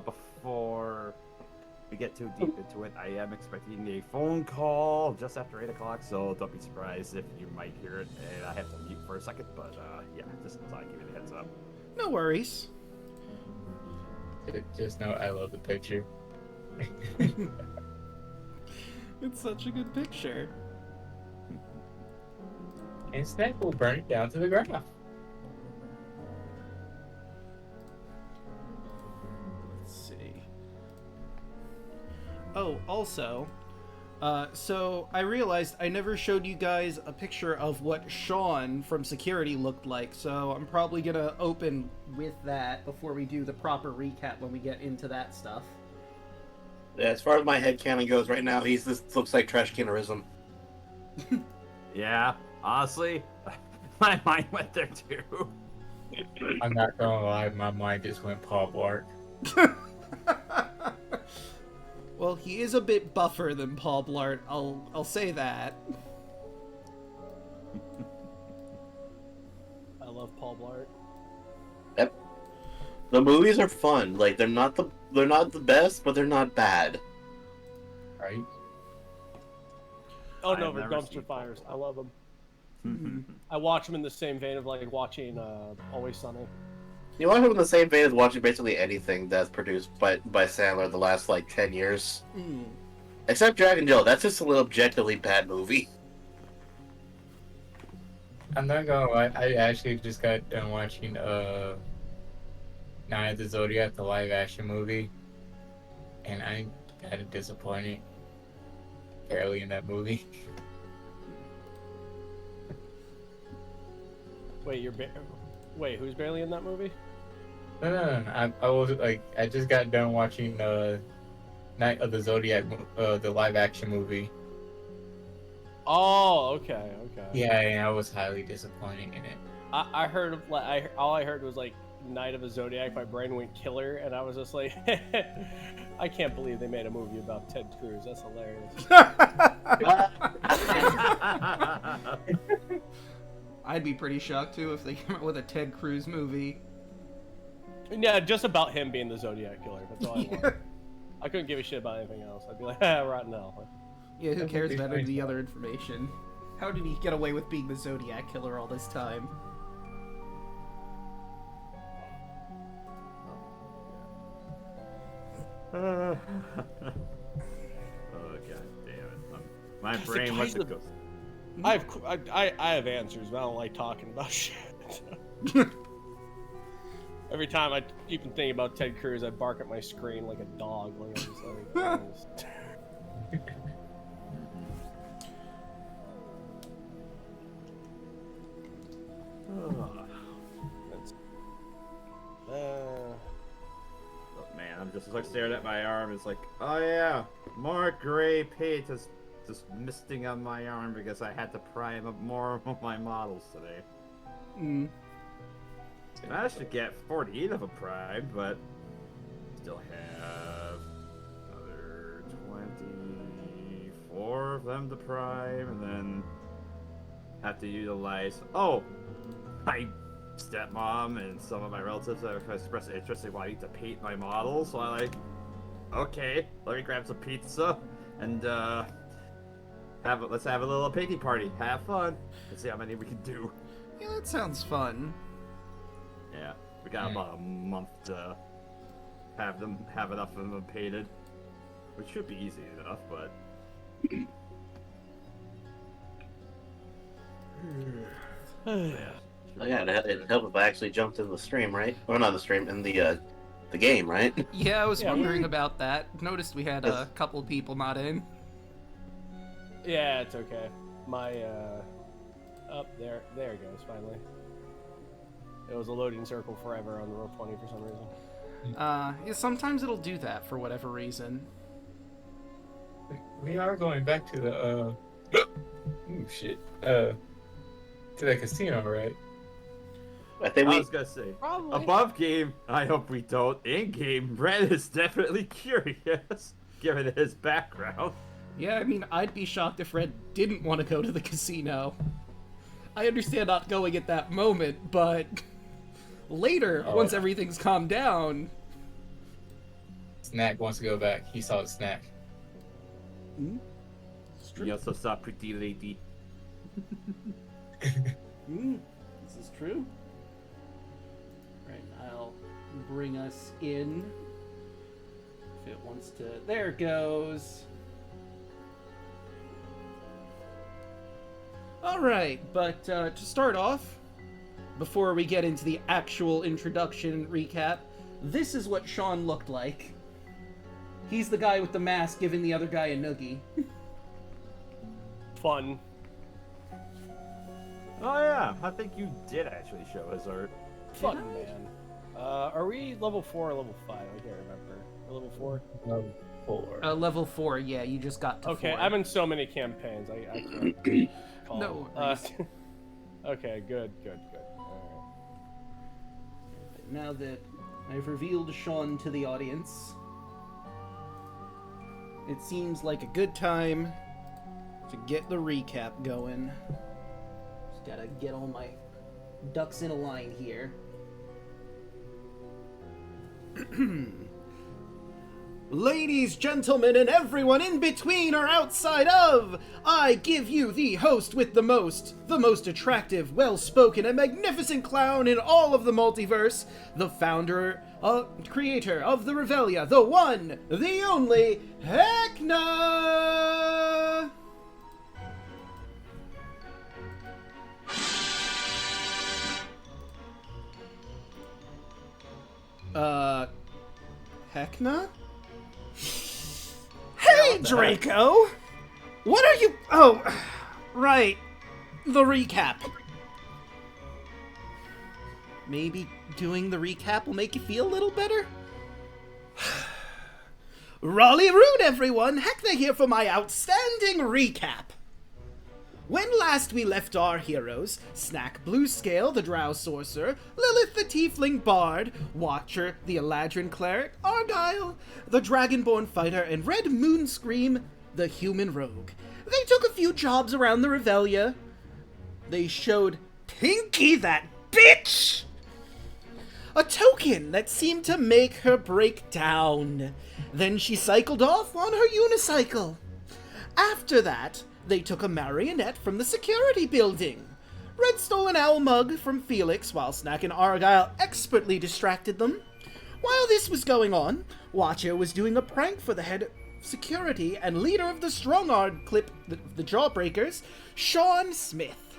before we get too deep into it, I am expecting a phone call just after 8 o'clock, so don't be surprised if you might hear it, and I have to mute for a second, but yeah, just thought I'd give you the heads up. No worries. Just know I love the picture. It's such a good picture. And Snack will burn it down to the ground. Let's see. Oh, also, so I realized I never showed you guys a picture of what Sean from security looked like, so I'm probably gonna open with that before we do the proper recap when we get into that stuff. Yeah, as far as my headcanon goes right now, this looks like trash canerism. Yeah, honestly, my mind went there too. I'm not gonna lie, my mind just went Paul Blart. Well, he is a bit buffer than Paul Blart, I'll say that. I love Paul Blart. Yep. The movies are fun. Like they're not the best, but they're not bad. Right? Oh I no, have for never dumpster seen fires. I love them. Mm-hmm. I watch them in the same vein of like watching Always Sunny. You watch them in the same vein as watching basically anything that's produced by Sandler the last like 10 years. Mm. Except Dragon Jill. That's just an objectively bad movie. I'm not gonna lie, I actually just got done watching Night of the Zodiac, the live action movie, and I kind of disappointed fairly in that movie. Wait, who's barely in that movie? No. I was like, I just got done watching Night of the Zodiac, the live action movie. Oh, okay. Yeah, and I was highly disappointed in it. I heard all I heard was like Night of the Zodiac. My brain went killer, and I was just like, I can't believe they made a movie about Ted Cruz. That's hilarious. I'd be pretty shocked too if they came out with a Ted Cruz movie. Yeah, just about him being the Zodiac killer. That's all I want. I couldn't give a shit about anything else. I'd be like, rotten hell. Yeah, who cares about any of the other information? How did he get away with being the Zodiac killer all this time? Oh god damn it! My brain went to go. I have answers, but I don't like talking about shit. Every time I even think about Ted Cruz, I bark at my screen like a dog. Like I'm just like, Oh, man, I'm just like staring at my arm. It's like, oh yeah, more gray paint is just misting on my arm because I had to prime up more of my models today. Mm. I managed to get 48 of them primed, but still have another 24 of them to prime, and then have to utilize. Oh, my stepmom and some of my relatives have expressed interest in wanting to paint my model, so I'm like, okay, let me grab some pizza and let's have a little painting party. Have fun. Let's see how many we can do. Yeah, that sounds fun. Yeah, we got about a month to have enough of them painted, which should be easy enough, but. Yeah. Oh yeah, it'd help if I actually jumped in the stream, right? Or not the stream, in the game, right? Yeah, I was wondering about that. Noticed we had a couple people not in. yeah, it's okay. My up there it goes finally. It was a loading circle forever on the roll 20 for some reason. Yeah, sometimes it'll do that for whatever reason. We are going back to the to the casino, right? I think I was gonna say, Probably. above game, I hope we don't. In game, Red is definitely curious, given his background. Yeah, I mean, I'd be shocked if Red didn't want to go to the casino. I understand not going at that moment, but later, once everything's calmed down, Snack wants to go back. He saw a snack. It's true. You also saw pretty lady. This is true. Right, I'll bring us in. If it wants to... There it goes. Alright, but to start off, before we get into the actual introduction recap, this is what Sean looked like. He's the guy with the mask giving the other guy a noogie. Fun. Oh yeah, I think you did actually show his art. Fun, man. Are we level 4 or level 5? I can't remember. Or level 4? Level 4. Level 4, yeah, you just got to 4. Okay, I'm in so many campaigns. I can't call. No okay, good. Alright. Now that I've revealed Sean to the audience, it seems like a good time to get the recap going. Just gotta get all my ducks in a line here. Ladies, gentlemen, and everyone in between or outside of, I give you the host with the most attractive, well-spoken, and magnificent clown in all of the multiverse, the founder, creator of the Revelia, the one, the only, Heckna! Heckna? Hey, Draco! What are you... Oh, right. The recap. Maybe doing the recap will make you feel a little better? Raleigh Root, everyone! Heckna here for my outstanding recap. When last we left our heroes, Snack Bluescale, the Drow Sorcerer, Lilith the Tiefling Bard, Watcher, the Eladrin Cleric, Argyle, the Dragonborn Fighter, and Red Moonscream, the Human Rogue. They took a few jobs around the Revelia. They showed Pinky, that bitch, a token that seemed to make her break down. Then she cycled off on her unicycle. After that, they took a marionette from the security building. Red stole an owl mug from Felix while Snack and Argyle expertly distracted them. While this was going on, Watcher was doing a prank for the head of security and leader of the Strong-Arm Clip, the Jawbreakers, Sean Smith.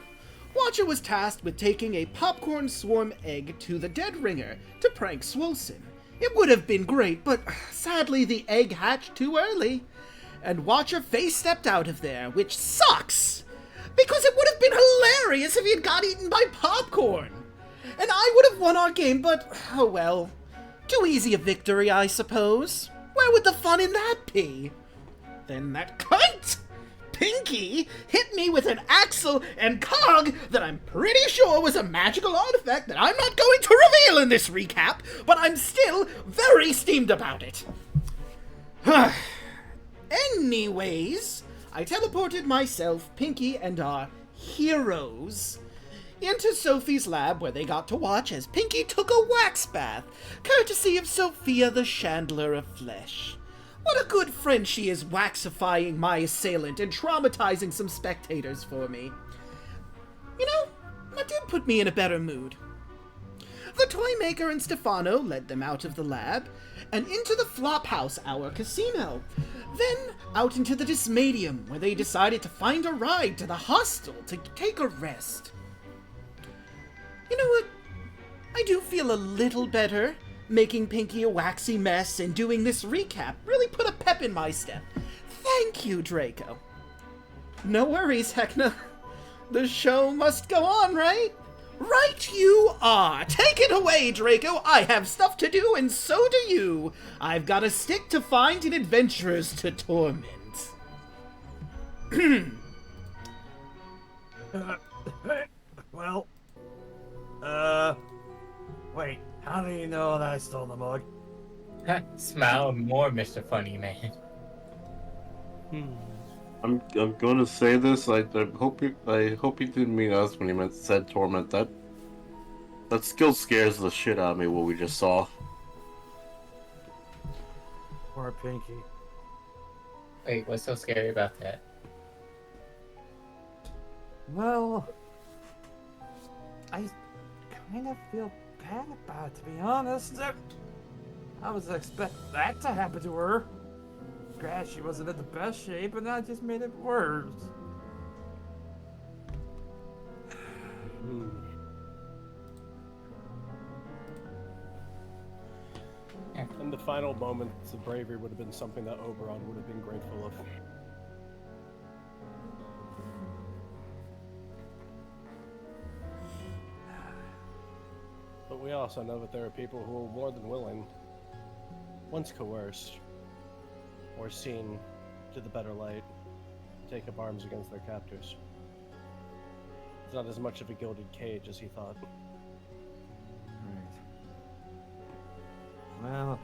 Watcher was tasked with taking a popcorn swarm egg to the Dead Ringer to prank Swolson. It would have been great, but sadly the egg hatched too early. And Watcher face-stepped out of there, which sucks! Because it would have been hilarious if he had got eaten by popcorn! And I would have won our game, but, oh well. Too easy a victory, I suppose. Where would the fun in that be? Then that cunt, Pinky, hit me with an axle and cog that I'm pretty sure was a magical artifact that I'm not going to reveal in this recap, but I'm still very steamed about it. Anyways, I teleported myself, Pinky, and our heroes into Sophie's lab where they got to watch as Pinky took a wax bath, courtesy of Sophia the Chandler of Flesh. What a good friend she is, waxifying my assailant and traumatizing some spectators for me. You know, that did put me in a better mood. The toy maker and Stefano led them out of the lab and into the Flophouse, our casino. Then out into the Dismaydium, where they decided to find a ride to the hostel to take a rest. You know what? I do feel a little better. Making Pinky a waxy mess and doing this recap really put a pep in my step. Thank you, Draco. No worries, Heckna. The show must go on, right? Right you are! Take it away, Draco! I have stuff to do, and so do you! I've got a stick to find and adventurers to torment. Well, wait, how do you know that I stole the mug? Smile more, Mr. Funny Man. I'm gonna say this. I hope you didn't mean us when you said torment. That still scares the shit out of me. What we just saw. Poor Pinky. Wait, what's so scary about that? Well, I kind of feel bad about it, to be honest. I was expecting that to happen to her. Granted, she wasn't in the best shape, and that just made it worse. In the final moments of bravery would have been something that Oberon would have been grateful of. But we also know that there are people who are more than willing, once coerced, or seen to the better light, to take up arms against their captors. It's not as much of a gilded cage as he thought. Right. Well,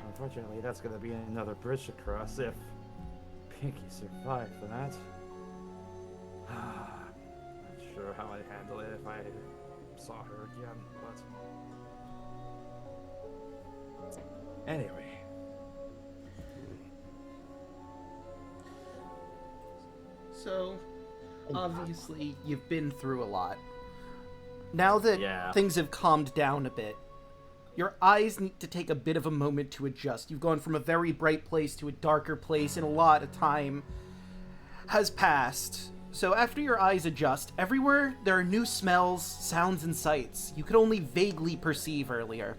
unfortunately, that's going to be another bridge to cross if Pinky survived that. Not sure how I'd handle it if I saw her again, but... Anyway. So, obviously, you've been through a lot. Now that things have calmed down a bit, your eyes need to take a bit of a moment to adjust. You've gone from a very bright place to a darker place, and a lot of time has passed. So after your eyes adjust, everywhere there are new smells, sounds, and sights you could only vaguely perceive earlier.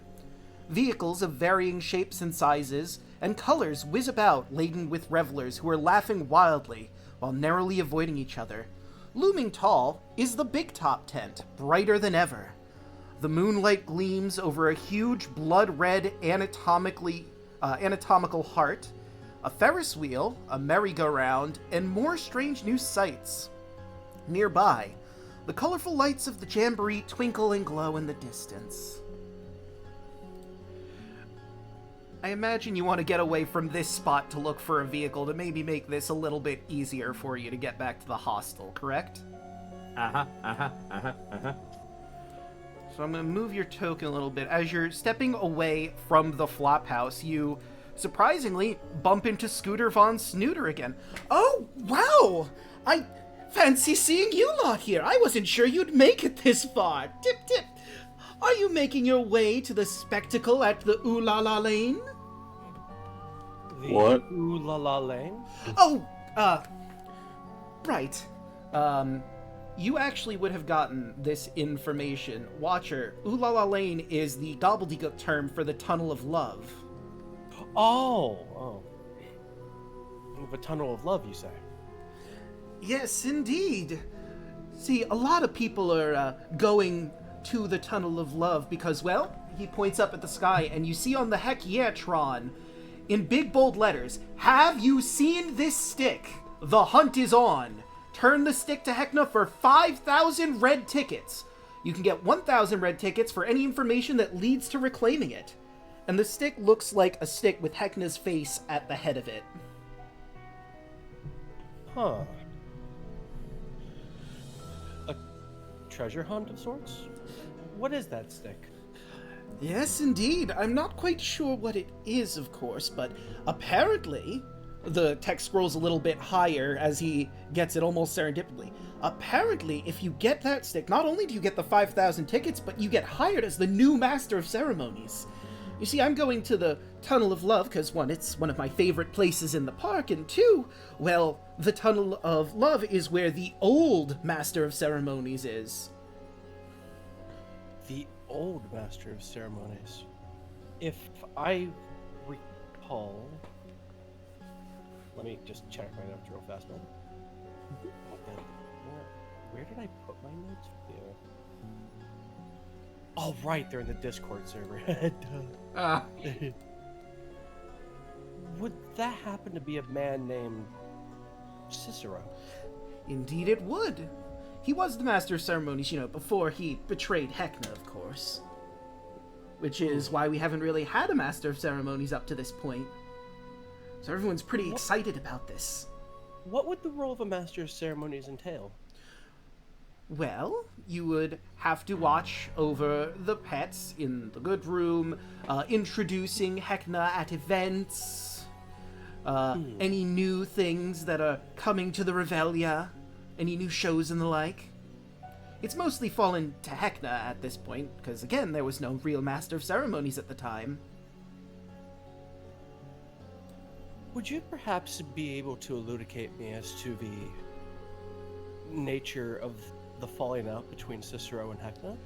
Vehicles of varying shapes and sizes and colors whiz about, laden with revelers who are laughing wildly while narrowly avoiding each other. Looming tall is the Big Top tent, brighter than ever. The moonlight gleams over a huge blood-red anatomical heart, a Ferris wheel, a merry-go-round, and more strange new sights. Nearby, the colorful lights of the jamboree twinkle and glow in the distance. I imagine you want to get away from this spot to look for a vehicle to maybe make this a little bit easier for you to get back to the hostel, correct? So I'm going to move your token a little bit. As you're stepping away from the flop house, you surprisingly bump into Scooter Von Snooter again. Oh, wow! I fancy seeing you lot here. I wasn't sure you'd make it this far. Tip, tip. Are you making your way to the spectacle at the Ooh La La Lane? What? Ooh La La Lane? Oh, right. You actually would have gotten this information. Watcher, Ooh La La Lane is the gobbledygook term for the Tunnel of Love. Oh. The Tunnel of Love, you say? Yes, indeed. See, a lot of people are going to the Tunnel of Love because, well, he points up at the sky and you see on the Heckna in big bold letters, "Have you seen this stick? The hunt is on. Turn the stick to Heckna for 5,000 red tickets. You can get 1,000 red tickets for any information that leads to reclaiming it." And the stick looks like a stick with Heckna's face at the head of it. Huh. A treasure hunt of sorts? What is that stick? Yes, indeed. I'm not quite sure what it is, of course, but apparently... The text scrolls a little bit higher as he gets it almost serendipitously. Apparently, if you get that stick, not only do you get the 5,000 tickets, but you get hired as the new Master of Ceremonies. You see, I'm going to the Tunnel of Love because, one, it's one of my favorite places in the park, and two, well, the Tunnel of Love is where the old Master of Ceremonies is. The old Master of Ceremonies. If I recall... Let me just check my notes real fast, man. Where did I put my notes here? Oh, right, they're in the Discord server. Would that happen to be a man named Cicero? Indeed it would. He was the Master of Ceremonies, before he betrayed Heckna, of course. Which is why we haven't really had a Master of Ceremonies up to this point. So everyone's pretty excited about this. What would the role of a Master of Ceremonies entail? Well, you would have to watch over the pets in the good room, introducing Heckna at events. Any new things that are coming to the Revelia? Any new shows and the like? It's mostly fallen to Heckna at this point, because again, there was no real master of ceremonies at the time. Would you perhaps be able to elucidate me as to the nature of the falling out between Cicero and Heckna?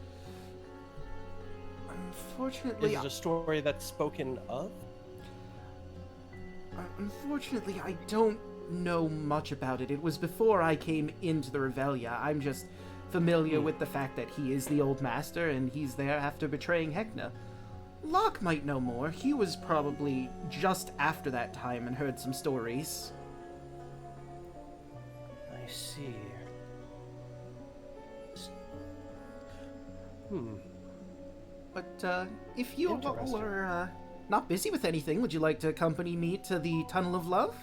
Unfortunately, Is it a story that's spoken of? Unfortunately, I don't know much about it. It was before I came into the Revelia. I'm just familiar with the fact that he is the old master and he's there after betraying Heckna. Locke might know more. He was probably just after that time and heard some stories. I see. But if you Interesting. were not busy with anything, would you like to accompany me to the Tunnel of Love?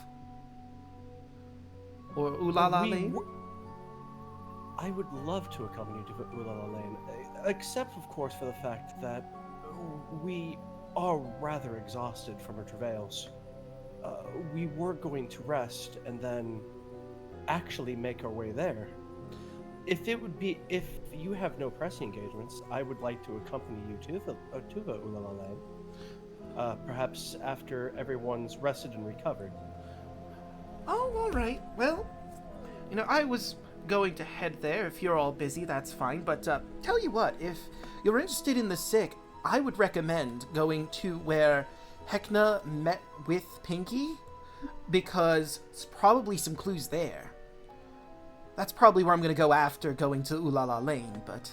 Or Ulala Lane? I would love to accompany you to Ulala Lane, except, of course, for the fact that we are rather exhausted from our travails. We were going to rest and then actually make our way there. If you have no pressing engagements, I would like to accompany you to the Ulala Lane. Perhaps after everyone's rested and recovered. Oh, all right. Well, I was going to head there. If you're all busy, that's fine. But tell you what, if you're interested in the sick, I would recommend going to where Heckna met with Pinky, because it's probably some clues there. That's probably where I'm going to go after going to Ulala Lane, but...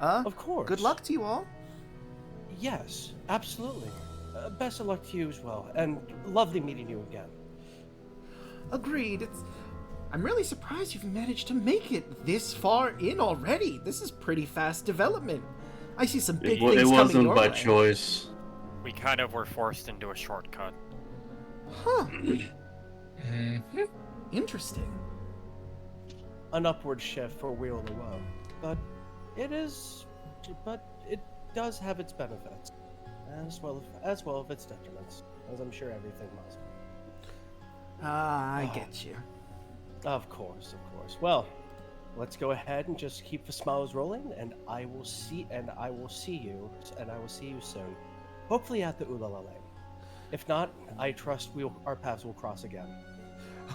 Of course. Good luck to you all. Yes, absolutely. Best of luck to you as well, and lovely meeting you again. Agreed. I'm really surprised you've managed to make it this far in already. This is pretty fast development. I see some big things It coming wasn't your by way. choice. We kind of were forced into a shortcut. Huh. Mhm. Interesting. An upward shift for Wheel of the Woe, but it does have its benefits, as well as its detriments, as I'm sure everything must. Ah, I get you. Of course. Well, let's go ahead and just keep the smiles rolling, and I will see you soon. Hopefully at the Ulala Lane. If not, I trust our paths will cross again.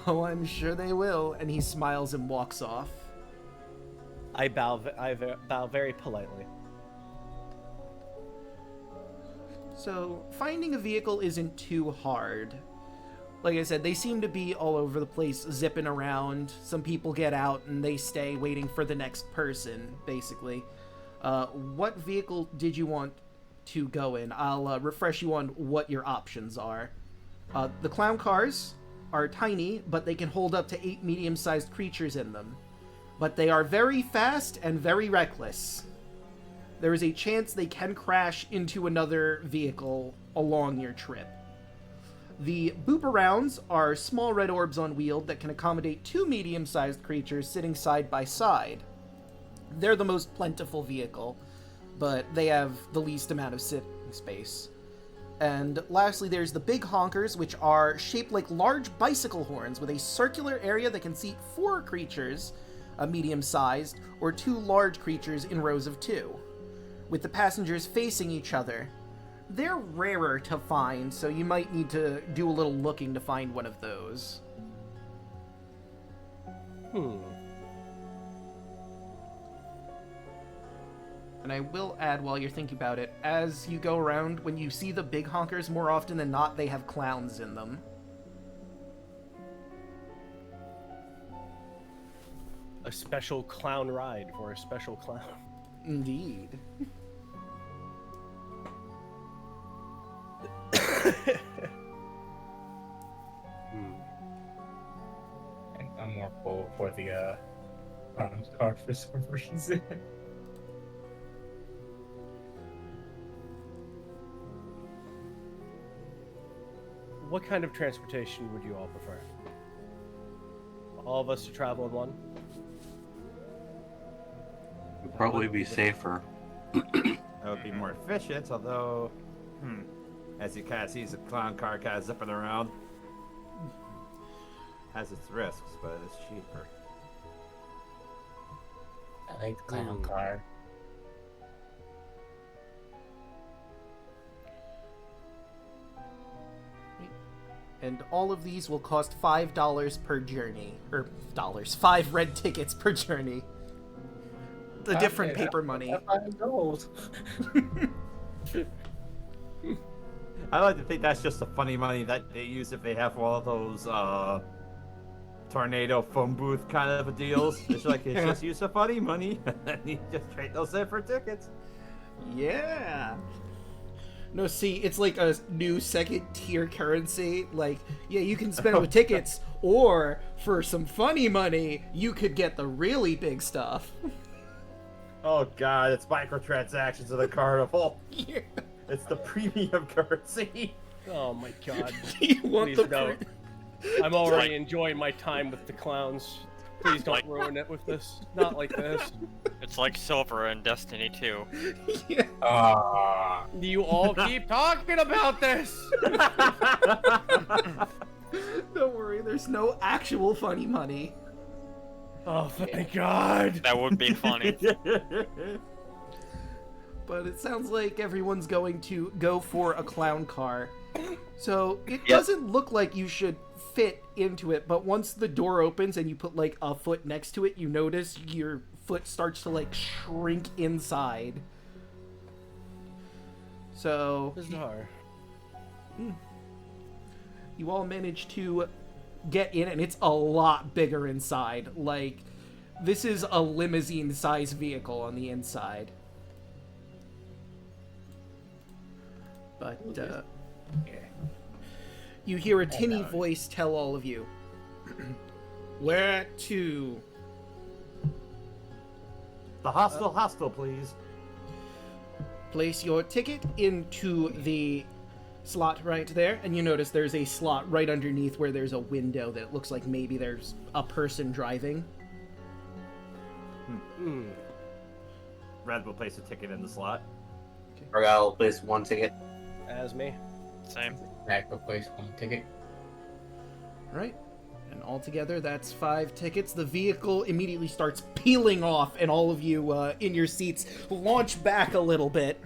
Oh, I'm sure they will. And he smiles and walks off. I bow very politely. So, finding a vehicle isn't too hard. Like I said, they seem to be all over the place, zipping around. Some people get out and they stay waiting for the next person, basically. What vehicle did you want to go in? I'll refresh you on what your options are. The clown cars are tiny, but they can hold up to 8 medium-sized creatures in them. But they are very fast and very reckless. There is a chance they can crash into another vehicle along your trip. The boop-arounds are small red orbs on wheels that can accommodate 2 medium-sized creatures sitting side by side. They're the most plentiful vehicle, but they have the least amount of sitting space. And lastly, there's the big honkers, which are shaped like large bicycle horns with a circular area that can seat 4 creatures, medium-sized, or 2 large creatures in rows of 2, with the passengers facing each other. They're rarer to find, so you might need to do a little looking to find one of those. And I will add, while you're thinking about it, as you go around, when you see the big honkers, more often than not, they have clowns in them. A special clown ride for a special clown. Indeed. I'm more full for the card for some reason. What kind of transportation would you all prefer? All of us to travel in one? Would probably be safer. That would be more efficient, although... As you kind of sees the clown car kind of zipping around. Has its risks, but it's cheaper. I like the clown car. And all of these will cost $5 per journey. Or dollars. 5 red tickets per journey. The different paper money. I like to think that's just the funny money that they use if they have one of those tornado phone booth kind of deals. It's like it's just use the funny money and you just trade those in for tickets. Yeah. No, see, it's like a new second tier currency. Like, yeah, you can spend it with tickets, or for some funny money, you could get the really big stuff. Oh god, it's microtransactions of the carnival. Yeah. It's the premium currency. Oh my god. You want Please the don't. I'm already enjoying my time with the clowns. Please don't ruin it with this. Not like this. It's like silver in Destiny 2. Yeah. You all keep talking about this! Don't worry, there's no actual funny money. Oh, thank God! That would be funny. But it sounds like everyone's going to go for a clown car. So it Yep. doesn't look like you should fit into it, but once the door opens and you put like a foot next to it, you notice your foot starts to like shrink inside. So Bizarre. you all manage to get in, and it's a lot bigger inside. Like, this is a limousine-sized vehicle on the inside. But, you hear a tinny voice tell all of you, "Where to?" The Hostile Hostle, please. Place your ticket into the slot right there, and you notice there's a slot right underneath where there's a window that looks like maybe there's a person driving. Red will place a ticket in the slot. Argyle will place 1 ticket. As me. Same. Back will place 1 ticket. Right. And altogether, that's 5 tickets. The vehicle immediately starts peeling off, and all of you in your seats launch back a little bit.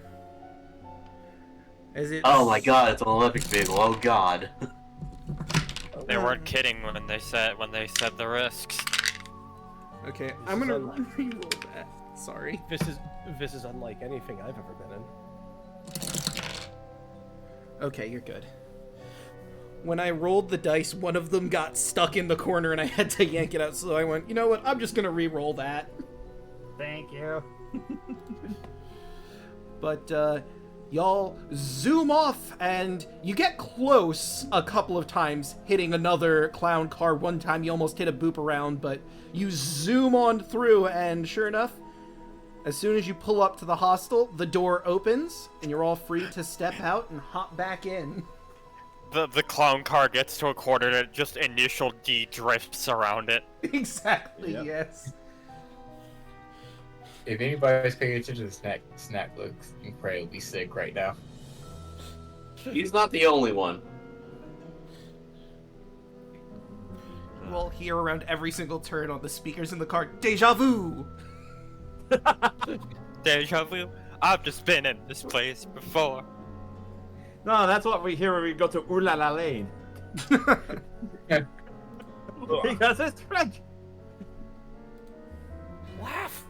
As it... Oh my god, it's an Olympic vehicle. Oh god. They weren't kidding when they said the risks. Okay, I'm gonna re-roll that. Sorry. This is unlike anything I've ever been in. Okay, you're good. When I rolled the dice, one of them got stuck in the corner and I had to yank it out, so I went, you know what, I'm just gonna re-roll that. Thank you. But, y'all zoom off, and you get close a couple of times, hitting another clown car. One time you almost hit a boop around, but you zoom on through, and sure enough, as soon as you pull up to the hostel, the door opens, and you're all free to step out and hop back in. The clown car gets to a corner and just initial D drifts around it. Exactly, Yep. yes. If anybody's paying attention to Snack looks incredibly sick right now. He's not the only one. You all hear around every single turn on the speakers in the car, "Deja vu!" Deja vu. I've just been in this place before. No, that's what we hear when we go to Ooh La La Lane. Because it's French. Laugh!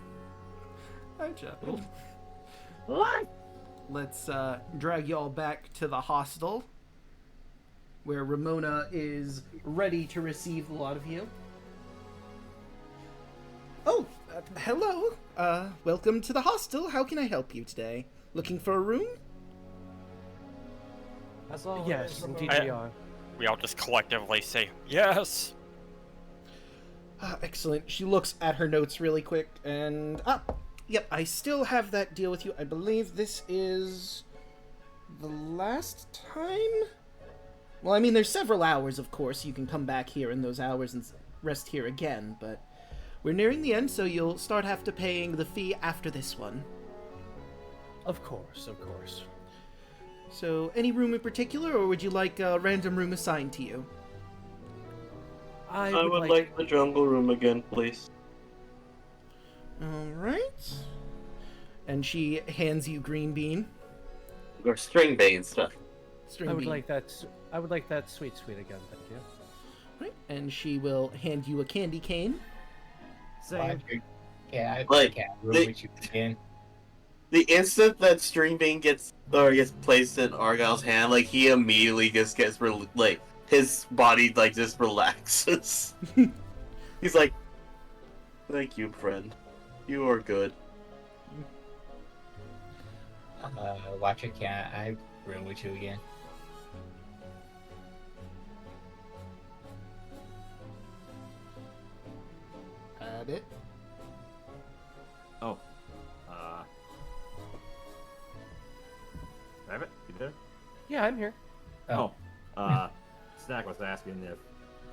Hi, Jekyll. What? Let's drag y'all back to the hostel, where Ramona is ready to receive a lot of you. Oh, hello. Welcome to the hostel. How can I help you today? Looking for a room? That's all. Yes, indeed we are. We all just collectively say yes. Excellent. She looks at her notes really quick, and... yep, I still have that deal with you. I believe this is the last time? Well, I mean, there's several hours, of course. You can come back here in those hours and rest here again, but we're nearing the end, so you'll start after paying the fee after this one. Of course, of course. So, any room in particular, or would you like a random room assigned to you? I would like the jungle room again, please. Alright. And she hands you Green Bean. Or string bane stuff. String I would bean. like that. I would like that sweet again. Thank you. Right. And she will hand you a candy cane. Same. Yeah, I Like, can't room they- with you again. The instant that string bane gets placed in Argyle's hand, like he immediately just gets like his body like just relaxes. He's like, "Thank you, friend. You are good." Watcher, can I room with you again? Add it. Oh. Rabbit, you there? Yeah, I'm here. Oh. Snack was asking if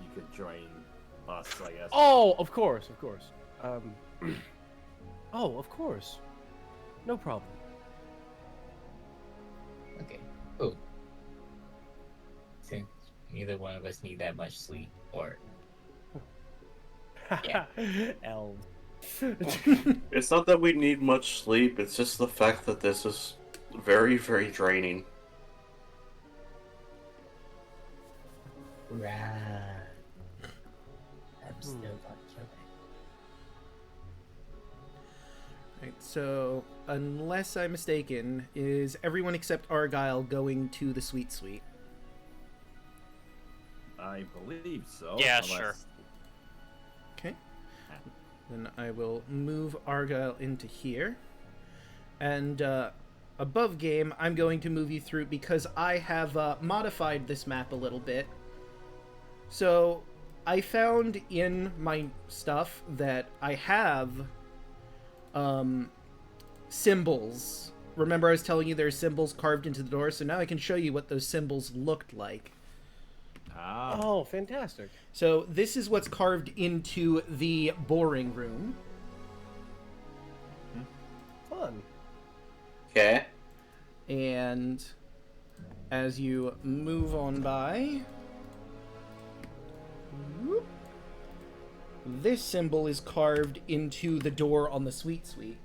you could join us, I guess. Oh, of course. Oh, of course. No problem. Okay. Cool. Since neither one of us need that much sleep, or Yeah. Elves. It's not that we need much sleep, it's just the fact that this is very, very draining. right. I'm still gonna kill it. Right, so, unless I'm mistaken, is everyone except Argyle going to the Sweet Suite? I believe so. Yeah, unless- sure. Okay. Then I will move Argyle into here. And above game, I'm going to move you through because I have modified this map a little bit. So, I found in my stuff that I have symbols. Remember I was telling you there are symbols carved into the door, so now I can show you what those symbols looked like. Ah. Oh, fantastic. So this is what's carved into the boring room. Fun. Okay. And as you move on by, whoop, this symbol is carved into the door on the Sweet Suite.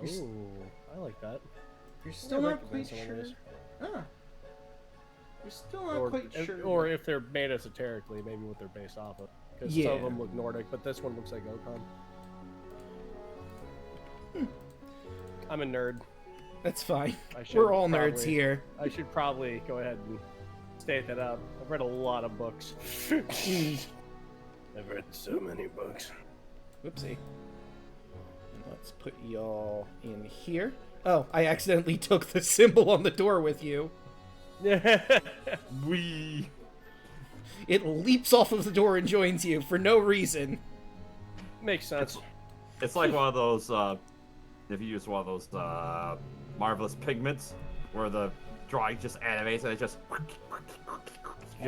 Oh, I like that. You're still I not quite recognize some of sure. those. Ah. You're still not quite sure. Or if they're made esoterically, maybe what they're based off of. Because some of them look Nordic, but this one looks like Okon. I'm a nerd. That's fine. I should We're all nerds probably- here. I should probably go ahead and state that up. I've read a lot of books. I've read so many books. Whoopsie. Let's put y'all in here. Oh, I accidentally took the symbol on the door with you. Wee. It leaps off of the door and joins you for no reason. Makes sense. It's like one of those, if you use one of those, marvelous pigments, where the drawing just animates and it just walks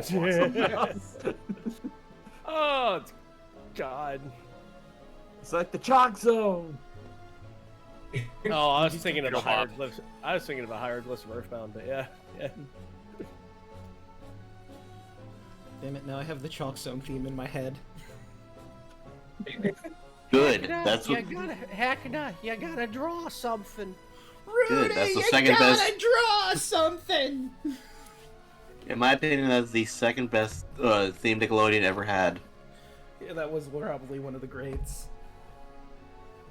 something else. Oh, God. It's like the chalk zone. Oh, I was thinking of the Go Bob. hieroglyphs. I was thinking of a hieroglyphs of Earthbound, but yeah. Damn it, now I have the Chalk Zone theme in my head. Good. That's what. Heckna, you gotta draw something. Rudy, That's the you second gotta best- draw something! In my opinion, that's the second best theme Nickelodeon ever had. Yeah, that was probably one of the greats.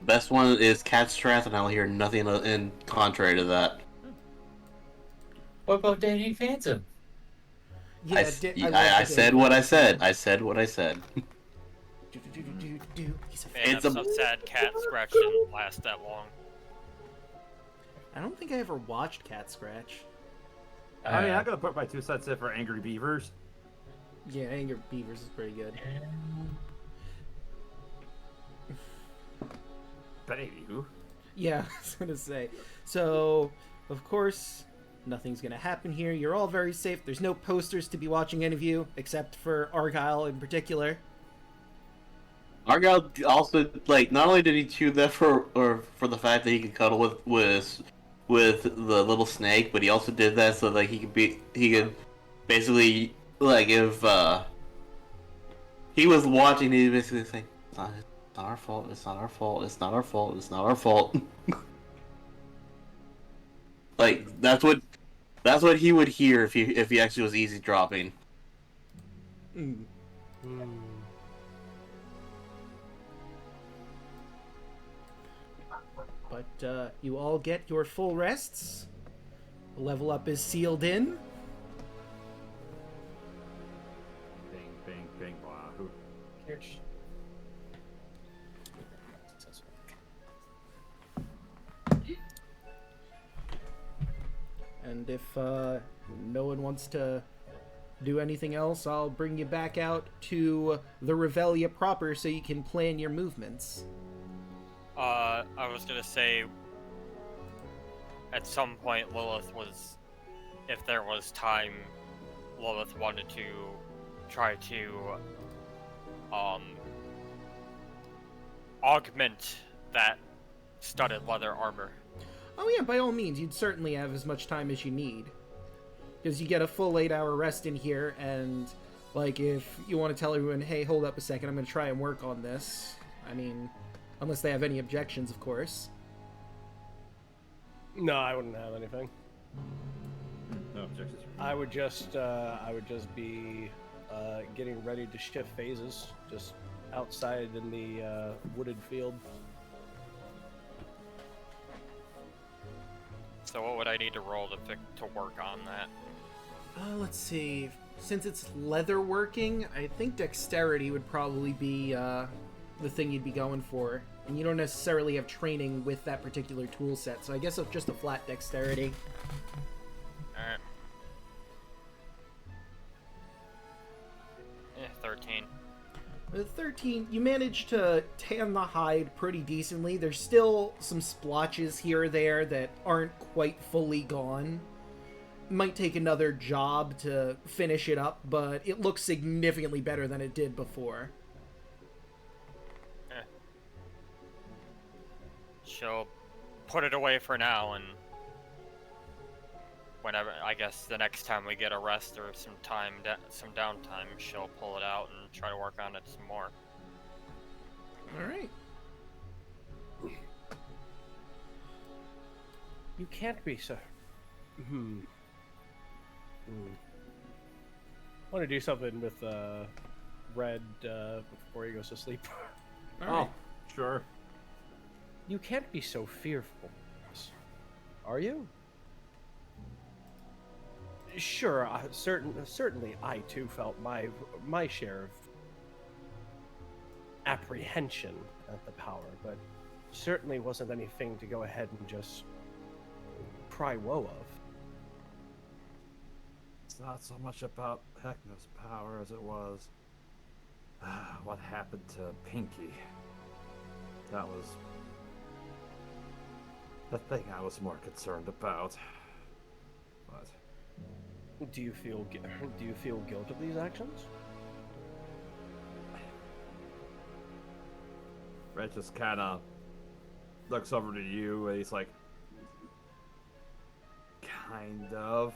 Best one is Cat Strath, and I'll hear nothing in contrary to that. What about Danny Phantom? Yeah, I love the said what I said. I said what I said. He's a Man, It's I'm a- so sad Cat Scratch didn't last that long. I don't think I ever watched Cat Scratch. I mean, I'm gonna put my 2 cents in for Angry Beavers. Yeah, Angry Beavers is pretty good. But anywho, Yeah, I was gonna say. So, of course, nothing's gonna happen here. You're all very safe. There's no posters to be watching any of you, except for Argyle in particular. Argyle also like not only did he choose that for the fact that he could cuddle with the little snake, but he also did that so that he could basically like if he was watching, he basically saying, it's not our fault, it's not our fault, it's not our fault, it's not our fault. Like that's what he would hear if he actually was easy dropping. Mm. Hmm. But you all get your full rests. Level up is sealed in. Bing, bing, bing, wahoo. And if no one wants to do anything else, I'll bring you back out to the Revelia proper so you can plan your movements. I was gonna say, at some point Lilith was, if there was time, Lilith wanted to try to, augment that studded leather armor. Oh yeah, by all means, you'd certainly have as much time as you need. Because you get a full 8-hour rest in here, and, like, if you want to tell everyone, hey, hold up a second, I'm going to try and work on this. I mean, unless they have any objections, of course. No, I wouldn't have anything. No objections. I would just be getting ready to shift phases, just outside in the wooded field. So what would I need to roll to work on that? Let's see. Since it's leather working, I think dexterity would probably be the thing you'd be going for. And you don't necessarily have training with that particular tool set, so I guess it's just a flat dexterity. Alright. 13. With 13, you manage to tan the hide pretty decently. There's still some splotches here or there that aren't quite fully gone. Might take another job to finish it up, but it looks significantly better than it did before. She'll put it away for now, and whenever, I guess the next time we get a rest or some downtime, she'll pull it out and try to work on it some more. Alright. You can't be so. Want to do something with Red before he goes to sleep? Alright. Oh, sure. You can't be so fearful, are you? Sure, certainly I too felt my share of apprehension at the power, but certainly wasn't anything to go ahead and just cry woe of. It's not so much about Heckna's power as it was what happened to Pinky. That was the thing I was more concerned about. But Do you feel guilt of these actions? Red just kind of looks over to you and he's like, kind of.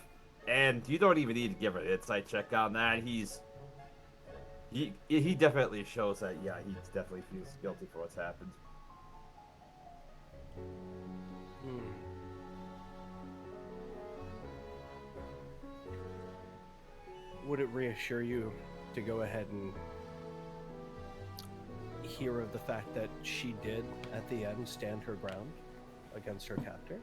And you don't even need to give an insight check on that. He definitely shows that, yeah, he definitely feels guilty for what's happened. Would it reassure you to go ahead and hear of the fact that she did, at the end, stand her ground against her captor?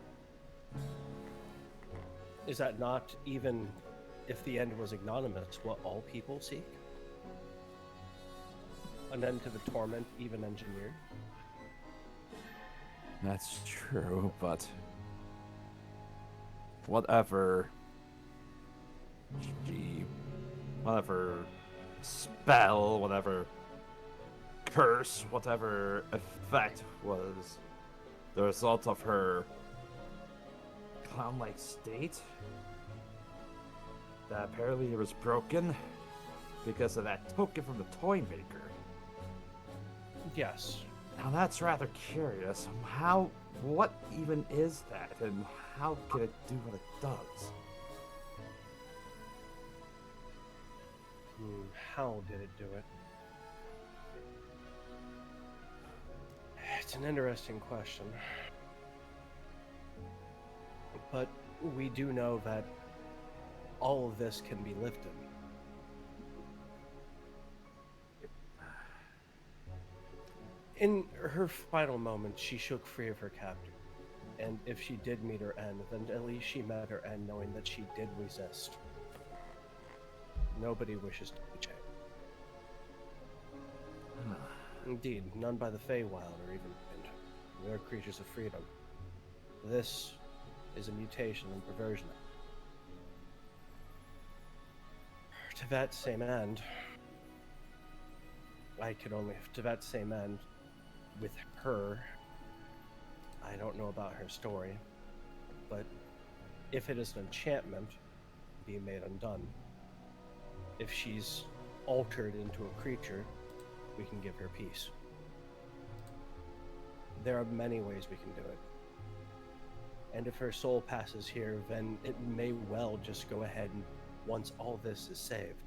Is that not, even if the end was ignominious, what all people seek? An end to the torment, even engineered? That's true, but whatever spell, whatever curse, whatever effect was the result of her clown-like state, that apparently it was broken because of that token from the toy maker. Yes. Now that's rather curious. What even is that, and how can it do what it does? How did it do it? It's an interesting question. But we do know that all of this can be lifted. In her final moments, she shook free of her captor. And if she did meet her end, then at least she met her end knowing that she did resist. Nobody wishes to be chained. Indeed, none by the Feywild or even Wind. We are creatures of freedom. This is a mutation and perversion. To that same end, to that same end, with her, I don't know about her story, but if it is an enchantment, be made undone. If she's altered into a creature, we can give her peace. There are many ways we can do it. And if her soul passes here, then it may well just go ahead and, once all this is saved,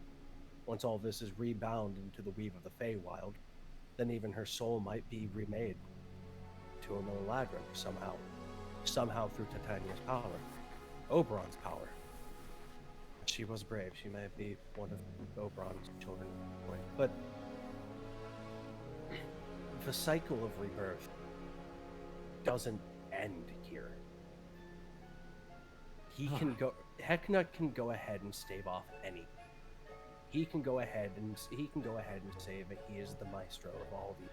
once all this is rebound into the weave of the Feywild, then even her soul might be remade to a Millaninja somehow through Titania's power, Oberon's power. She was brave. She may be one of Oberon's children, but the cycle of rebirth doesn't end here. Heckna can go ahead and stave off any. He can go ahead and say that he is the maestro of all these.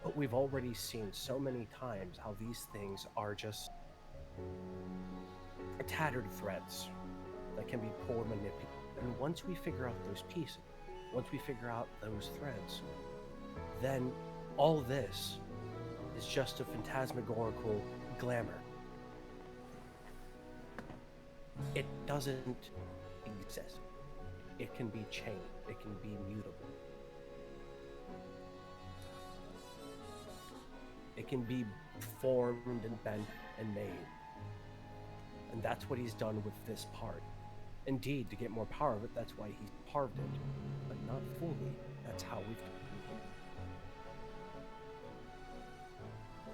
But we've already seen so many times how these things are just tattered threads that can be poor manipulated. And once we figure out those pieces, once we figure out those threads, then all this is just a phantasmagorical glamour. It doesn't exist. It can be changed. It can be mutable. It can be formed and bent and made. And that's what he's done with this part. Indeed, to get more power of it, that's why he carved it. But not fully. That's how we've done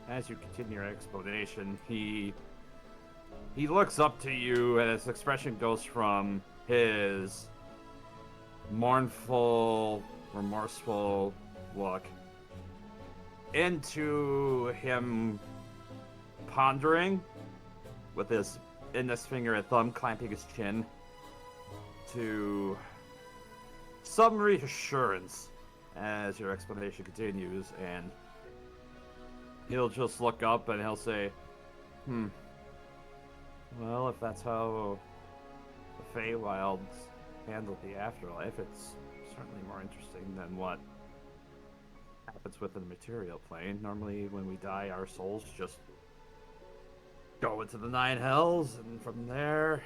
it. As you continue your explanation, he looks up to you, and his expression goes from his mournful, remorseful look into him pondering with his index finger and thumb clamping his chin to some reassurance as your explanation continues, and he'll just look up and he'll say, well, if that's how the Feywilds handle the afterlife, it's certainly more interesting than what happens within the material plane. Normally, when we die, our souls just go into the 9 hells, and from there,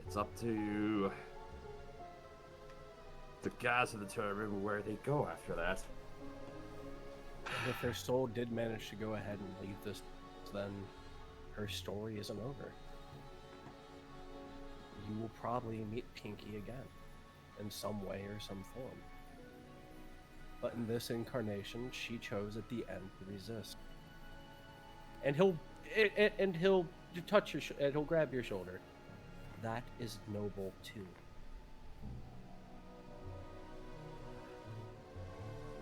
it's up to the gods to determine where they go after that. And if their soul did manage to go ahead and leave this, then her story isn't over. You will probably meet Pinky again, in some way or some form. But in this incarnation, she chose at the end to resist. And he'll touch your, and he'll grab your shoulder. That is noble too.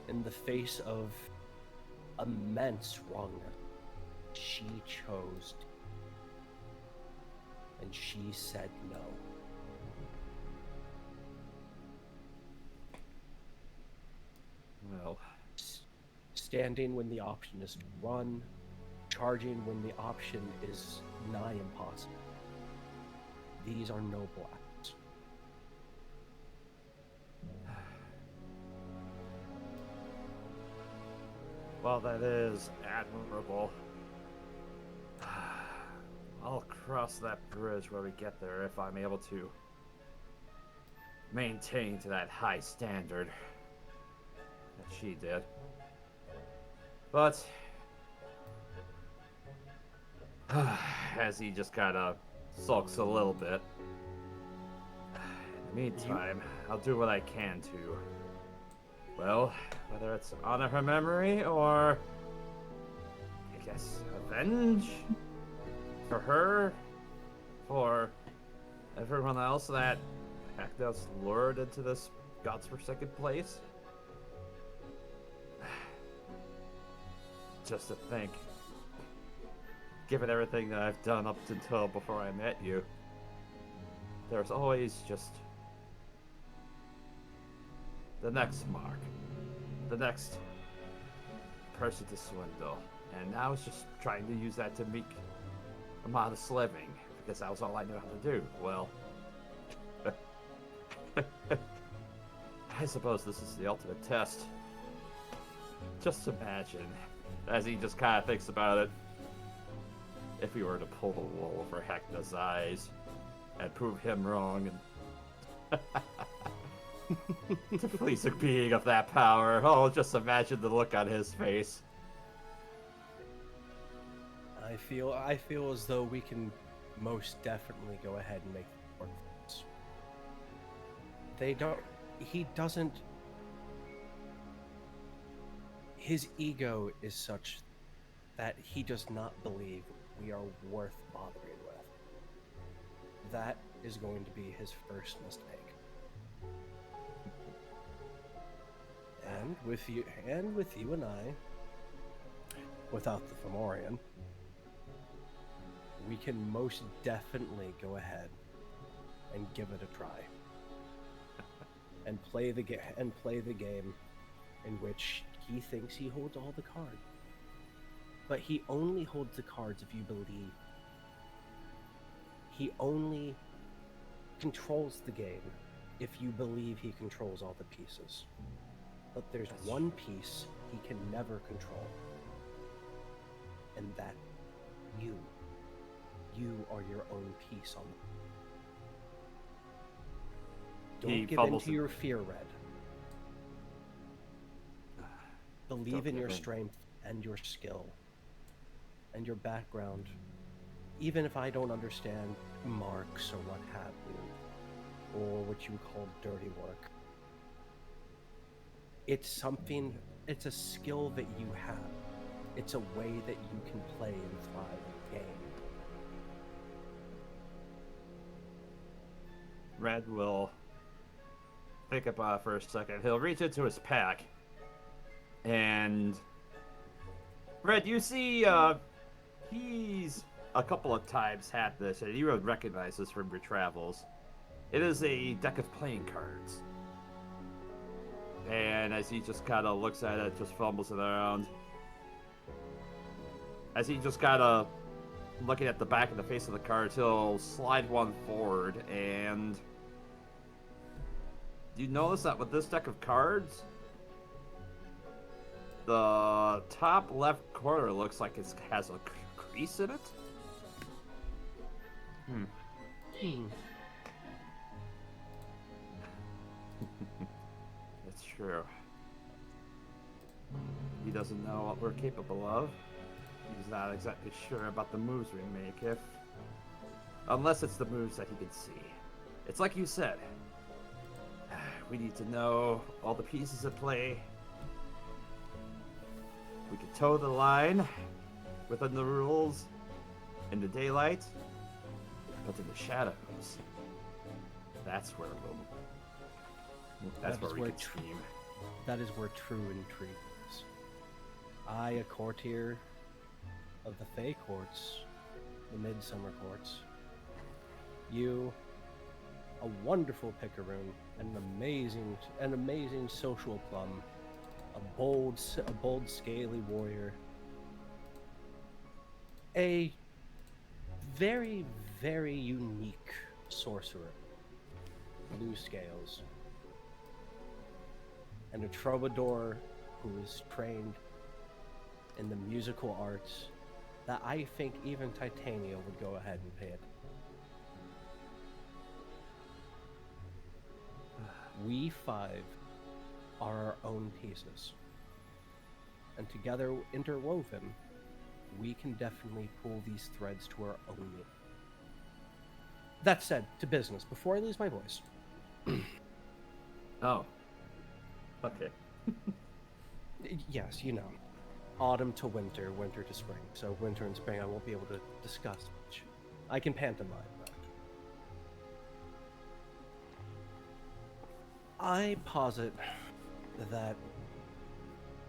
In the face of immense wrongness, she chose to. And she said no. Well, standing when the option is to run, charging when the option is nigh impossible. These are noble acts. well, that is admirable. I'll cross that bridge where we get there if I'm able to maintain to that high standard. that she did. But as he just kind of sulks a little bit. In the meantime, I'll do what I can to, well, whether it's honor her memory or, I guess, avenge for her, for everyone else that Heckna's lured into this godforsaken place. Just to think, given everything that I've done up until before I met you, there's always just the next mark, the next person to swindle, and now it's just trying to use that to make a modest living, because that was all I knew how to do. Well, I suppose this is the ultimate test. Just imagine, as he just kind of thinks about it, if we were to pull the wool over Heckna's eyes and prove him wrong and to please a being of that power. Oh, just imagine the look on his face. I feel as though we can most definitely go ahead and make it work for us. He doesn't. His ego is such that he does not believe we are worth bothering with. That is going to be his first mistake. And with you and I, without the Fomorian, we can most definitely go ahead and give it a try. And play the game in which he thinks he holds all the cards. But he only holds the cards if you believe. He only controls the game if you believe he controls all the pieces. But there's one piece he can never control. And that, you. You are your own piece on the... Don't give in to your fear, Red. Believe in your strength and your skill and your background. Even if I don't understand marks or what have you, or what you would call dirty work. It's something, it's a skill that you have. It's a way that you can play and thrive in the game. Red will think about it for a second. He'll reach into his pack. And Red, you see, he's a couple of times had this, and you would recognize this from your travels. It is a deck of playing cards. And as he just kind of looks at it, just fumbles it around. As he just kind of looking at the back of the face of the cards, he'll slide one forward, and do you notice that with this deck of cards, the top left corner looks like it has a crease in it? It's true. He doesn't know what we're capable of. He's not exactly sure about the moves we make, unless it's the moves that he can see. It's like you said. We need to know all the pieces at play. We can toe the line within the rules in the daylight, but in the shadows, that's where we can scheme. That is where true intrigue is. I, a courtier of the Fey courts, the Midsummer courts. You, a wonderful picaroon, an amazing social plum, a bold, scaly warrior, a very, very unique sorcerer, blue scales, and a troubadour who is trained in the musical arts that I think even Titania would go ahead and pay it. We five are our own pieces. And together, interwoven, we can definitely pull these threads to our own meaning. That said, to business, before I lose my voice. Oh. Okay. Yes, you know. Autumn to winter, winter to spring. So winter and spring I won't be able to discuss much. I can pantomime, though. I posit that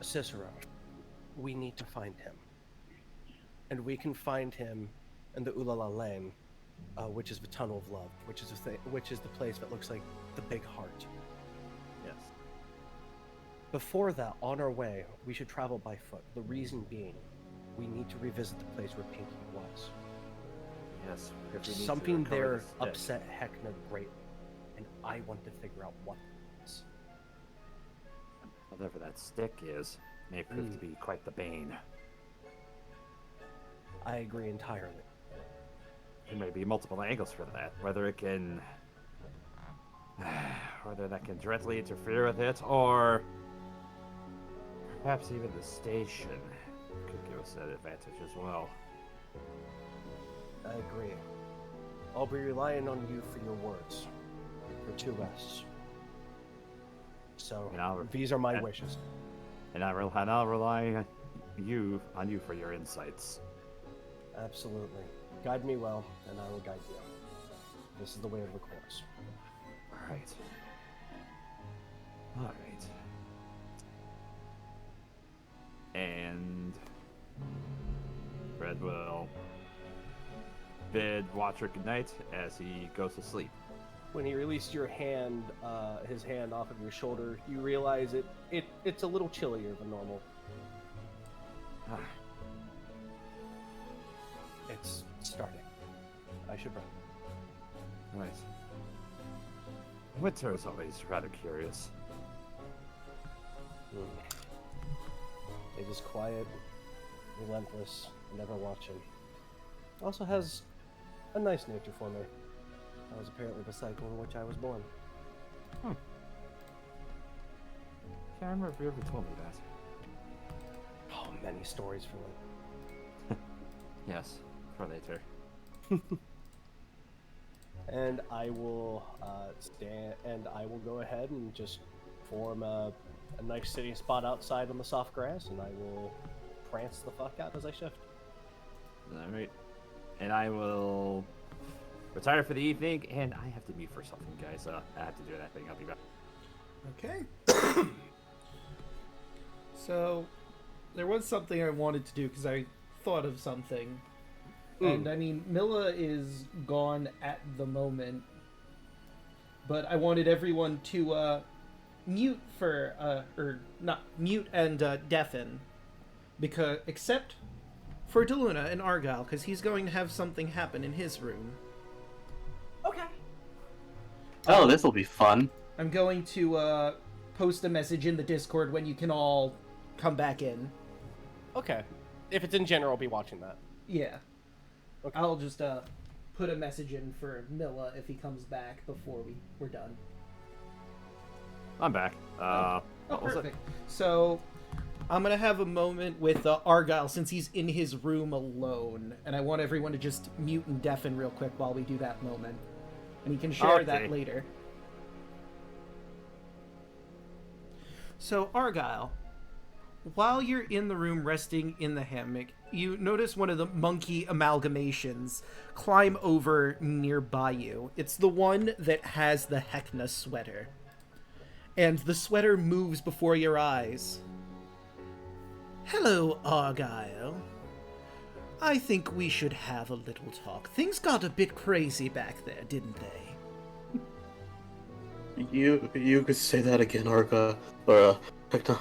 Cicero, we need to find him. And we can find him in the Ulala Lane, which is the Tunnel of Love, which is the place that looks like the Big Heart. Yes. Before that, on our way, we should travel by foot. The reason being, we need to revisit the place where Pinky was. Yes. if we need to Something recover there the stick. upset Heckna greatly, and I want to figure out what it is. Whatever that stick is, may prove to be quite the bane. I agree entirely. There may be multiple angles for that. Whether it can, whether that can directly interfere with it, or perhaps even the station could give us that advantage as well. I agree. I'll be relying on you for your words. For 2 rests. So, these are my wishes. And I'll rely on you for your insights. Absolutely. Guide me well, and I will guide you. This is the way of the course. Alright. Alright. And Fred will bid Watcher goodnight as he goes to sleep. When he released your hand, his hand off of your shoulder, you realize it's a little chillier than normal. Ah, It's starting. I should run. right. Winter is always rather curious. It is quiet, relentless, never watching. Also has a nice nature for me. That was apparently the cycle in which I was born. Can't remember if you ever told me that. Oh, many stories for me. Yes, for later. And I will I will go ahead and just form a nice sitting spot outside on the soft grass, and I will prance the fuck out as I shift. Alright. And I will retire for the evening, and I have to mute for something, guys. I have to do that thing. I'll be back. Okay. So, there was something I wanted to do because I thought of something. And I mean, Milla is gone at the moment, but I wanted everyone to mute for, or not mute and deafen, because except for Daluna and Argyle, because he's going to have something happen in his room. Okay. Oh, this will be fun. I'm going to post a message in the Discord when you can all come back in. Okay. If it's in general, I'll be watching that. Yeah. Okay. I'll just put a message in for Milla if he comes back before we're done. I'm back. Oh, what was it? perfect. So, I'm gonna have a moment with Argyle since he's in his room alone, and I want everyone to just mute and deafen real quick while we do that moment, and he can share that later. So, Argyle, while you're in the room resting in the hammock, you notice one of the monkey amalgamations climb over nearby you. It's the one that has the Heckna sweater. And the sweater moves before your eyes. Hello, Argyle. I think we should have a little talk. Things got a bit crazy back there, didn't they? You could say that again, Arca, or Heckna.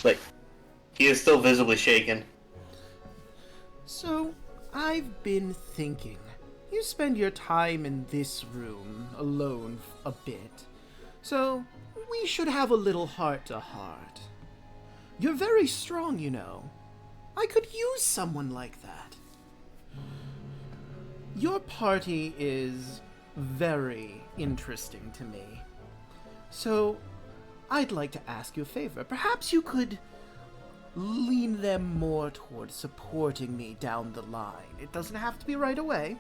Like, he is still visibly shaken. So, I've been thinking. You spend your time in this room alone a bit. So, we should have a little heart-to-heart. You're very strong, you know. I could use someone like that. Your party is very interesting to me. So, I'd like to ask you a favor. Perhaps you could lean them more towards supporting me down the line. It doesn't have to be right away,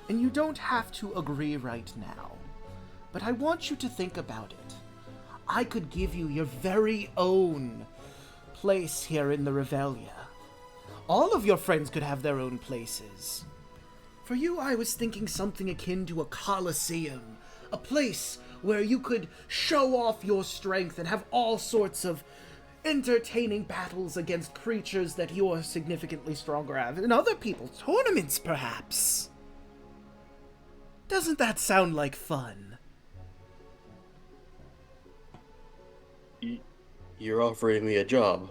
and you don't have to agree right now. But I want you to think about it. I could give you your very own place here in the Revelia. All of your friends could have their own places. For you, I was thinking something akin to a coliseum, a place where you could show off your strength and have all sorts of entertaining battles against creatures that you are significantly stronger at, and other people, tournaments perhaps. Doesn't that sound like fun? You're offering me a job.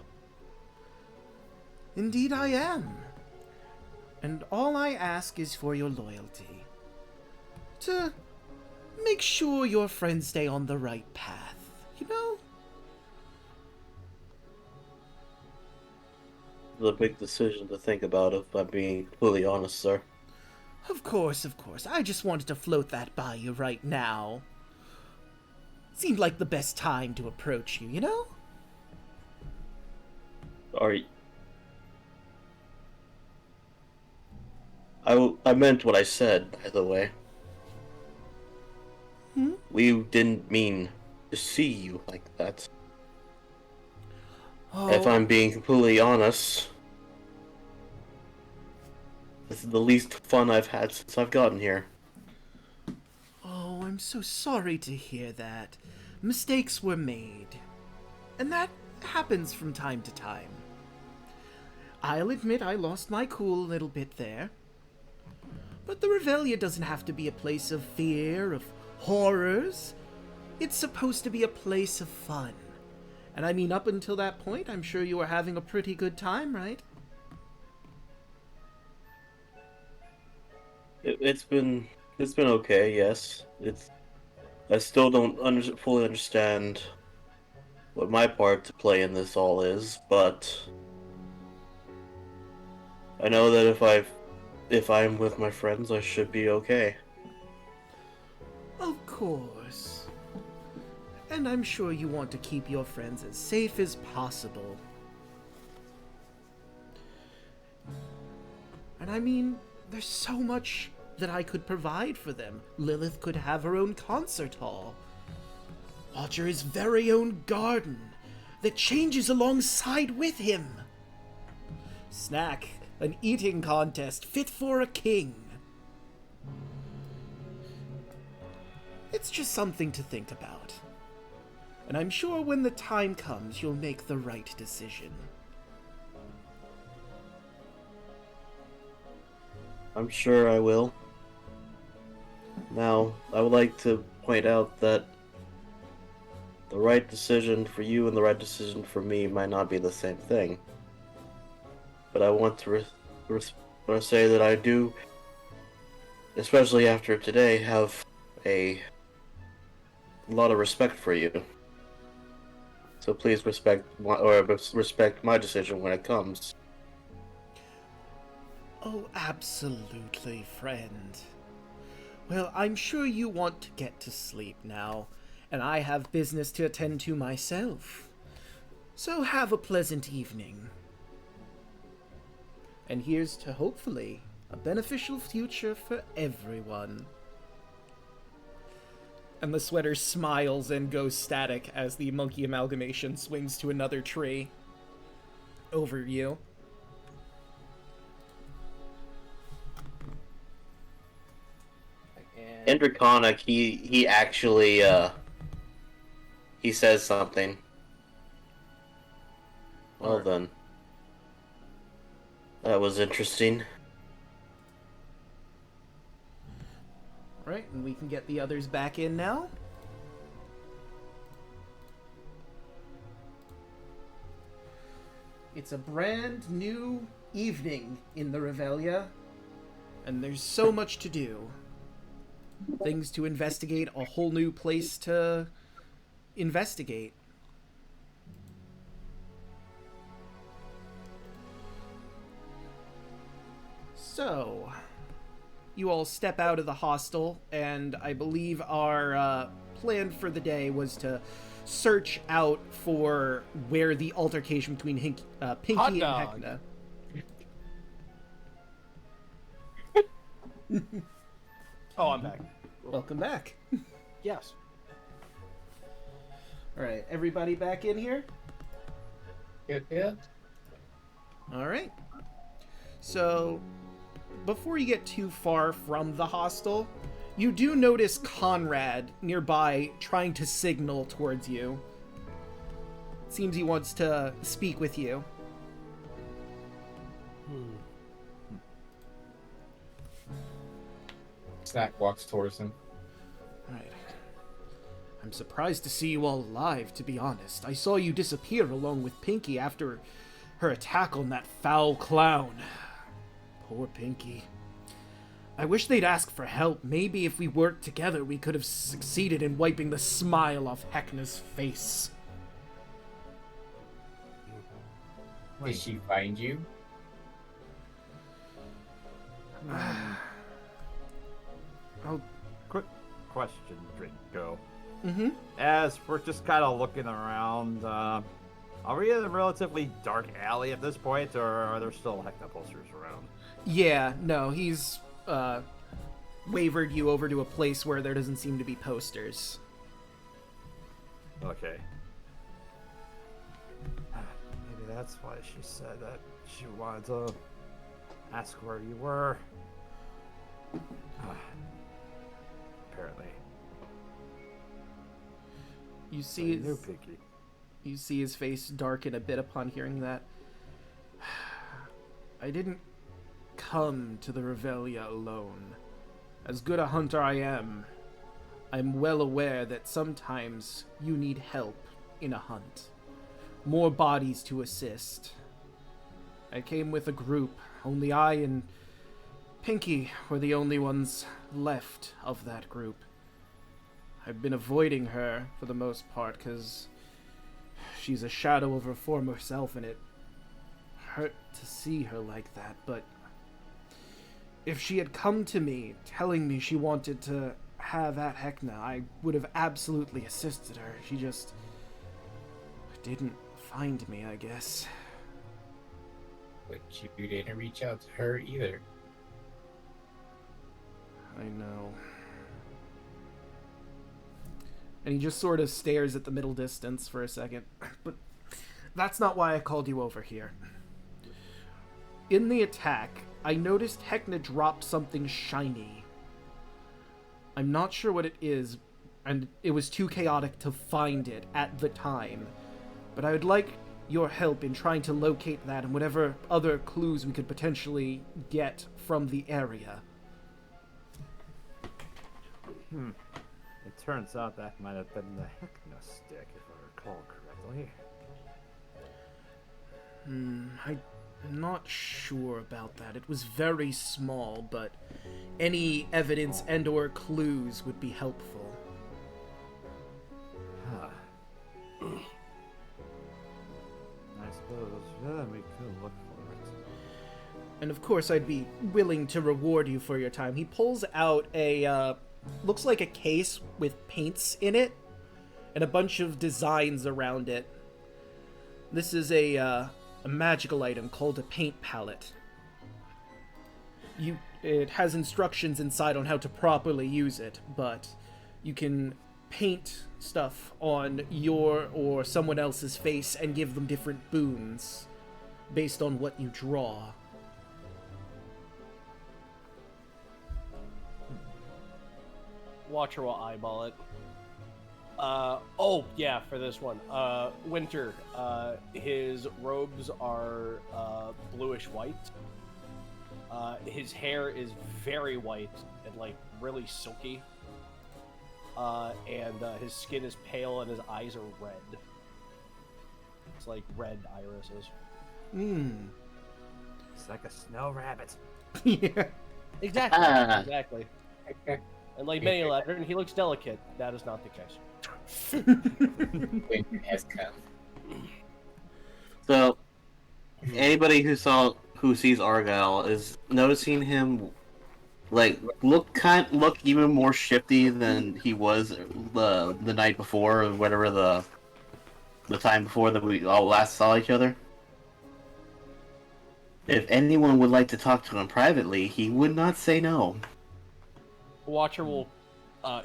Indeed I am. And all I ask is for your loyalty. To make sure your friends stay on the right path, you know? It's a big decision to think about, if I'm being completely honest, sir. Of course, of course. I just wanted to float that by you right now. Seemed like the best time to approach you, you know? I meant what I said, by the way. We didn't mean to see you like that. Oh, If I'm being completely honest, this is the least fun I've had since I've gotten here. oh, I'm so sorry to hear that. Mistakes were made. And that happens from time to time. I'll admit I lost my cool a little bit there. But the Revelia doesn't have to be a place of fear, of horrors. It's supposed to be a place of fun. And I mean, up until that point, I'm sure you were having a pretty good time, right? It's been okay, yes. I still don't fully understand what my part to play in this all is, but I know that if I'm with my friends, I should be okay. Of course. And I'm sure you want to keep your friends as safe as possible. And I mean, there's so much that I could provide for them. Lilith could have her own concert hall. Roger his very own garden that changes alongside with him. Snack, an eating contest fit for a king. It's just something to think about. And I'm sure when the time comes, you'll make the right decision. I'm sure I will. Now, I would like to point out that the right decision for you and the right decision for me might not be the same thing. But I want to say that I do, especially after today, have a lot of respect for you. So please respect my decision when it comes. Oh, absolutely, friend. Well, I'm sure you want to get to sleep now, and I have business to attend to myself. So have a pleasant evening. And here's to, hopefully, a beneficial future for everyone. And the sweater smiles and goes static as the monkey amalgamation swings to another tree. Over you. Draconic, he actually he says something. Well then, that was interesting. Right, and we can get the others back in now. It's a brand new evening in the Revelia, and there's so much to do. Things to investigate, a whole new place to investigate. So, you all step out of the hostel, and I believe our plan for the day was to search out for where the altercation between Pinky Hot and dog. Heckna. Oh, I'm back. Welcome back. Yes. All right, everybody back in here? Yeah. All right. So, before you get too far from the hostel, you do notice Conrad nearby trying to signal towards you. Seems he wants to speak with you. Snack walks towards him. Right. I'm surprised to see you all alive, to be honest. I saw you disappear along with Pinky after her attack on that foul clown. Poor Pinky. I wish they'd ask for help. Maybe if we worked together, we could have succeeded in wiping the smile off Heckna's face. Did she find you? Oh, Quick question, Draco. mm-hmm. As we're just kind of looking around, are we in a relatively dark alley at this point, or are there still Heckna posters around? Yeah, no, he's, wavered you over to a place where there doesn't seem to be posters. Okay. Maybe that's why she said that she wanted to ask where you were. Apparently. You see New his, Pinky. you see his face darken a bit upon hearing that. I didn't come to the Revelia alone. As good a hunter I am, I'm well aware that sometimes you need help in a hunt. More bodies to assist. I came with a group. Only I and Pinky were the only ones left of that group. I've been avoiding her for the most part because she's a shadow of her former self, and it hurt to see her like that, but if she had come to me telling me she wanted to have at Heckna, I would have absolutely assisted her. She just didn't find me, I guess. But you didn't reach out to her either. I know. And he just sort of stares at the middle distance for a second. But that's not why I called you over here. In the attack, I noticed Heckna dropped something shiny. I'm not sure what it is, and it was too chaotic to find it at the time. But I would like your help in trying to locate that and whatever other clues we could potentially get from the area. It turns out that might have been the Heckna stick, if I recall correctly. I'm not sure about that. It was very small, but any evidence and or clues would be helpful. I suppose, yeah, we could look for it. And of course, I'd be willing to reward you for your time. He pulls out a, looks like a case with paints in it, and a bunch of designs around it. This is a magical item called a paint palette. It has instructions inside on how to properly use it, but you can paint stuff on your or someone else's face and give them different boons based on what you draw. Watcher will eyeball it. Oh, yeah, for this one. Winter. His robes are bluish white. His hair is very white and, like, really silky. And his skin is pale and his eyes are red. It's like red irises. It's like a snow rabbit. Yeah. Exactly. Ah. Exactly. And like many Lettern, he looks delicate. That is not the case. Winter has come. So, anybody who sees Argyle is noticing him, like, look even more shifty than he was the night before, or whatever the the time before that we all last saw each other. If anyone would like to talk to him privately, he would not say no. Watcher will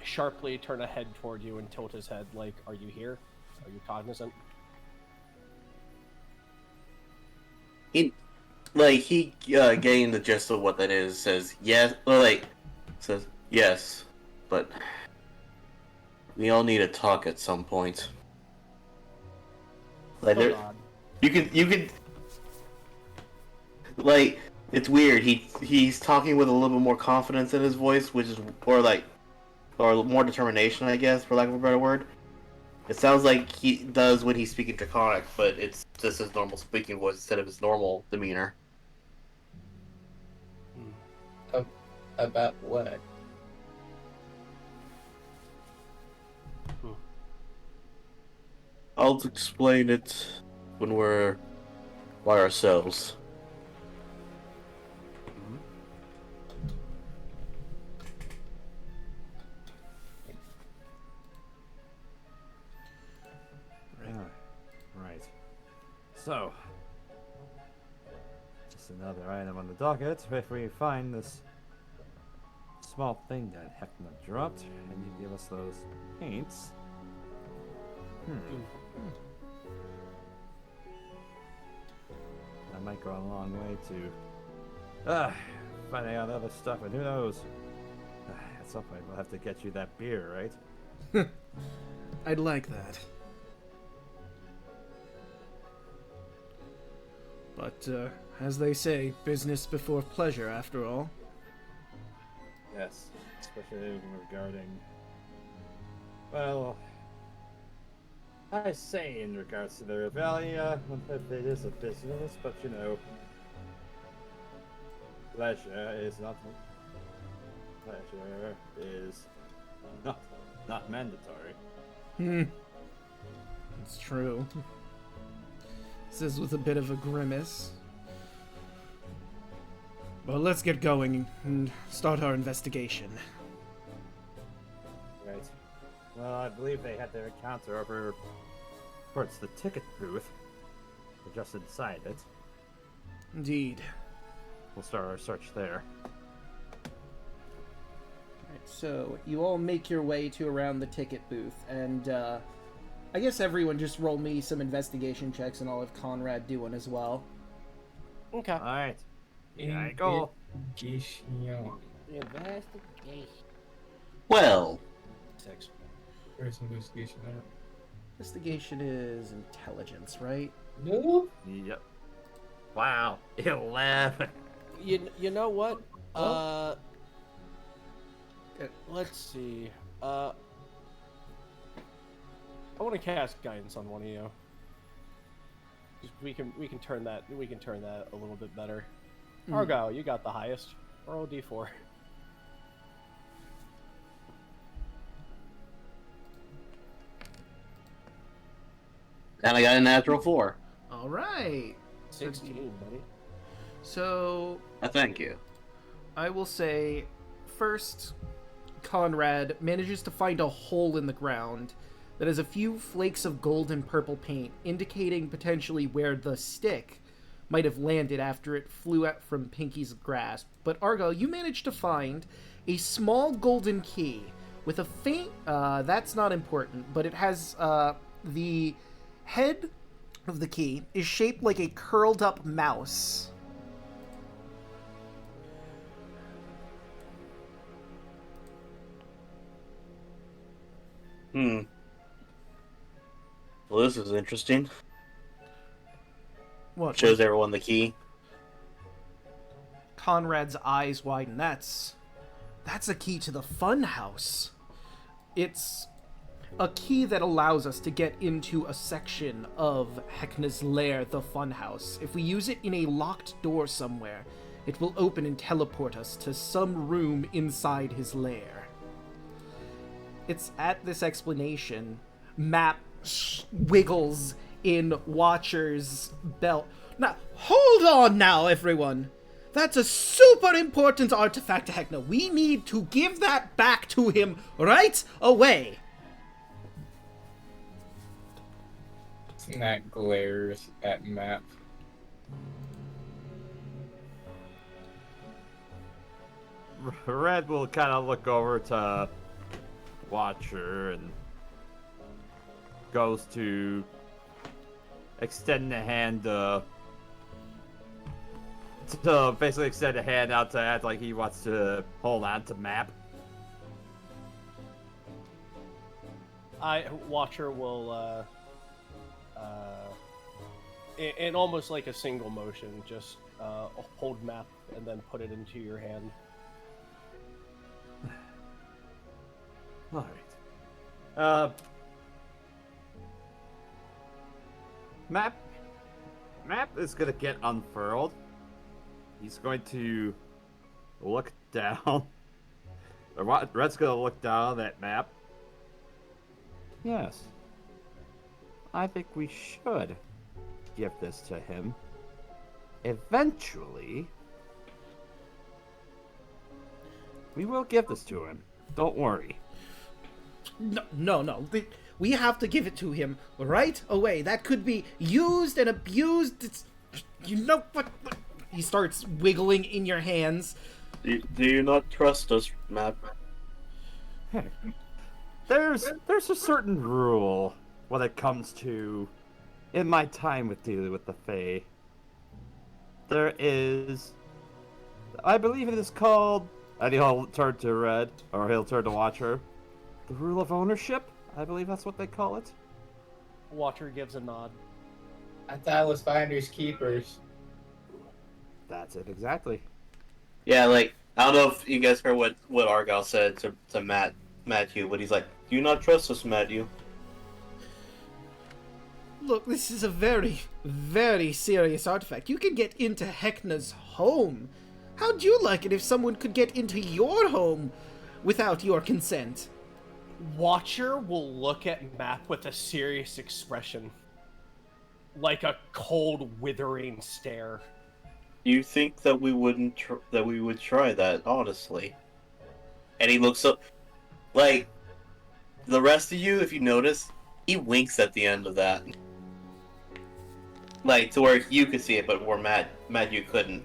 sharply turn a head toward you and tilt his head like, are you here? Are you cognizant? He getting the gist of what that is, says yes, says yes, but we all need to talk at some point. Like, Oh, there, God. you can, like, it's weird. He's talking with a little bit more confidence in his voice, which is, or more determination, I guess, for lack of a better word. It sounds like he does when he's speaking Draconic, but it's just his normal speaking voice instead of his normal demeanor. About what? I'll explain it when we're by ourselves. Right. So, just another item on the docket. If we find this small thing that Heckna dropped, and you give us those paints. That might go a long way to finding out other stuff, and who knows? At some point, we'll have to get you that beer, right? I'd like that. But, as they say, business before pleasure, after all. Yes, especially regarding. Well, I say in regards to the Revelia, if it is a business, but you know, pleasure is not mandatory. It's true. Says with a bit of a grimace. Well, let's get going and start our investigation. Right. Well, I believe they had their encounter over towards the ticket booth. We're just inside it. Indeed. We'll start our search there. Alright, so you all make your way to around the ticket booth, and I guess everyone just roll me some investigation checks, and I'll have Conrad do one as well. Okay. Alright. Here I go. Investigation. Well, 6. Where's investigation at? Investigation is intelligence, right? No. Yep. Wow. 11. You know what? Oh. Let's see. I want to cast guidance on one of you. We can turn that a little bit better. Argyle, you got the highest. Roll D4. and I got a natural 4. All right. 16, buddy. So Thank you. I will say, first, Conrad manages to find a hole in the ground that has a few flakes of gold and purple paint, indicating potentially where the stick might have landed after it flew out from Pinky's grasp. But Argyle, you managed to find a small golden key with a faint, that's not important, but it has, the head of the key is shaped like a curled up mouse. Well, this is interesting. What? Shows everyone the key. Conrad's eyes widen. That's a key to the fun house. It's a key that allows us to get into a section of Heckna's lair, the fun house. If we use it in a locked door somewhere, it will open and teleport us to some room inside his lair. It's at this explanation, Map wiggles in Watcher's belt. Now, hold on now, everyone. That's a super important artifact to Heckna. We need to give that back to him right away. Snack glares at map. Red will kind of look over to Watcher and goes to extend the hand to basically extend a hand out to act like he wants to hold on to map. Watcher will, in almost like a single motion, just hold map and then put it into your hand. All right. Map is gonna get unfurled. He's going to look down. Red's gonna look down at map. Yes. I think we should give this to him. Eventually, we will give this to him. Don't worry. No. We have to give it to him right away. That could be used and abused. You know what? He starts wiggling in your hands. Do you not trust us, Map? There's a certain rule when it comes to, in my time with dealing with the Fae. There is, I believe it is called, and he'll turn to Red, or he'll turn to Watcher, the rule of ownership? I believe that's what they call it. Watcher gives a nod. I thought it was finders keepers. That's it, exactly. Yeah, like, I don't know if you guys heard what Argyle said to Matthew, but he's like, do you not trust us, Matthew? Look, this is a very, very serious artifact. You can get into Heckna's home. How'd you like it if someone could get into your home without your consent? Watcher will look at Map with a serious expression. Like a cold, withering stare. You think that we would try that, honestly? And he looks up, like, the rest of you, if you notice, he winks at the end of that. Like, to where you could see it, but where Matt you couldn't.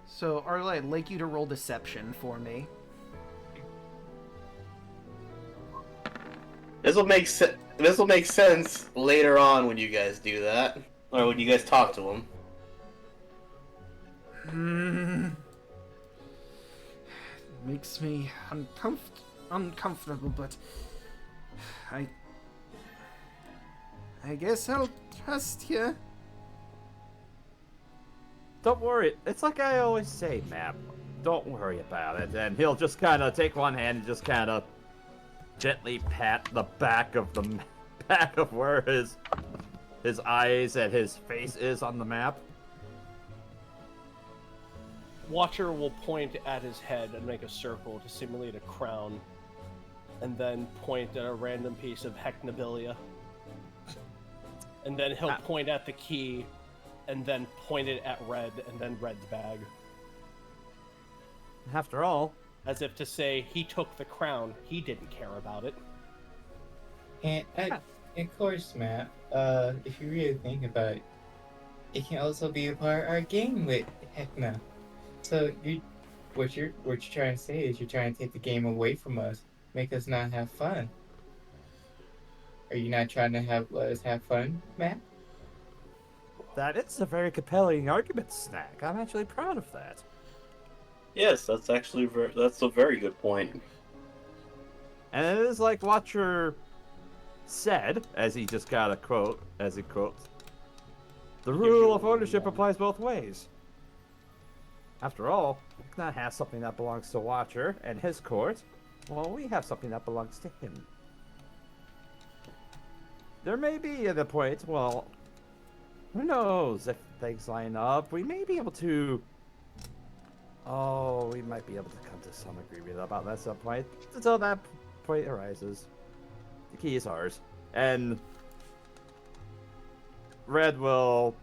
So, Arla, I'd like you to roll deception for me. This will make sense later on when you guys do that, or when you guys talk to him. Makes me uncomfortable, but I guess I'll trust you. Don't worry. It's like I always say, Map. Don't worry about it. And he'll just kind of take one hand and just kind of gently pat the back of where his eyes and his face is on the map. Watcher will point at his head and make a circle to simulate a crown, and then point at a random piece of Hecknabilia. And then he'll point at the key, and then point it at Red, and then Red's bag. After all, As if to say, he took the crown, he didn't care about it. And of course, Matt, if you really think about it, it can also be a part of our game with Heckna. So what you're trying to say is you're trying to take the game away from us, make us not have fun. Are you not trying to let us have fun, Matt? that is a very compelling argument, Snack. I'm actually proud of that. Yes, that's actually that's a very good point. And it is like Watcher said, as he just got a quote, as he quotes, the rule of ownership applies both ways. After all, Heckna has something that belongs to Watcher and his court, while we have something that belongs to him. There may be at a point, well, who knows, if things line up, we may be able to... Oh, we might be able to come to some agreement about that at some point. Until that point arises, the key is ours. And Red will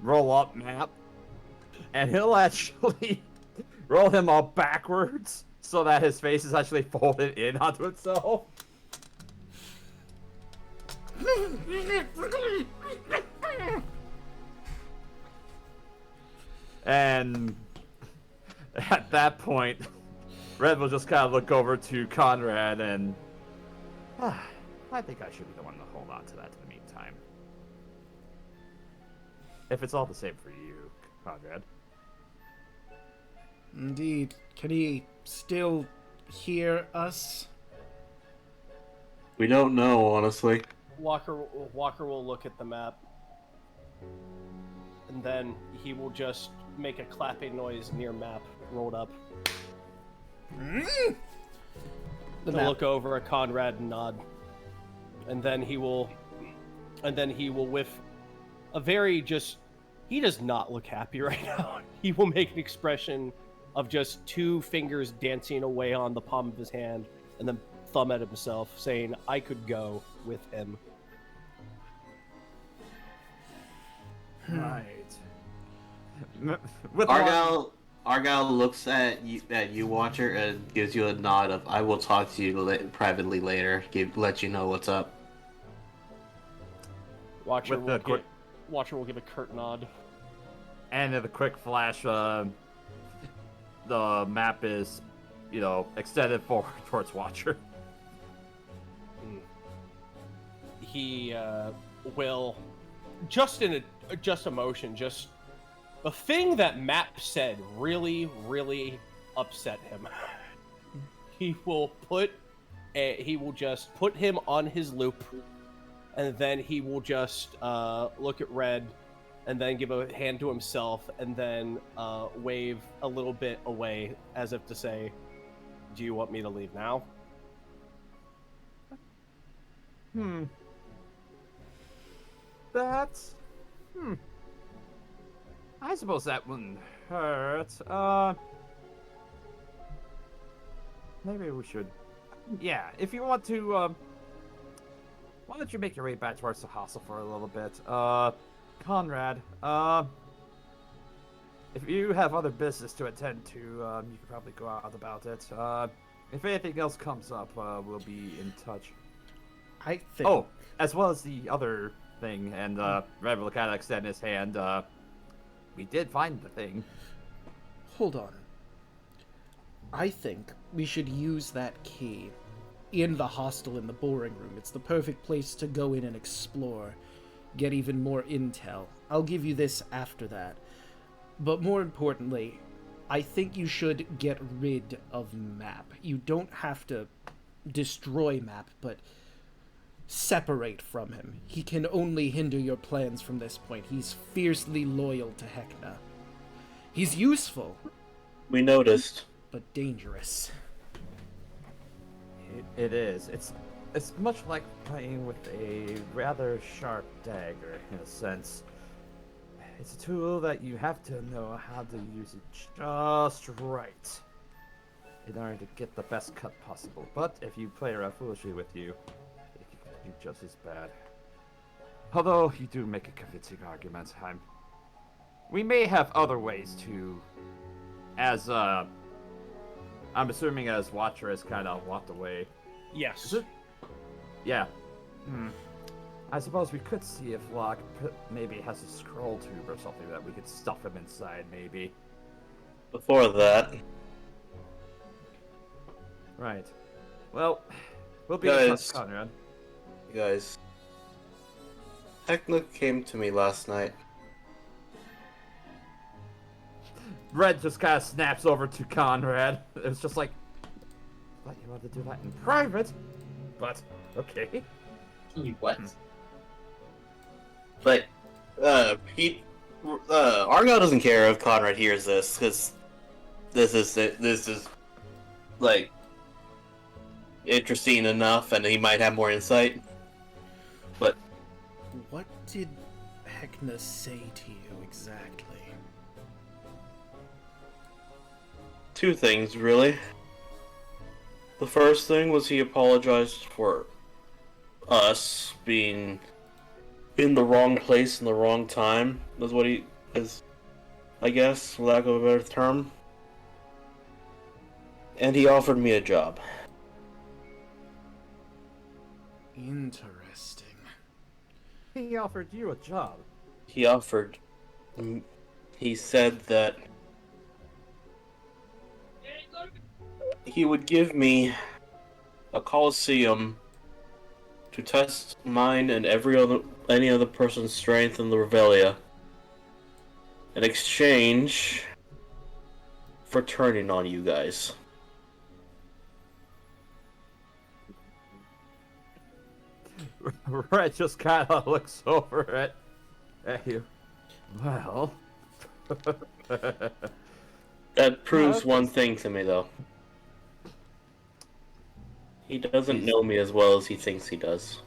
roll up Map, and he'll actually roll him all backwards so that his face is actually folded in onto itself. And at that point, Red will just kind of look over to Conrad and... I think I should be the one to hold on to that in the meantime. If it's all the same for you, Conrad. Indeed. Can he still hear us? We don't know, honestly. Walker will look at the map, and then he will just make a clapping noise near map rolled up. The He'll map. look over at Conrad and nod, and then he will with a very just. He does not look happy right now. He will make an expression of just two fingers dancing away on the palm of his hand, and then thumb at himself, saying, "I could go with him." Right. With Argyle looks at you, Watcher, and gives you a nod of, "I will talk to you privately later. Let you know what's up." Watcher With the quick... will give a curt nod. And in the quick flash, the map is, extended forward towards Watcher. He will just in a motion, just the thing that Map said really upset him. He will just put him on his loop, and then he will just look at Red, and then give a hand to himself, and then wave a little bit away as if to say, "Do you want me to leave now?" That's... I suppose that wouldn't hurt. Maybe we should... Yeah, if you want to, why don't you make your way back towards the hostel for a little bit? Conrad, if you have other business to attend to, you can probably go out about it. If anything else comes up, we'll be in touch. I think... Oh, as well as the other thing, and Red will kind of extend his hand. We did find the thing. Hold on. I think we should use that key in the hostel in the boring room. It's the perfect place to go in and explore, get even more intel. I'll give you this after that. But more importantly, I think you should get rid of Map. You don't have to destroy Map, but separate from him. He can only hinder your plans from this point. He's fiercely loyal to Heckna. He's useful, We noticed. but dangerous. It is. It's much like playing with a rather sharp dagger, in a sense. It's a tool that you have to know how to use it just right in order to get the best cut possible. But if you play around foolishly with you, it can do just as bad. Although you do make a convincing argument, we may have other ways to, as I'm assuming as Watcher has kind of walked away. Yes. Is it? Yeah. I suppose we could see if Locke maybe has a scroll tube or something that we could stuff him inside, maybe. Before that, Right. Well, we'll be in touch, Guys. Conrad. you guys, Heckna came to me last night. Red just kind of snaps over to Conrad. It's just like, I thought you wanted to do that in private, but okay. What? But, Argyle doesn't care if Conrad hears this, because this is, like, interesting enough, and he might have more insight. But, What did Heckna say to you exactly? two things, really. The first thing was he apologized for us being in the wrong place in the wrong time, is what he is, I guess, for lack of a better term. And he offered me a job. Interesting. He offered you a job. He offered. He said that he would give me a coliseum to test mine and any other person's strength in the Revelia in exchange for turning on you guys. Red just kind of looks over at you. Well. That proves one thing to me, though. He doesn't know me as well as he thinks he does.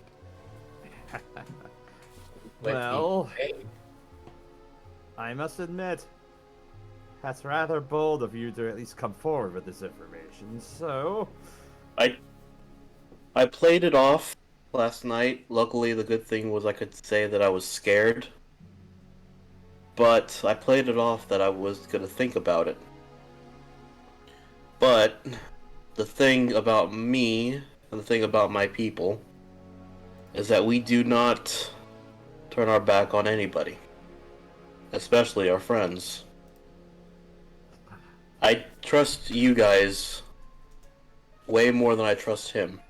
Well, I must admit, that's rather bold of you to at least come forward with this information, so... I played it off last night. Luckily, the good thing was I could say that I was scared. But I played it off that I was going to think about it. But the thing about me, and the thing about my people, is that we do not turn our back on anybody. Especially our friends. I trust you guys way more than I trust him.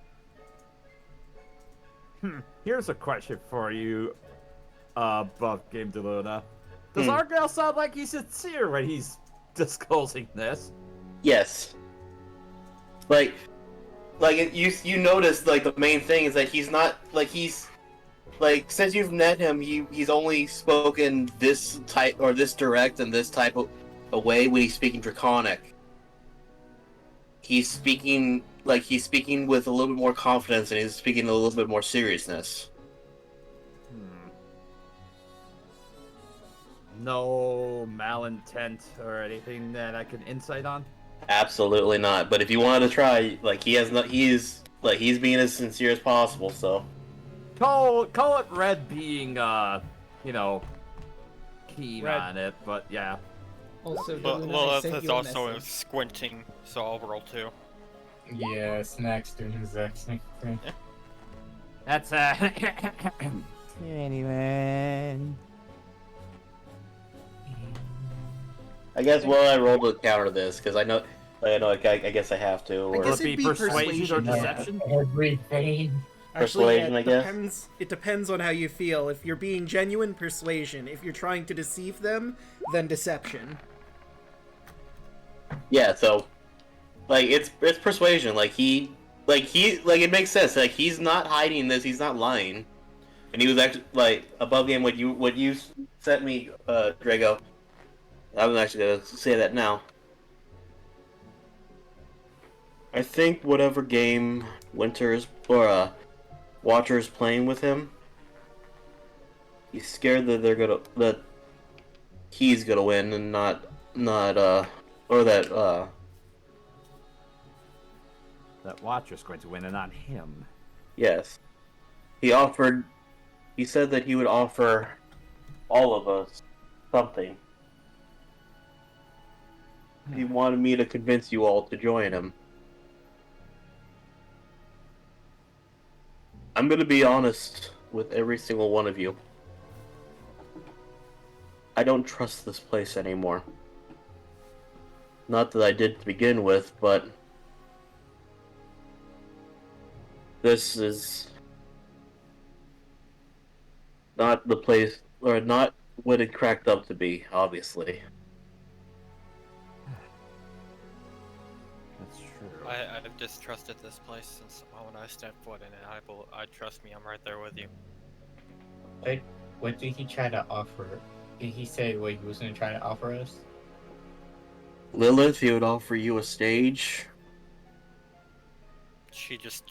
Here's a question for you, Buff Game Daluna. Does Argyle sound like he's sincere when he's disclosing this? Yes. You notice, like, the main thing is that he's not, like, he's, like, since you've met him, he's only spoken this type, or this direct and this type of a way when he's speaking Draconic. He's speaking with a little bit more confidence, and he's speaking a little bit more seriousness. No malintent or anything that I can insight on? Absolutely not. But if you wanted to try, like, he's being as sincere as possible, so. Call it Red being, keen on it, but yeah. Also, But Daluna, I Lilith sent is you a also message. squinting, so I'll roll too. Yeah, Snack's doing his exact same thing. That's, anyway. I guess I rolled to counter this, because I guess I have to. Or... I guess Will it it'd be be persuasion or persuasion. deception? Everything. Persuasion, I guess? It depends on how you feel. If you're being genuine, persuasion. If you're trying to deceive them, then deception. Yeah, so, like, it's persuasion. It makes sense. Like, he's not hiding this. He's not lying. And he was actually, like, above game. What you sent me, Draco. I'm actually gonna say that now. I think whatever game Winter's or Watcher's playing with him, he's scared that he's gonna win and not that Watcher's going to win and not him. yes. He said that he would offer all of us something. He wanted me to convince you all to join him. I'm gonna be honest with every single one of you. I don't trust this place anymore. Not that I did to begin with, but this is not the place, or not what it cracked up to be, obviously. That's true. I've distrusted this place since the moment I stepped foot in it. I trust me, I'm right there with you. What did he try to offer? Did he say what he was going to try to offer us? Lilith, he would offer you a stage. She just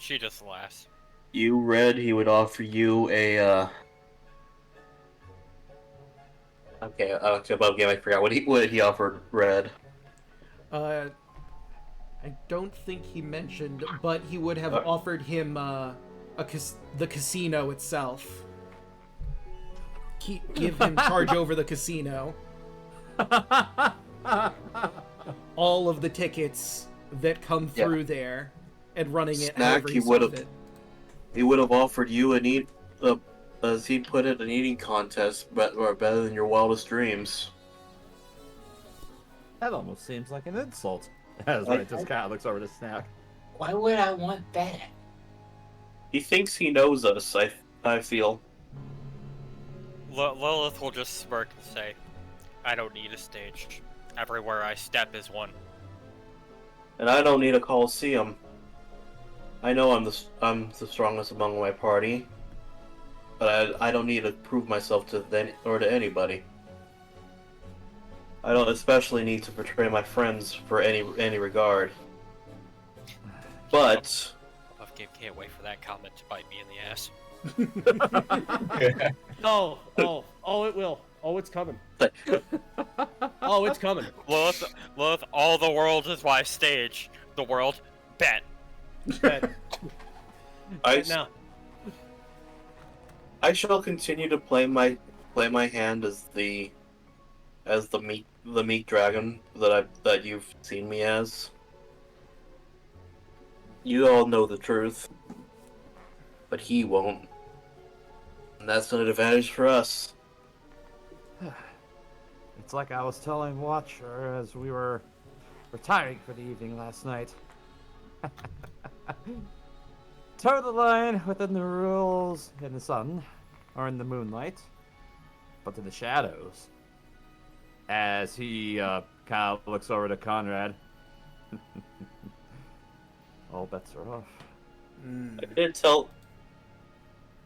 laughs. You, Red, he would offer you a, Okay, above game, I forgot what he offered Red. I don't think he mentioned, but he would have offered him the casino itself. Give him charge over the casino. All of the tickets that come through there, and running it Snack, however he would have. He would have offered you as he put it, an eating contest, but or better than your wildest dreams. That almost seems like an insult. As I just kind of looks over the snack. Why would I want that? He thinks he knows us. I feel. Lilith will just smirk and say, "I don't need a stage. Everywhere I step is one." And I don't need a coliseum. I know I'm the strongest among my party, but I don't need to prove myself to to anybody. I don't especially need to portray my friends for any regard. But Can't wait for that comment to bite me in the ass. Oh, it will. Oh, it's coming. Oh, it's coming. Lilith, all the world is my stage. The world, bet. Bet. I Now. shall continue to play my hand as the meat dragon that you've seen me as. You all know the truth, but he won't. And that's an advantage for us. It's like I was telling Watcher as we were retiring for the evening last night. Toe the line within the rules in the sun, or in the moonlight, but in the shadows. As he kind of looks over to Conrad. All bets are off.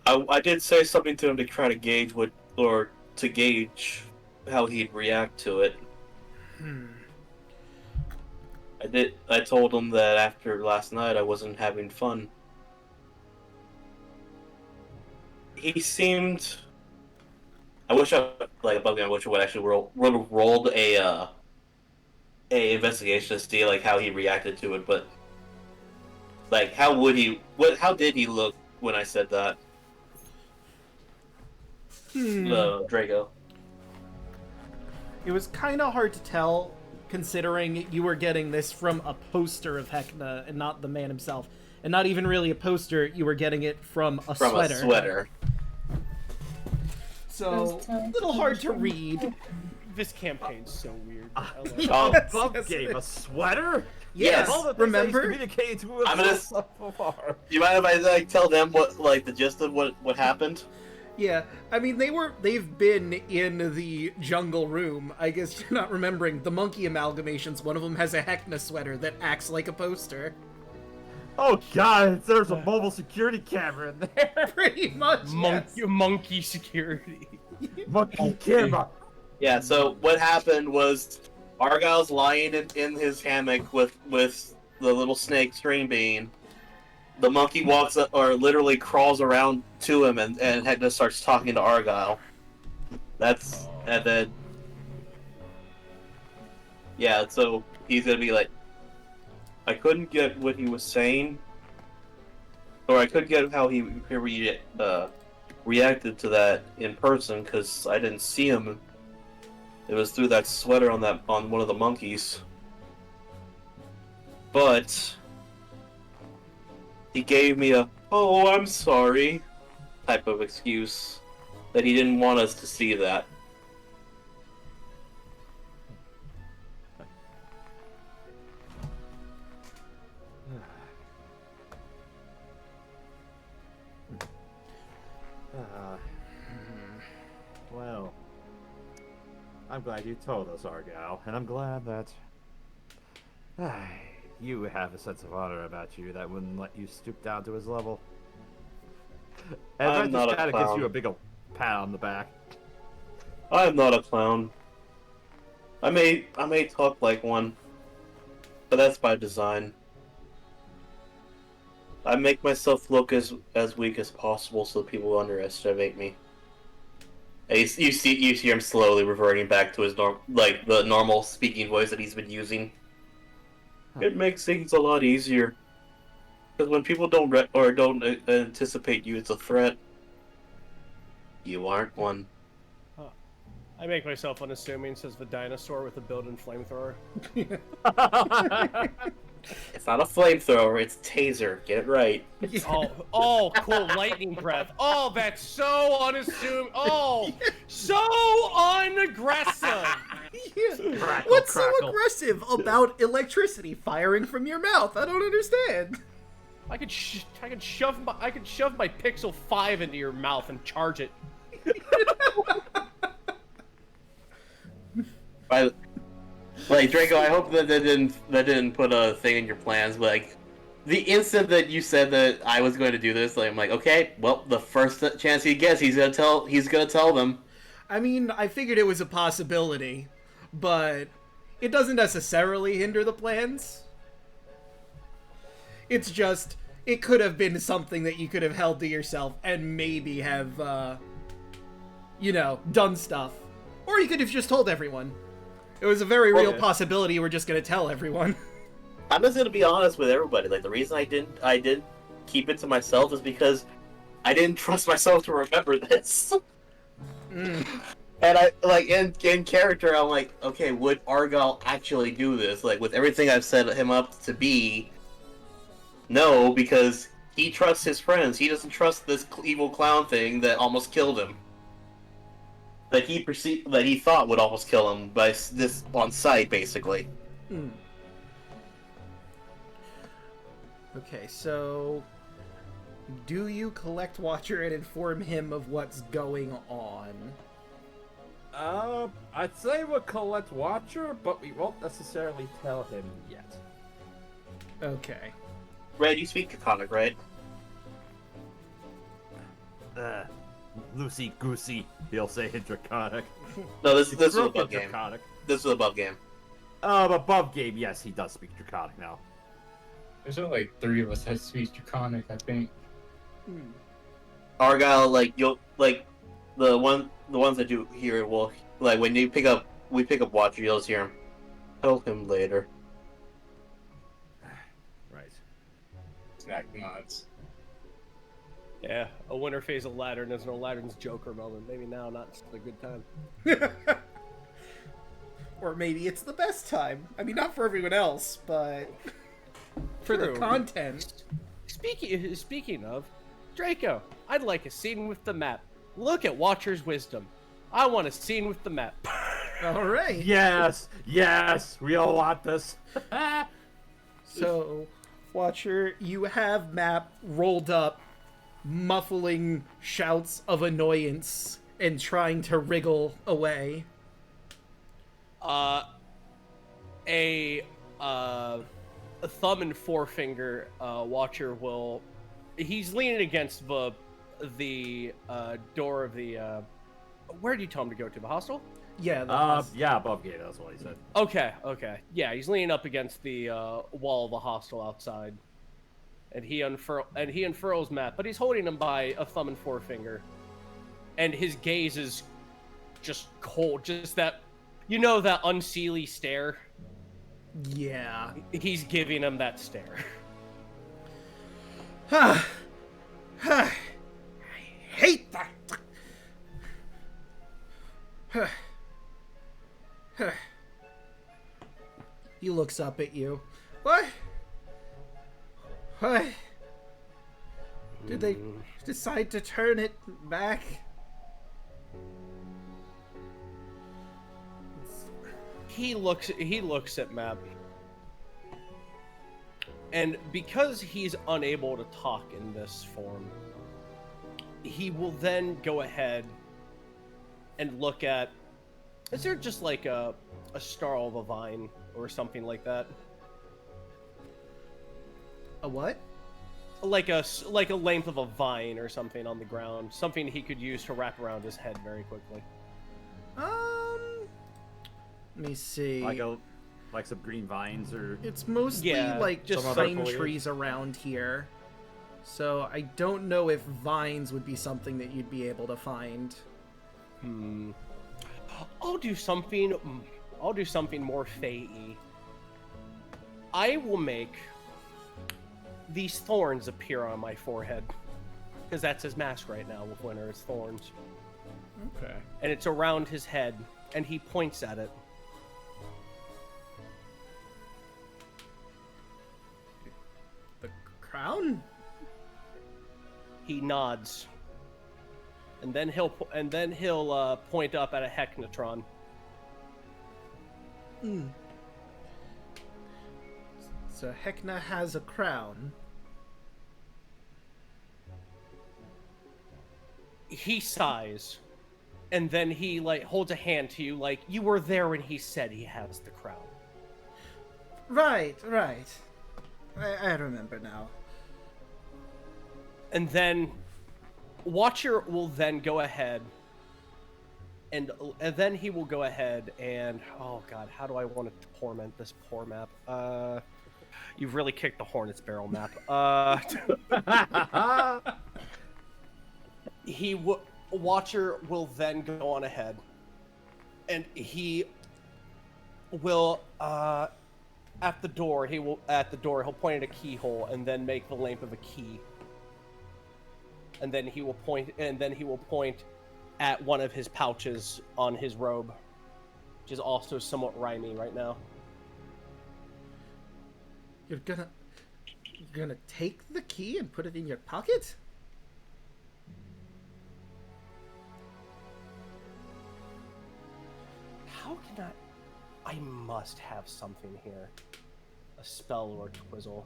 I did say something to him to try to gauge to gauge how he'd react to it. I told him that after last night I wasn't having fun. He seemed. I wish I would actually rolled a investigation to see like how he reacted to it, but like how did he look when I said that? Draco. It was kind of hard to tell, considering you were getting this from a poster of Heckna and not the man himself. And not even really a poster, you were getting it from a sweater. A sweater. So, a little hard to read. This campaign's so weird. Bump gave a sweater? Yes. All the things Remember? he's communicated to us I'm gonna- so far. You mind if I tell them the gist of what happened? Yeah, I mean, they've been in the jungle room. I guess you're not remembering the monkey amalgamations. One of them has a Heckna sweater that acts like a poster. Oh god, there's a mobile security camera in there. Pretty much, yes. Monkey security. Monkey camera. Yeah, so what happened was Argyle's lying in his hammock with the little snake string bean. The monkey walks up, or literally crawls around to him, and Heckna starts talking to Argyle. And then... Yeah, so he's gonna be like, I couldn't get what he was saying, or I couldn't get how he reacted to that in person, because I didn't see him. It was through that sweater on one of the monkeys. But he gave me a, "Oh, I'm sorry," type of excuse that he didn't want us to see that. Well, I'm glad you told us, Argyle, and I'm glad that you have a sense of honor about you that wouldn't let you stoop down to his level. And I'm not a kind of gives clown. you a big ol' pat on the back. I am not a clown. I may talk like one, but that's by design. I make myself look as weak as possible so people underestimate me. And you see him slowly reverting back to his the normal speaking voice that he's been using. It makes things a lot easier. Because when people don't anticipate you as a threat, you aren't one. I make myself unassuming, says the dinosaur with a built-in flamethrower. It's not a flamethrower, it's a taser. Get it right. Oh, cool. Lightning breath. Oh, that's so unassuming. Oh, so unaggressive. Yeah. Crackle, What's so crackle. aggressive about electricity firing from your mouth? I don't understand. I could shove my Pixel 5 into your mouth and charge it. Like Draco, I hope that didn't put a thing in your plans. But like, the instant that you said that I was going to do this, like, I'm like, okay, well, the first chance he gets, he's gonna tell them. I mean, I figured it was a possibility, but it doesn't necessarily hinder the plans. It's just, it could have been something that you could have held to yourself and maybe have, done stuff. Or you could have just told everyone. It was a very real possibility you were just going to tell everyone. I'm just gonna be honest with everybody. Like, the reason I didn't keep it to myself is because I didn't trust myself to remember this. And I, like, in character, I'm like, okay, would Argyle actually do this? Like, with everything I've set him up to be, no, because he trusts his friends. He doesn't trust this evil clown thing that almost killed him. That he thought would almost kill him by this on sight, basically. Okay, so do you collect Watcher and inform him of what's going on? I'd say we'll collect Watcher, but we won't necessarily tell him yet. Okay. Red, you speak Draconic, right? Loosey goosey, he'll say in Draconic. No, this is Broken above game. Draconic. This is above game. Above game, yes, he does speak Draconic now. There's only like 3 of us that speak Draconic, I think. Argyle, like, you'll, like, the ones that do hear, well, like, when we pick up Watcher, you'll just hear him. Tell him later. Right. Snack mods. Yeah, a winter phase of Aladdin is an Aladdin's Joker moment. Maybe now not a good time. Or maybe it's the best time. I mean, not for everyone else, but for the True. content. Speaking of, Draco, I'd like a scene with the map. Look at Watcher's wisdom. I want a scene with the map. All right. Yes, we all want this. So, Watcher, you have map rolled up, muffling shouts of annoyance and trying to wriggle away. A thumb and forefinger Watcher will. He's leaning against the door of the. Where do you tell him to go to? The hostel? Yeah. Yeah, above gate. That's what he said. Okay. Yeah, he's leaning up against the wall of the hostel outside, and he unfurls map, but he's holding him by a thumb and forefinger, and his gaze is just cold, just that, that unseelie stare. Yeah. He's giving him that stare. I hate that. He looks up at you. What? Did they decide to turn it back? He looks at Map. And because he's unable to talk in this form, he will then go ahead and look at... Is there just like a snarl of a vine or something like that? A what? Like a length of a vine or something on the ground. Something he could use to wrap around his head very quickly. Let me see. Like some green vines or... It's mostly like just some other pine foliage. trees around here. So I don't know if vines would be something that you'd be able to find. I'll do something more Fey-y. I will make these thorns appear on my forehead. Because that's his mask right now with winter, it's thorns. Okay. And it's around his head, and he points at it. crown? He nods, and then he'll point up at a Hecknatron. So Heckna has a crown. He sighs, and then he holds a hand to you, like you were there when he said he has the crown. Right. I remember now. And then Watcher will then go ahead, and then he will go ahead and, oh god, how do I want to torment this poor map? You've really kicked the Hornet's Barrel map. Watcher will then go on ahead, and he will at the door he'll point at a keyhole and then make the length of a key, and then he will point at one of his pouches on his robe, which is also somewhat rhymy right now. You're gonna take the key and put it in your pocket? How can I must have something here. A spell or twizzle.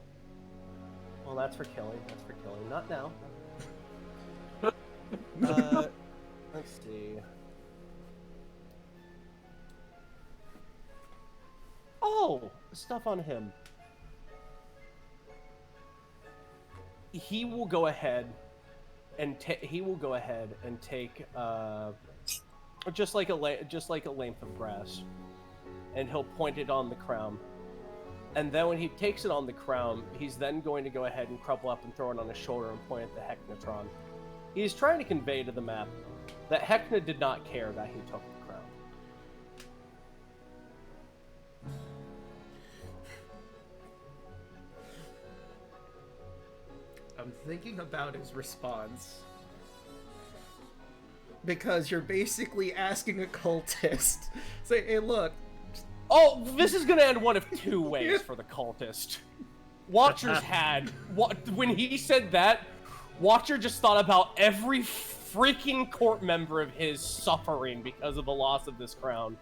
Well, that's for killing. Not now. Let's see. Oh, stuff on him. He will go ahead and take just like a length of grass, and he'll point it on the crown. And then when he takes it on the crown, he's then going to go ahead and crumple up and throw it on his shoulder and point at the Hecknatron. He's trying to convey to the map that Heckna did not care that he took the crown. I'm thinking about his response. Because you're basically asking a cultist. Say, hey, look. Oh, this is gonna end one of two ways for the cultist. Watcher's when he said that, Watcher just thought about every freaking court member of his suffering because of the loss of this crown.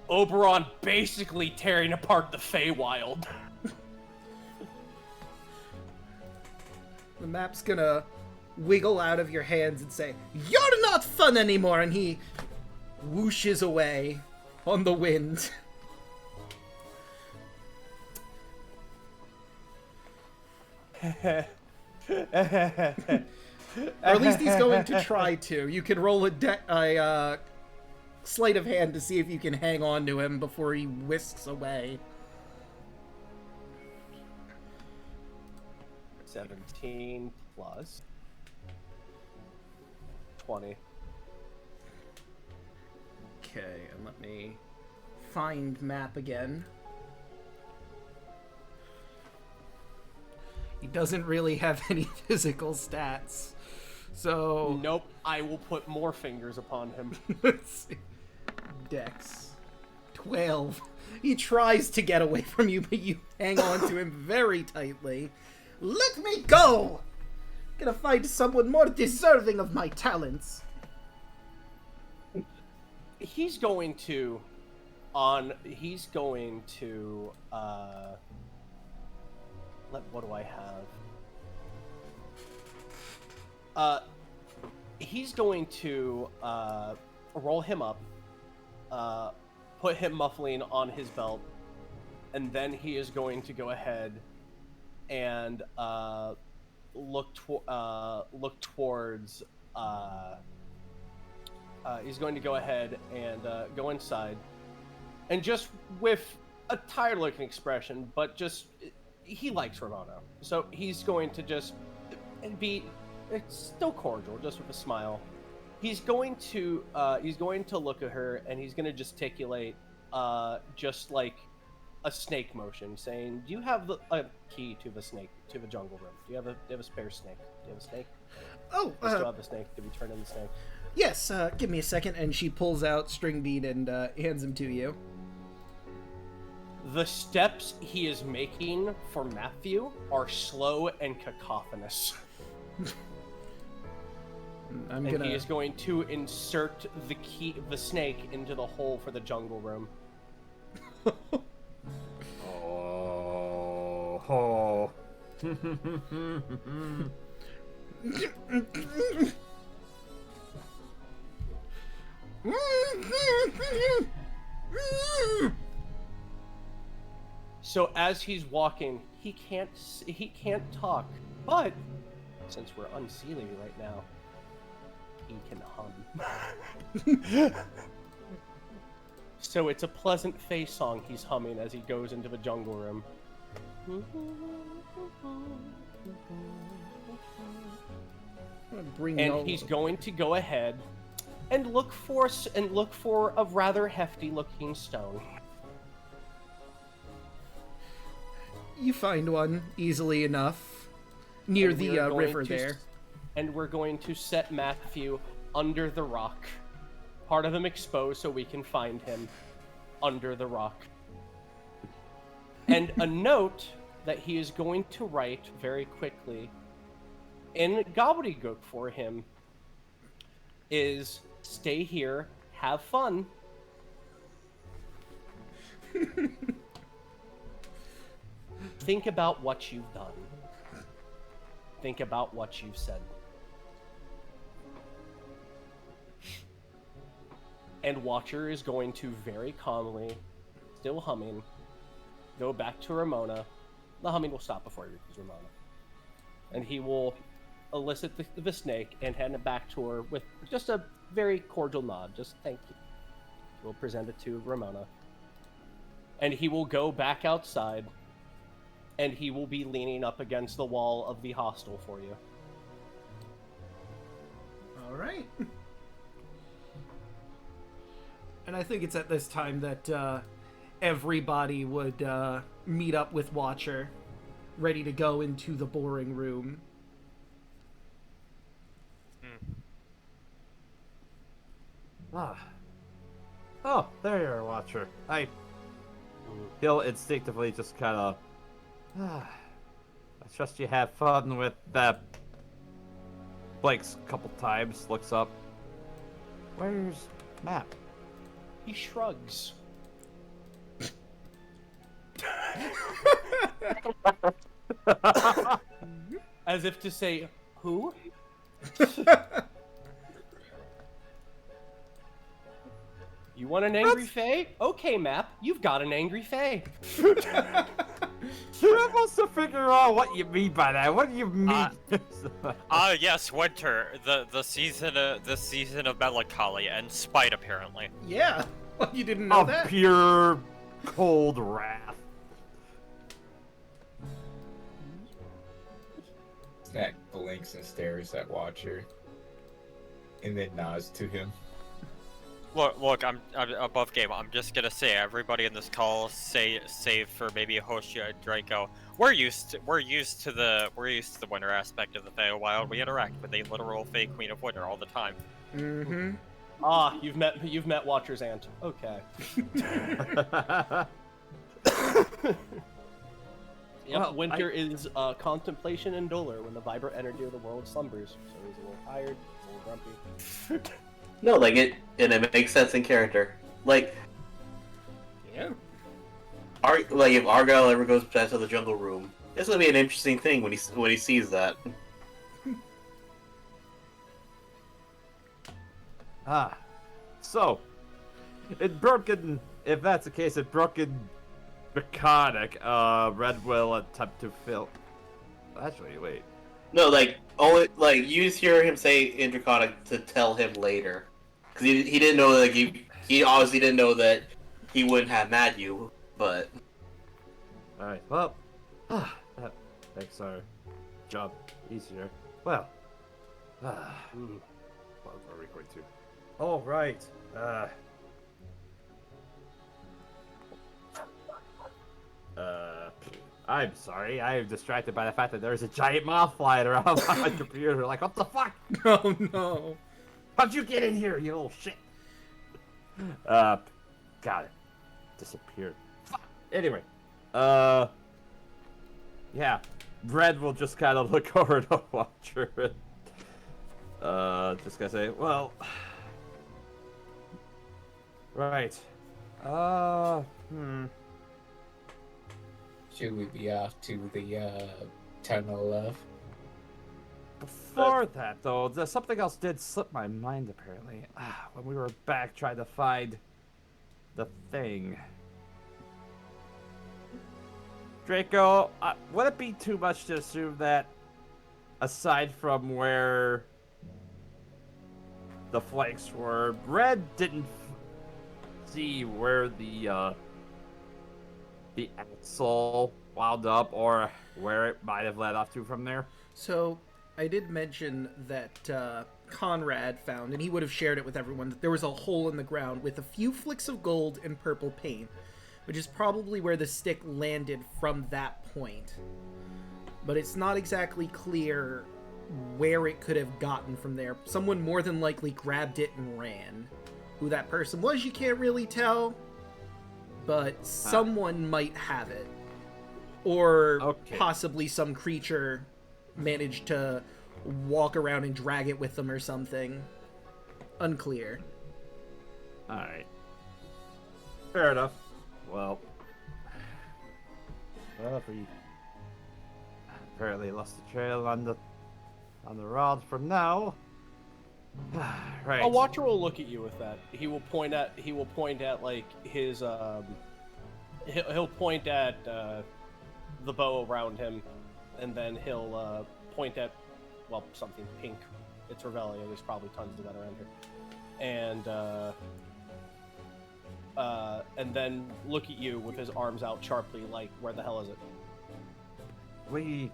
Oberon basically tearing apart the Feywild. The map's gonna wiggle out of your hands and say, "You're not fun anymore," and he whooshes away on the wind. Or at least he's going to try to. You can roll a sleight of hand to see if you can hang on to him before he whisks away. 17 plus 20. Okay, and let me find map again. He doesn't really have any physical stats, so... Nope, I will put more fingers upon him. Let's see. Dex. 12. He tries to get away from you, but you hang on to him very tightly. Let me go! I'm gonna find someone more deserving of my talents. What do I have? He's going to roll him up, put him muffling on his belt, and then he is going to go ahead and look towards. He's going to go ahead and go inside, and just with a tired-looking expression, but just he likes Romano, so he's going to just be still cordial, just with a smile. He's going to look at her, and he's going to gesticulate, just like a snake motion, saying, "Do you have a key to the snake, to the jungle room? Do you have a spare snake? Do you have a snake? Oh, I still have the snake. Did we turn in the snake?" Yes, give me a second, and she pulls out string bead and hands him to you. The steps he is making for map view are slow and cacophonous. I'm And gonna. he is going to insert the snake into the hole for the jungle room. Oh. So as he's walking, he can't talk, but since we're unsealing right now, he can hum. So it's a pleasant face song he's humming as he goes into the jungle room. And he's going to go ahead and look for a rather hefty looking stone. You find one easily enough near And we the are going river to there. And we're going to set Matthew under the rock. Part of him exposed so we can find him under the rock. And a note that he is going to write very quickly in gobbledygook for him is, stay here, have fun. Think about what you've done. Think about what you've said. And Watcher is going to very calmly, still humming, go back to Ramona. The humming will stop before he reaches Ramona. And he will elicit the snake and hand it back to her with just a very cordial nod. Just thank you. He'll present it to Ramona. And he will go back outside. And he will be leaning up against the wall of the hostel for you. All right. And I think it's at this time that everybody would meet up with Watcher, ready to go into the boring room. Oh, there you are, Watcher. He'll instinctively just kind of... I trust you have fun with that. Blinks a couple times, looks up. Where's Map? He shrugs. As if to say, who? You want an angry fae? Okay, Map, you've got an angry fae. You're supposed to figure out what you mean by that. What do you mean? Yes, winter, the season of melancholy and spite, apparently. Yeah, you didn't know Of that? pure cold wrath. Snack blinks and stares at Watcher, and then nods to him. Look, I'm above game. I'm just gonna say, everybody in this call, save for maybe Hoshia and Draco, we're used to the winter aspect of the Feywild. We interact with a literal Fey Queen of Winter all the time. Mm-hmm. Ah, you've met Watcher's aunt. Okay. Yep, Well, winter is contemplation and dolor when the vibrant energy of the world slumbers. So he's a little tired, a little grumpy. No, like it makes sense in character. Like, Yeah. if Argyle ever goes back to the jungle room, it's gonna be an interesting thing when he sees that. So, if that's the case, in broken mechanic, Red will attempt to fill. Actually, wait. No, only you just hear him say in Draconic to tell him later, because he didn't know that he obviously didn't know that he wouldn't have Magnius, but All right. Well, that makes our job easier. Well, what are we going to? Oh, right. I'm sorry. I am distracted by the fact that there's a giant moth flying around my computer. Like, what the fuck? Oh no. How'd you get in here, you little shit? Got it. Disappeared. Fuck. Anyway, yeah, Red will just kind of look over to Watcher and, just gonna say, well, right, Should we be off to the tunnel of? Before that, though, something else did slip my mind, apparently. When we were back trying to find the thing. Draco, would it be too much to assume that, aside from where the flanks were, Red didn't see where the axle wound up, or where it might have led off to from there? So, I did mention that Conrad found, and he would have shared it with everyone, that there was a hole in the ground with a few flicks of gold and purple paint, which is probably where the stick landed from that point. But it's not exactly clear where it could have gotten from there. Someone more than likely grabbed it and ran. Who that person was, you can't really tell, but someone might have it. Or possibly some creature managed to walk around and drag it with them or something. Unclear. Alright. Fair enough. Well, if we apparently lost the trail on the rod from now. Right. A Watcher will look at you with that. He will point at like his he'll point at the bow around him, and then he'll point at, well, something pink. It's Revelia. There's probably tons of that around here. And then look at you with his arms out sharply, like, where the hell is it? We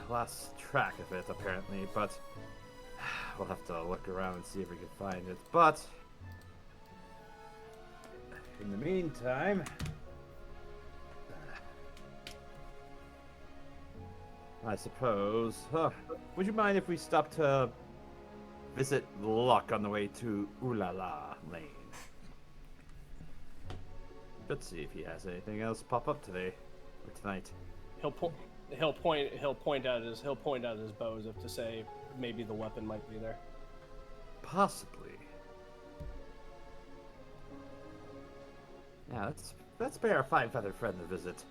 lost track of it, apparently, but we'll have to look around and see if we can find it. But in the meantime, I suppose, would you mind if we stop to visit Luck on the way to Oolala Lane? Let's see if he has anything else pop up today or tonight. He'll point out his bow as if to say maybe the weapon might be there. Possibly. Yeah, let's pay our fine-feathered friend a visit.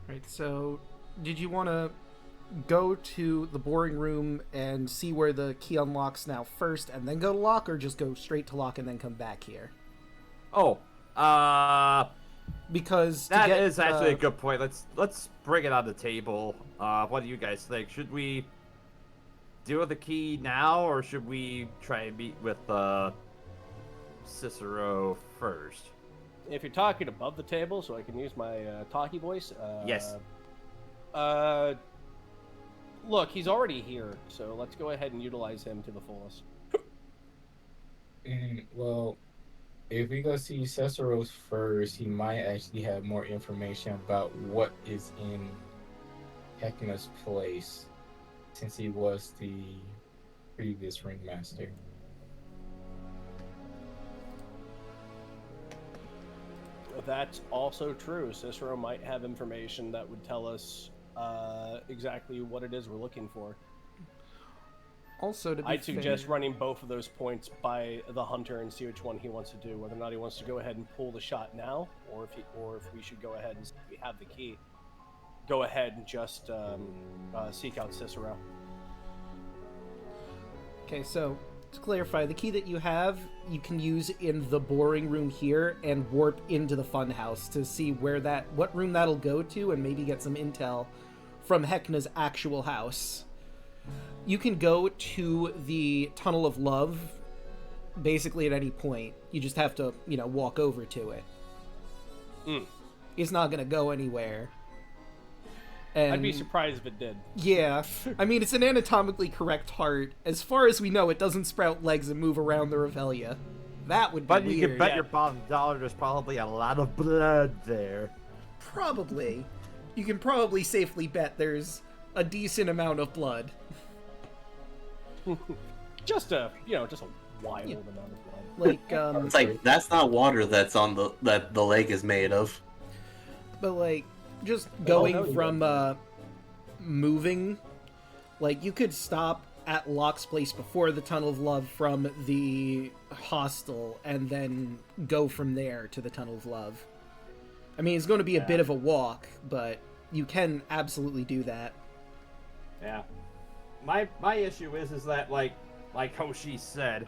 Right, so did you want to go to the boring room and see where the key unlocks now first and then go to Lock, or just go straight to Lock and then come back here? Oh, because that is actually a good point. Let's bring it on the table. What do you guys think? Should we deal with the key now, or should we try and meet with Cicero first? If you're talking above the table, so I can use my talkie voice. Yes. Look, he's already here, so let's go ahead and utilize him to the fullest. Well, if we go see Cicero's first, he might actually have more information about what is in Heckna's place, since he was the previous ringmaster. That's also true. Cicero might have information that would tell us exactly what it is we're looking for. Also, to be I'd suggest fair, running both of those points by the hunter and see which one he wants to do. Whether or not he wants to go ahead and pull the shot now, or if we should go ahead and, since we have the key, go ahead and just seek out Cicero. Okay, so to clarify, the key that you have, you can use in the boring room here and warp into the funhouse to see what room that'll go to, and maybe get some intel from Heckna's actual house. You can go to the Tunnel of Love basically at any point. You just have to, walk over to it. It's not going to go anywhere. And I'd be surprised if it did. yeah, I mean, it's an anatomically correct heart. As far as we know, it doesn't sprout legs and move around the Revelia. That would be But weird. you can bet your bottom dollar there's probably a lot of blood there. Probably. You can probably safely bet there's a decent amount of blood. just a wild Yeah. amount of blood. Like, It's like that's not water that's on the lake is made of. but like, just no, going you from moving, like you could stop at Locke's place before the Tunnel of Love from the hostel, and then go from there to the Tunnel of Love. I mean, it's going to be a bit of a walk, but you can absolutely do that. Yeah. My issue is that like Hoshi said,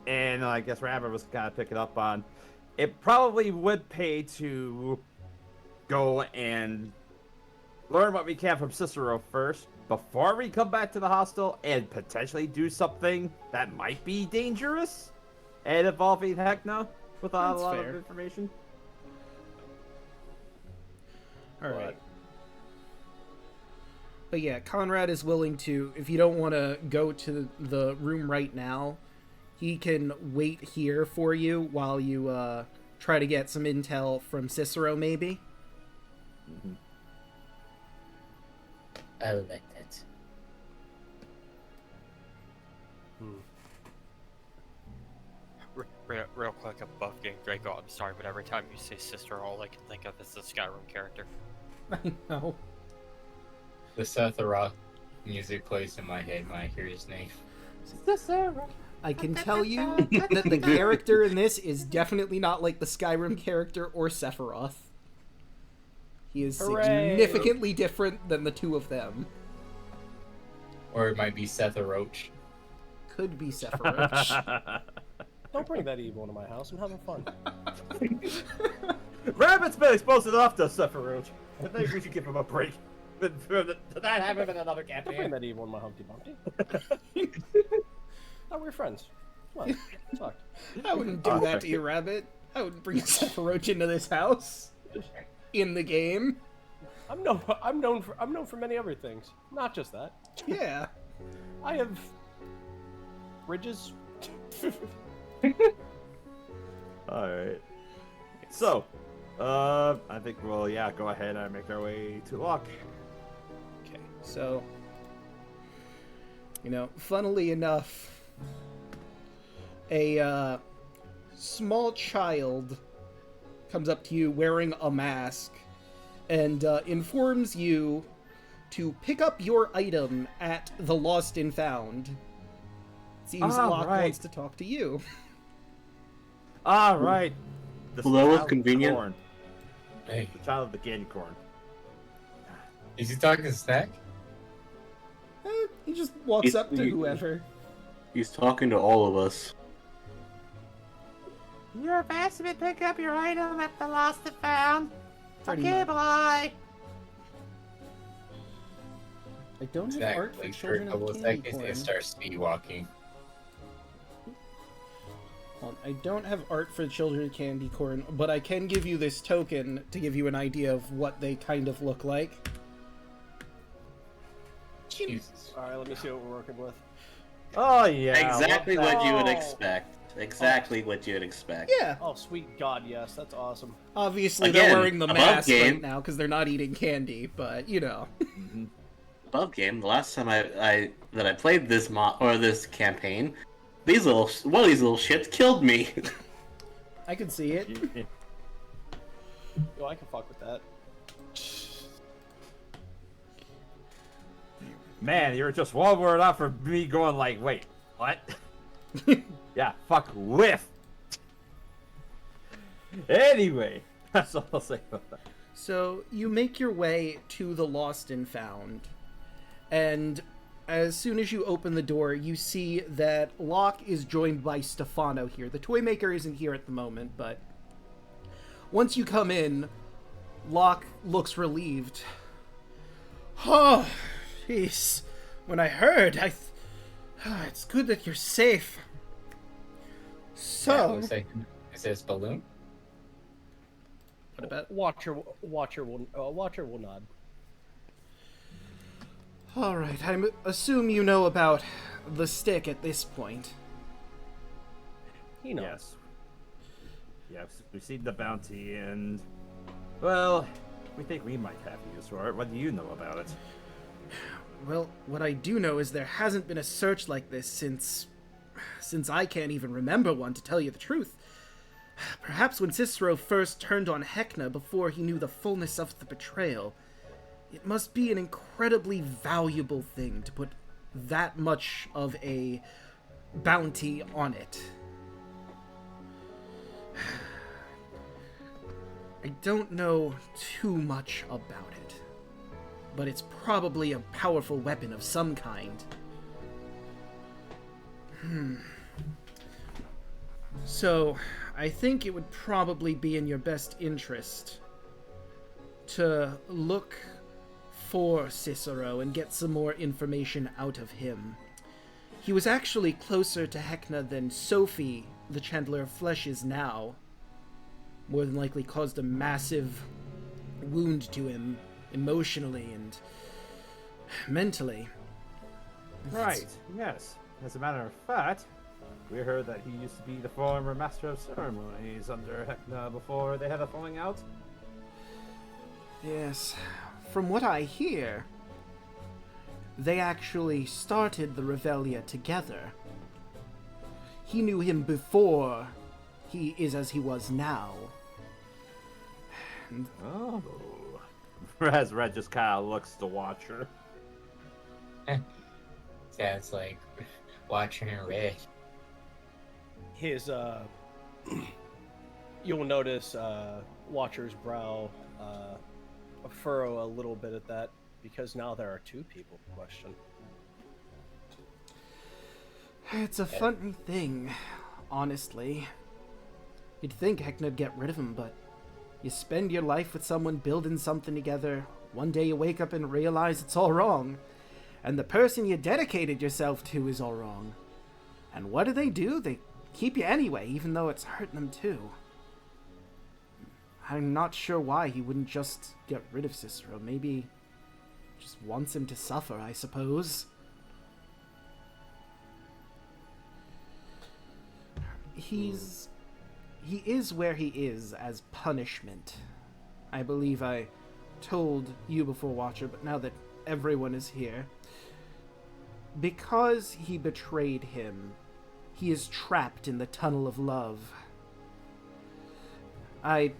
and I guess Rabbit was kind of picking up on, it probably would pay to go and learn what we can from Cicero first before we come back to the hostel and potentially do something that might be dangerous and involving Heckna without That's a lot fair. of information. All right. But yeah, Conrad is willing to, if you don't want to go to the room right now, he can wait here for you while you try to get some intel from Cicero, maybe. I would like that. Real quick, above game Draco, I'm sorry, but every time you say sister, all I can think of is the Skyrim character. I know. The Sephiroth music plays in my head when I hear his name. I can tell you that the character in this is definitely not like the Skyrim character or Sephiroth. He is Hooray! significantly different than the two of them. Or it might be Seth Roach. Could be Sephiroth. Don't bring that evil into my house. I'm having fun. Rabbit's been exposed enough to Sephiroth. I think we should give him a break. To not have him in another Don't bring campaign. that evil in my Humpty Bumpty. Thought we were friends. Come on, talk. I wouldn't do that to you, Rabbit. I wouldn't bring Sephiroth into this house. In the game. I'm known for many other things, not just that. Yeah. I have bridges. Alright. So, I think we'll, go ahead and make our way to Locke. Okay, so, funnily enough, a small child comes up to you wearing a mask and informs you to pick up your item at the Lost and Found. Seems Locke right. wants to talk to you. Alright. The Well, that was child of the convenient. corn. Hey, The child of the candy corn. is he talking snack? He just walks He's- up to whoever. He's talking to all of us. You're fast to pick up your item at the Lost and Found. Pretty Okay, much. bye. I don't have art for Exactly. For children a of couple of candy seconds, corn. it starts speed walking. I don't have art for children of candy corn, but I can give you this token to give you an idea of what they kind of look like. Jesus. All right, let me see what we're working with. Oh, yeah. Exactly what you would Oh. expect. Exactly what you would expect. Yeah, Oh, sweet God, yes, that's awesome. obviously Again, they're wearing the above mask game. right now because they're not eating candy, but Above game, the last time I played this this campaign, one of these little shits killed me. I can see it. Yo, I can fuck with that. Man, you're just one word off for me going like, wait, what? Yeah, fuck with. Anyway, that's all I'll say about that. So you make your way to the Lost and Found, and as soon as you open the door, you see that Locke is joined by Stefano here. The toy maker isn't here at the moment, but once you come in, Locke looks relieved. Oh, jeez. When I heard, it's good that you're safe. That So, looks like, is this balloon? what about... Watcher will nod. Alright, I assume you know about the stick at this point. He knows. Yes. Yes, we've seen the bounty and, well, we think we might have use for it. What do you know about it? Well, what I do know is there hasn't been a search like this since since I can't even remember one to tell you the truth. Perhaps when Cicero first turned on Heckna before he knew the fullness of the betrayal, it must be an incredibly valuable thing to put that much of a bounty on it. I don't know too much about it, but it's probably a powerful weapon of some kind. So, I think it would probably be in your best interest to look for Cicero and get some more information out of him. He was actually closer to Heckna than Sophie, the Chandler of Flesh, is now. More than likely caused a massive wound to him emotionally and mentally. Right, yes. As a matter of fact, we heard that he used to be the former Master of Ceremonies under Heckna before they had a falling out. Yes. From what I hear, they actually started the Revelia together. He knew him before he is as he was now. Oh. As Red just kind of looks to Watcher. Sounds like watching her red. His, you'll notice Watcher's brow furrow a little bit at that, because now there are two people to question. It's a funny thing, honestly. You'd think Heckna'd get rid of him, but you spend your life with someone building something together, one day you wake up and realize it's all wrong, and the person you dedicated yourself to is all wrong. And what do? They keep you anyway, even though it's hurting them too. I'm not sure why he wouldn't just get rid of Cicero. Maybe just wants him to suffer, I suppose. He is where he is as punishment. I believe I told you before, Watcher, but now that everyone is here, because he betrayed him, he is trapped in the tunnel of love. I'd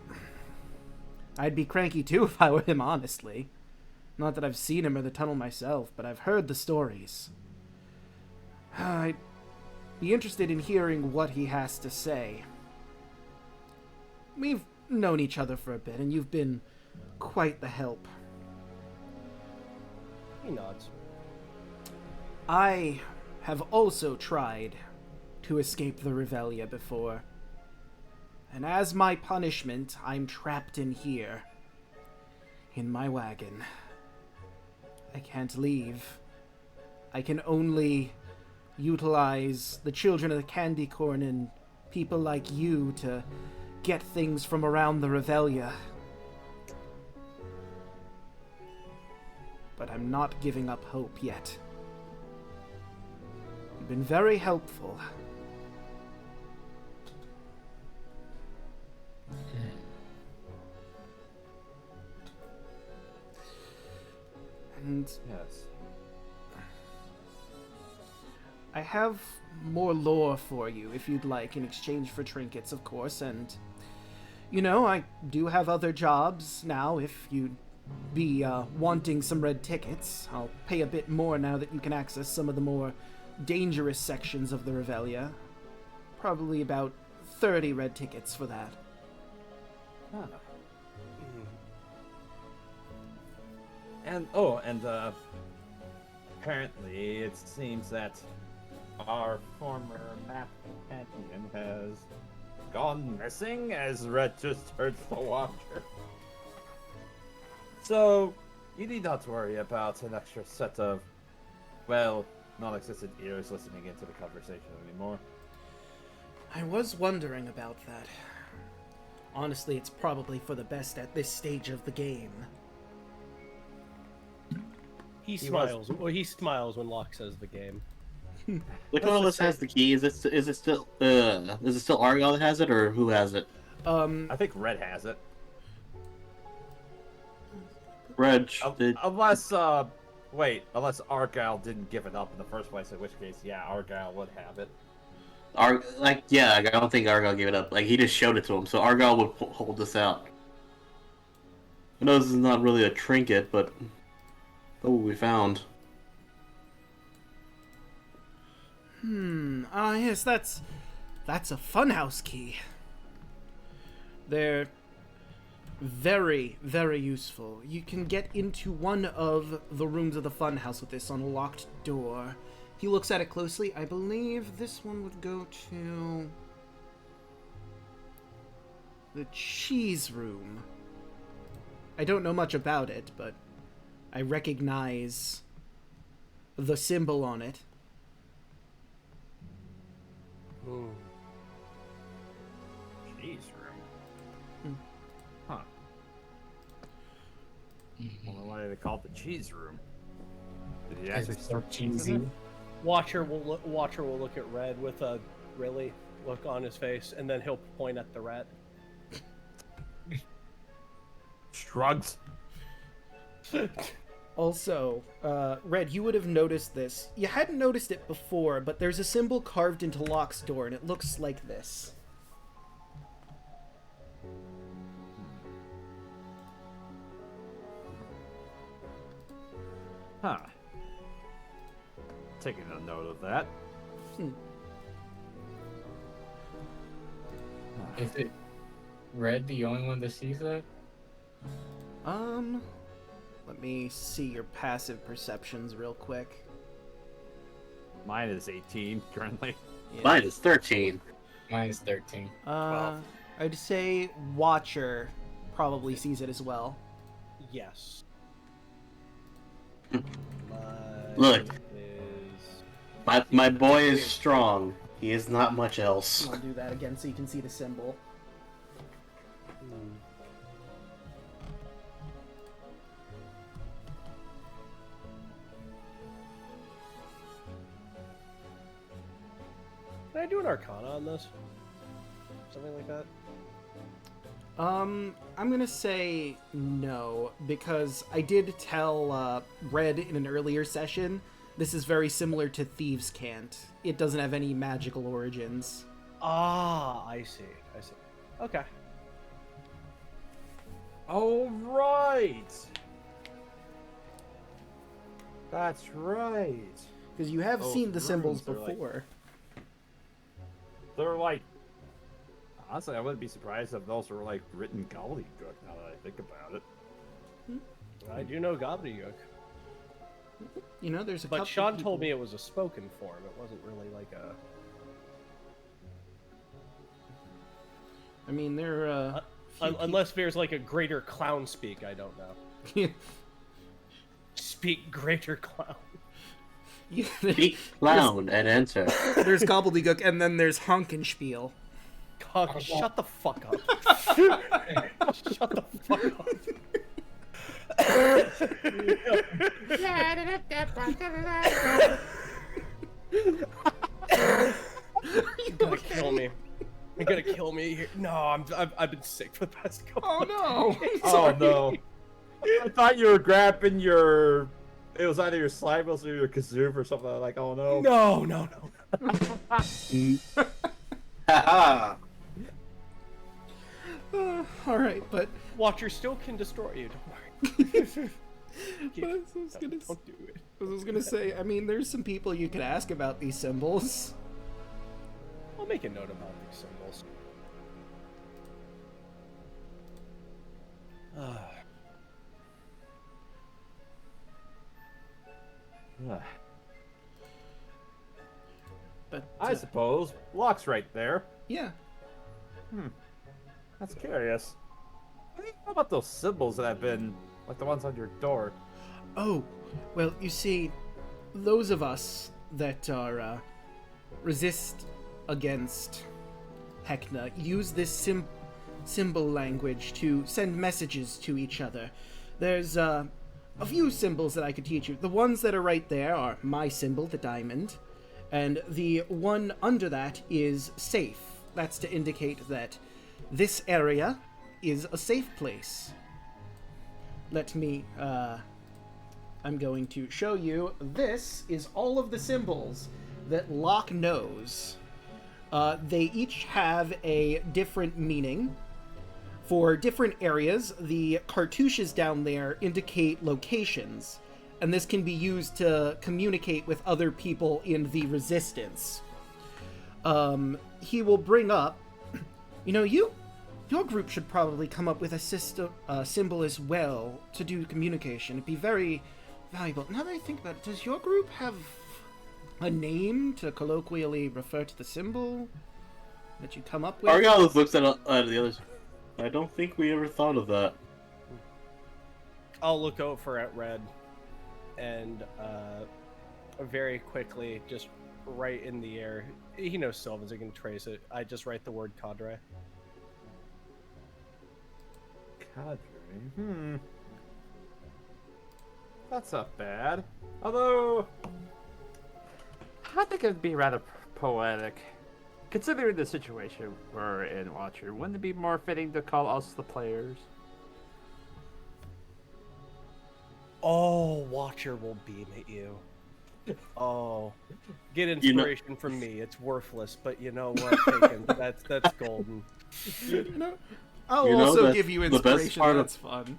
be cranky too if I were him, honestly. Not that I've seen him or the tunnel myself, but I've heard the stories. I'd be interested in hearing what he has to say. We've known each other for a bit, and you've been quite the help. He nods. I have also tried to escape the Revelia before. And as my punishment, I'm trapped in here. In my wagon. I can't leave. I can only utilize the children of the candy corn and people like you to get things from around the Revelia. But I'm not giving up hope yet. You've been very helpful. And Yes. I have more lore for you, if you'd like, in exchange for trinkets, of course, and, you know, I do have other jobs now, if you'd be wanting some red tickets. I'll pay a bit more now that you can access some of the more dangerous sections of the Revelia. Probably about 30 red tickets for that. Ah. And apparently it seems that our former map companion has gone missing, as Red just heard the Watcher. So you need not worry about an extra set of, well, non-existent ears listening into the conversation anymore. I was wondering about that. Honestly, it's probably for the best at this stage of the game. He smiles. Well, he smiles when Locke says the game. Which one of us has the key? Is it still Argyle that has it, or who has it? I think Red has it. Reg. Unless Argyle didn't give it up in the first place, in which case, yeah, Argyle would have it. I don't think Argyle gave it up. Like, he just showed it to him, so Argyle would hold this out. I know this is not really a trinket, but look what we found. Ah, yes, that's a funhouse key. They're very, very useful. You can get into one of the rooms of the funhouse with this unlocked door. He looks at it closely. I believe this one would go to the cheese room. I don't know much about it, but I recognize the symbol on it. Hmm. Cheese room. Huh. Wonder why they call it the cheese room. Did he actually It's so start cheesy. cheesing? Watcher will look at Red with a really look on his face, and then he'll point at the rat. Shrugs. Also, Red, you would have noticed this. You hadn't noticed it before, but there's a symbol carved into Locke's door, and it looks like this. Huh. Taking a note of that. Is it Red the only one that sees that? Let me see your passive perceptions real quick. Mine is 18 currently. Yeah. Mine is 13. Mine is 13. I'd say Watcher probably sees it as well. Yes. Look. Is... My boy is strong. He is not much else. I'll do that again so you can see the symbol. Can I do an Arcana on this? Something like that? I'm gonna say no, because I did tell Red in an earlier session, this is very similar to Thieves' Cant. It doesn't have any magical origins. Ah, I see. Okay. Oh, right! That's right. Because you have Those seen the symbols runes are like- before. They're like... Honestly, I wouldn't be surprised if those were like written gobbledygook now that I think about it. I do know gobbledygook. You know, there's a But couple Sean people... told me it was a spoken form. It wasn't really like a... I mean, they're, unless there's like a greater clown speak, I don't know. Speak greater clown. Speak loud and enter. There's gobbledygook, and then there's honkenspiel. God, shut the fuck up. Shut the fuck up. You're gonna kill me. You're gonna kill me here. No, I've been sick for the past couple. Oh no! Oh no. I thought you were grabbing your... It was either your slime or your kazoo or something like, oh no. No. Haha. Alright, but... Watcher still can destroy you, don't worry. Don't do it. I was gonna say, I mean, there's some people you could ask about these symbols. I'll make a note about these symbols. But I suppose. Locke's right there. yeah. That's curious. What do you know about those symbols that have been, like the ones on your door? Oh, well, you see, those of us that are resist against Heckna use this symbol language to send messages to each other. There's a few symbols that I could teach you. The ones that are right there are my symbol, the diamond, and the one under that is safe. That's to indicate that this area is a safe place. Let me, I'm going to show you. This is all of the symbols that Locke knows. They each have a different meaning. For different areas, the cartouches down there indicate locations, and this can be used to communicate with other people in the Resistance. He will bring up, your group should probably come up with a symbol as well to do communication. It'd be very valuable. Now that I think about it, does your group have a name to colloquially refer to the symbol that you come up with? Argyle looks at the others. I don't think we ever thought of that. I'll look over at Red and very quickly, just right in the air. He knows Sylvans, he can trace it. I just write the word cadre. Cadre? That's not bad. Although, I think it'd be rather poetic. Considering the situation we're in, Watcher, wouldn't it be more fitting to call us the players? Oh, Watcher will beam at you. Oh, get inspiration from me. It's worthless, but you know what? Taken. That's golden. I'll also give you inspiration. That's fun.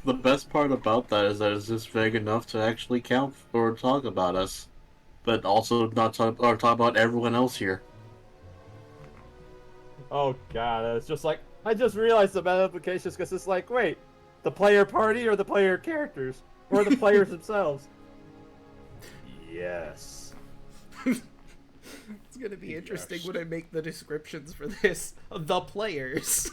The best part about that is that it's just vague enough to actually count or talk about us, but also not talk about everyone else here. Oh god, it's just like, I just realized the meta implications because it's like, wait, the player party or the player characters? Or the players themselves? Yes. It's gonna be interesting when I make the descriptions for this. The players.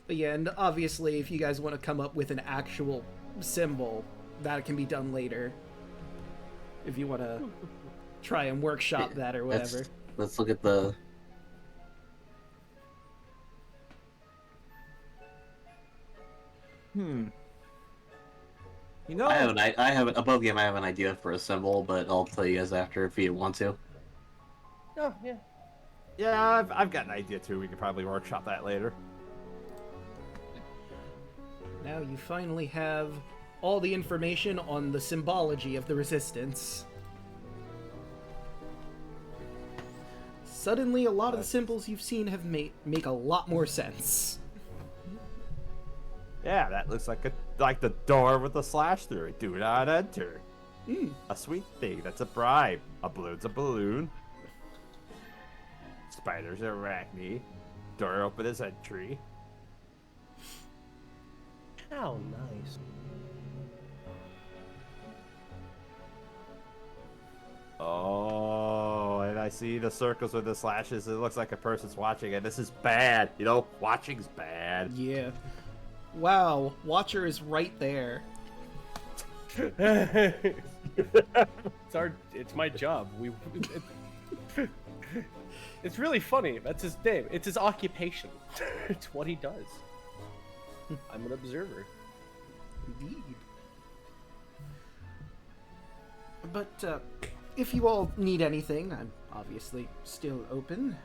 But yeah, and obviously if you guys want to come up with an actual symbol, that can be done later. If you want to try and workshop that or whatever. Let's look at the... You know, I have above game. I have an idea for a symbol, but I'll tell you guys after if you want to. Oh yeah. Yeah, I've got an idea too. We could probably workshop that later. Now you finally have all the information on the symbology of the Resistance. Suddenly, a lot of the symbols you've seen have make a lot more sense. Yeah, that looks like the door with the slash through it. Do not enter. A sweet thing, that's a bribe. A balloon's a balloon. Spider's arachne. Door open is entry. How nice. Oh, and I see the circles with the slashes. It looks like a person's watching, and this is bad. You know, watching's bad. Yeah. Wow, Watcher is right there. It's my job. It's really funny. That's his name. It's his occupation. It's what he does. I'm an observer. Indeed. But if you all need anything, I'm obviously still open.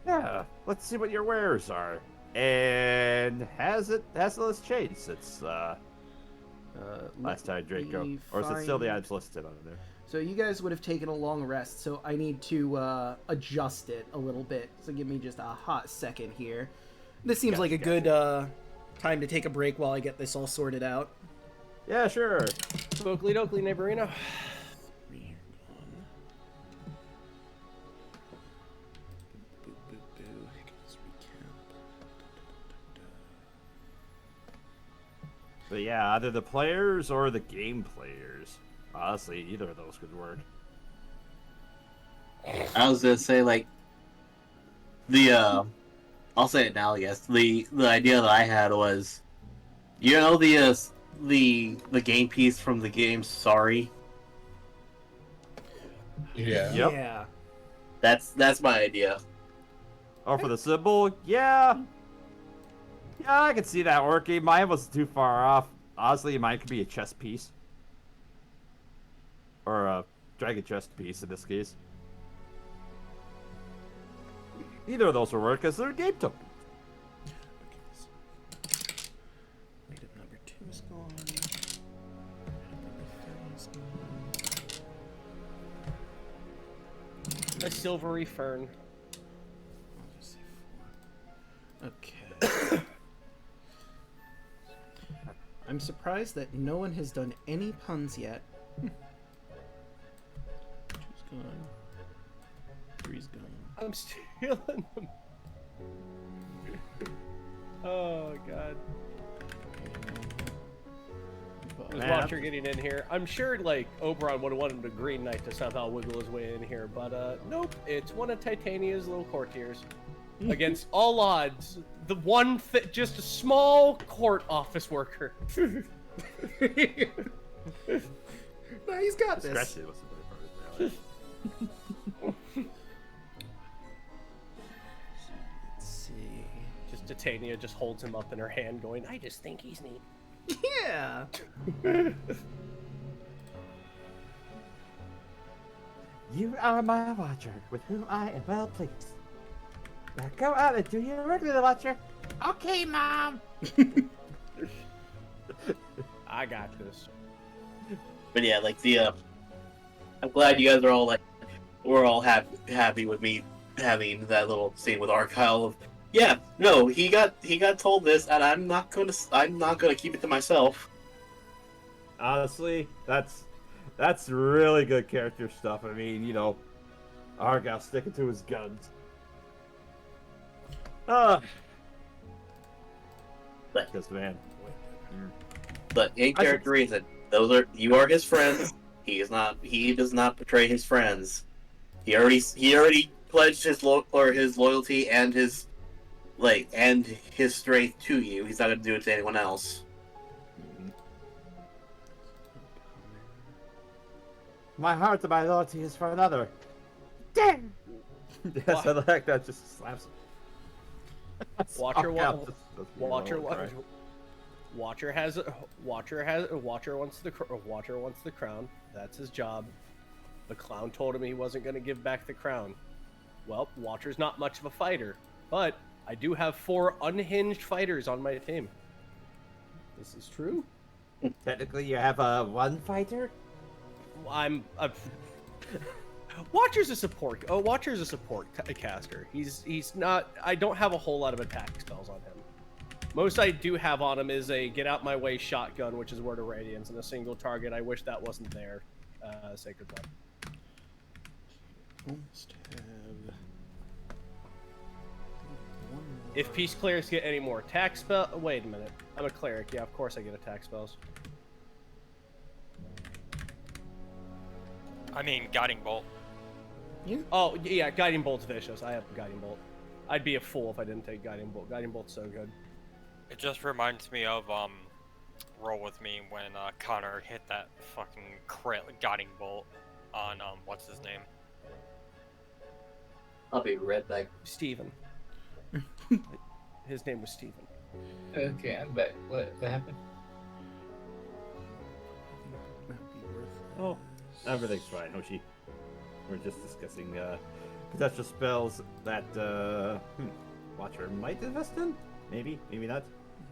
Yeah, let's see what your wares are. And has the list changed since last time, Draco? Or is it still the items listed on there? So you guys would have taken a long rest, so I need to adjust it a little bit. So give me just a hot second here. This seems like a good time to take a break while I get this all sorted out. Yeah, sure. Oakley dokley, neighborino. But yeah, either the players or the game players. Honestly, either of those could work. I was gonna say, like, I'll say it now, I guess. The idea that I had was, you know, the game piece from the game Sorry? Yeah. Yep. Yeah. That's my idea. Oh, for the symbol? Yeah. Yeah, I can see that working. Mine wasn't too far off. Honestly, mine could be a chest piece. Or a dragon chest piece in this case. Either of those will work because they're game tokens. Item number 2. silvery fern. Okay. I'm surprised that no one has done any puns yet. Two's gone. Three's gone. I'm stealing them. Oh god. There's Watcher getting in here. I'm sure like Oberon would have wanted a Green Knight to somehow wiggle his way in here, but nope. It's one of Titania's little courtiers. Against all odds, the one just a small court office worker. No, he's got this. Scratchy was the better part of it. Let's see. Just Titania just holds him up in her hand, going, "I just think he's neat." Yeah. You are my Watcher, with whom I am well pleased. Now go out and do your work, little Watcher. Okay, Mom. I got this. But yeah, like I'm glad you guys are all like, we're all happy with me having that little scene with Argyle of, yeah, no, he got told this, and I'm not gonna keep it to myself. Honestly, that's really good character stuff. I mean, you know, Argyle sticking to his guns. Because man, But in character reason, you are his friends. He does not betray his friends. He already pledged his loyalty and his strength to you. He's not gonna do it to anyone else. My heart and my loyalty is for another. Damn! yes, I like that. Just slaps him. Watcher Argyle Watcher wants the crown. That's his job. The clown told him he wasn't going to give back the crown. Well, Watcher's not much of a fighter, but I do have 4 unhinged fighters on my team. This is true. Technically, you have one fighter. Watcher's a support. Watcher's a support caster. He's not. I don't have a whole lot of attack spells on him. Most I do have on him is a get out my way shotgun, which is Word of Radiance, and a single target. I wish that wasn't there. Sacred Blood. Almost have one more. If Peace Clerics get any more attack spell, wait a minute. I'm a cleric. Yeah, of course I get attack spells. I mean, Guiding Bolt. Yeah. Oh yeah, Guiding Bolt's vicious. I have Guiding Bolt. I'd be a fool if I didn't take Guiding Bolt. Guiding Bolt's so good. It just reminds me of Roll With Me when Connor hit that fucking crit Guiding Bolt on what's his name? I'll be right back. Steven. His name was Steven. Okay, I'm back. What happened? Oh, everything's fine, Hoshi. We're just discussing potential spells that Watcher might invest in. Maybe not.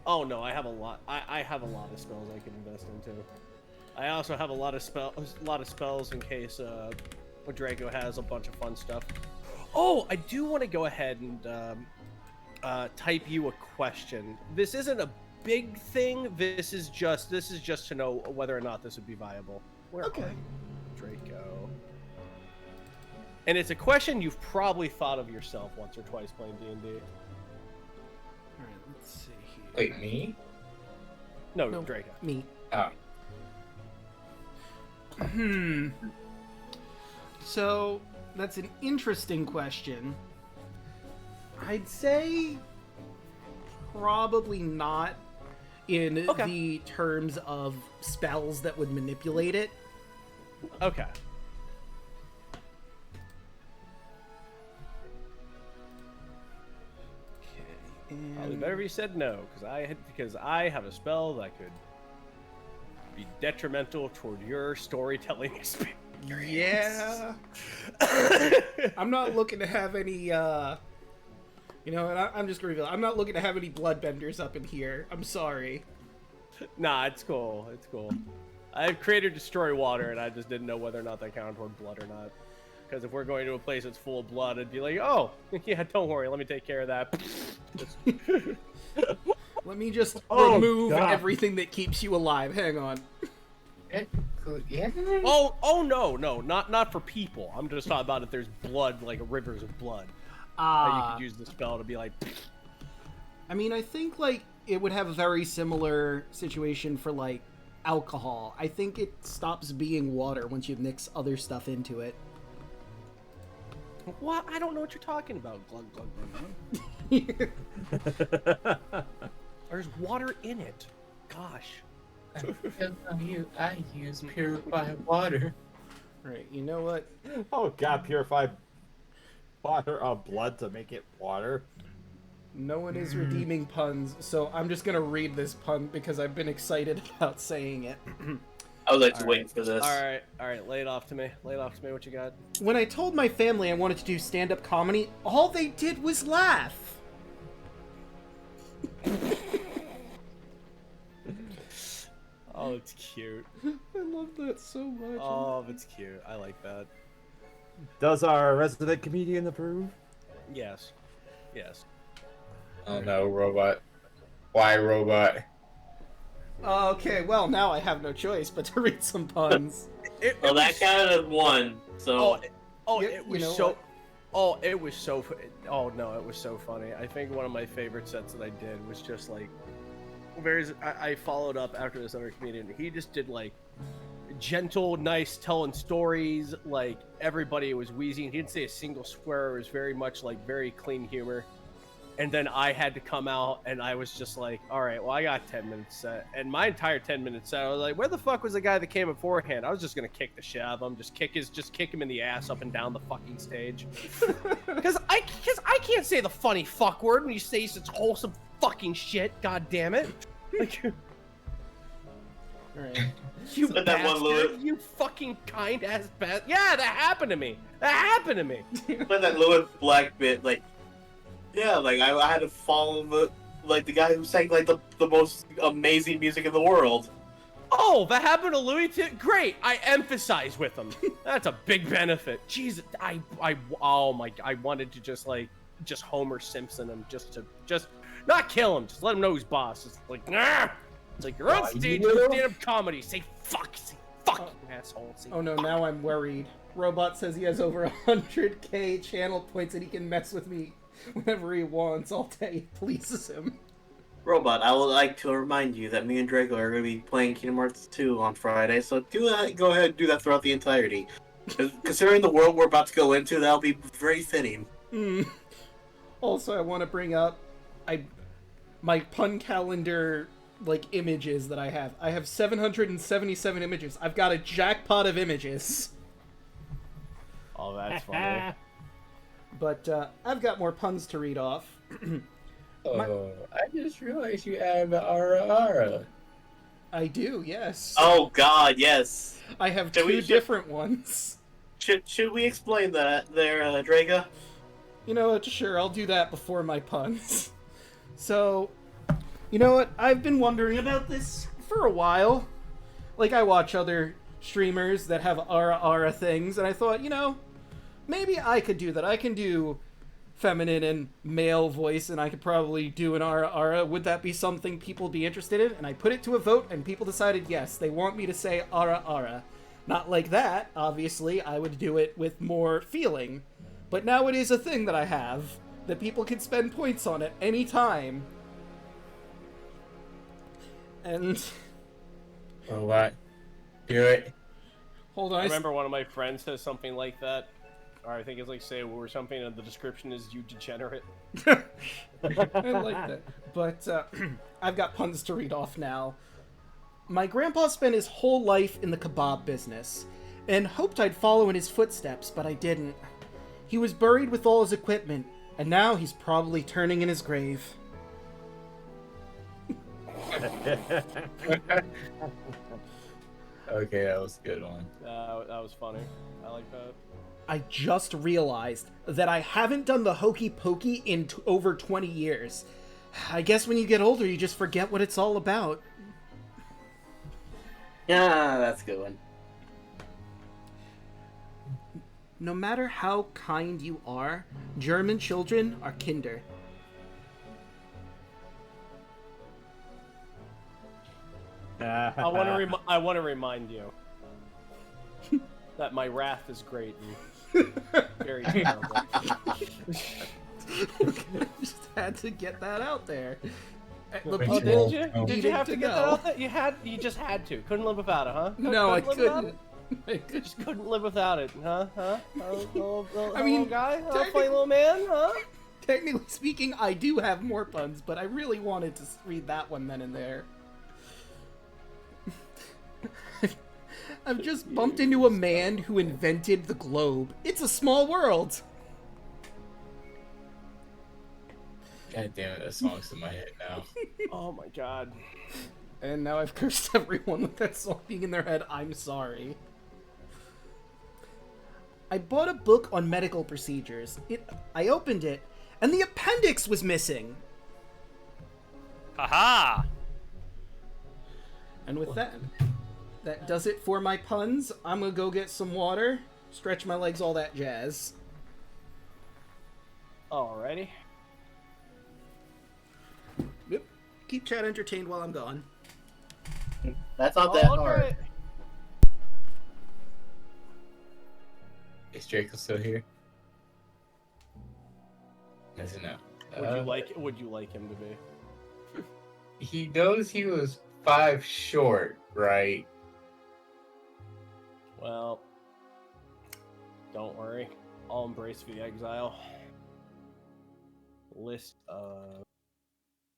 Oh no, I have a lot. I have a lot of spells I can invest into. I also have a lot of spells in case Draco has a bunch of fun stuff. Oh, I do want to go ahead and type you a question. This isn't a big thing. This is just to know whether or not this would be viable. Where Okay. are you, Draco? And it's a question you've probably thought of yourself once or twice playing D&D. Alright, let's see here. Wait, me? No, No. Draco. Me. Oh. So, that's an interesting question. I'd say probably not in Okay. the terms of spells that would manipulate it. Okay. Probably better if you said no, because I have a spell that could be detrimental toward your storytelling experience. Yeah. I'm not looking to have any, I'm just gonna reveal, I'm not looking to have any bloodbenders up in here. I'm sorry. Nah, it's cool. It's cool. I have created destroy water, and I just didn't know whether or not that counted toward blood or not. Because if we're going to a place that's full of blood, it'd be like, oh, yeah, don't worry, let me take care of that. Let me just Oh, remove God. everything that keeps you alive. Hang on. Yeah. Oh no, not for people. I'm just talking about if there's blood, like rivers of blood. You could use the spell to be like. I mean, I think, like, it would have a very similar situation for, like, alcohol. I think it stops being water once you mix other stuff into it. What? I don't know what you're talking about. Glug glug glug. There's water in it. Gosh. I use purified water. Right, you know what? Oh god, purified water of blood to make it water. No one is redeeming puns, so I'm just gonna read this pun because I've been excited about saying it. I was like All waiting for this. All right, lay it off to me. What you got? When I told my family I wanted to do stand-up comedy, all they did was laugh. Oh, it's cute. I love that so much. Oh, it's cute. I like that. Does our resident comedian approve? Yes. Oh no, robot. Why robot? Okay, well, now I have no choice but to read some puns. Well, that counted as one. So It was so funny. I think one of my favorite sets that I did was just like, I followed up after this other comedian. He just did like gentle, nice telling stories. Like everybody was wheezing. He didn't say a single swear. It was very much like very clean humor. And then I had to come out, and I was just like, all right, well, I got 10 minutes set. And my entire 10-minute set, I was like, where the fuck was the guy that came beforehand? I was just going to kick the shit out of him, just kick him in the ass up and down the fucking stage. Because I can't say the funny fuck word when you say such wholesome fucking shit, god damn it. Like, Alright. you But that one bastard, Louis- you fucking kind-ass bastard. Yeah, that happened to me. but that Lewis Black bit, like, yeah, like I had to follow the guy who sang like the most amazing music in the world. Oh, that happened to Louis too? Great. I emphasize with him. That's a big benefit. Jesus, I wanted to just Homer Simpson him, just not kill him, just let him know who's boss. It's like, nah. It's like you're on stage with stand-up comedy. Say fuck, you asshole. Say Oh no, fuck. now I'm worried. Robot says he has over 100k channel points and he can mess with me whenever he wants all day. It pleases him. Robot, I would like to remind you that me and Draco are going to be playing Kingdom Hearts 2 on Friday, so go ahead and do that throughout the entirety. Considering the world we're about to go into, that'll be very fitting. Also, I want to bring up my pun calendar images that I have. I have 777 images. I've got a jackpot of images. Oh, that's funny. But I've got more puns to read off. Oh, I just realized you added the ara. I do, yes. Oh God, yes. I have Can we two ju- different ones. Should we explain that there, Draco? You know what? Sure, I'll do that before my puns. So, you know what? I've been wondering about this for a while. Like, I watch other streamers that have ara things, and I thought, maybe I could do that. I can do feminine and male voice, and I could probably do an ara. Would that be something people would be interested in? And I put it to a vote, and people decided yes, they want me to say ara. Not like that, obviously. I would do it with more feeling. But now it is a thing that I have, that people can spend points on at any time. And... Robot, do it. Hold on. I remember one of my friends says something like that. Or I think it's like say or something, and the description is "you degenerate." I like that. But I've got puns to read off now. My grandpa spent his whole life in the kebab business, and hoped I'd follow in his footsteps, but I didn't. He was buried with all his equipment, and now he's probably turning in his grave. Okay, that was a good one. That was funny. I like that. I just realized that I haven't done the hokey pokey in over 20 years. I guess when you get older, you just forget what it's all about. Yeah, that's a good one. no matter how kind you are, German children are kinder. I want to remind you that my wrath is great and very terrible. Just had to get that out there. The Oh, people Did you? Did needed you have to to get that know. out there? You just had to. Couldn't live without it, huh? No, I live without couldn't. it? Just couldn't live without it, huh? I mean, little guy, huh? technically- Funny little man, huh? Technically speaking, I do have more puns, but I really wanted to read that one then and there. I've just bumped into a man who invented the globe. It's a small world. God damn it, that song's in my head now. Oh my god. And now I've cursed everyone with that song being in their head. I'm sorry. I bought a book on medical procedures. I opened it, and the appendix was missing. Haha! And with that does it for my puns. I'm gonna go get some water, stretch my legs, all that jazz. Alrighty. Yep. Keep chat entertained while I'm gone. That's not that hard. Alright. Is Draco still here? Doesn't know. Would you like him to be? He knows he was 5 short, right? Well, don't worry. I'll embrace the exile. List of...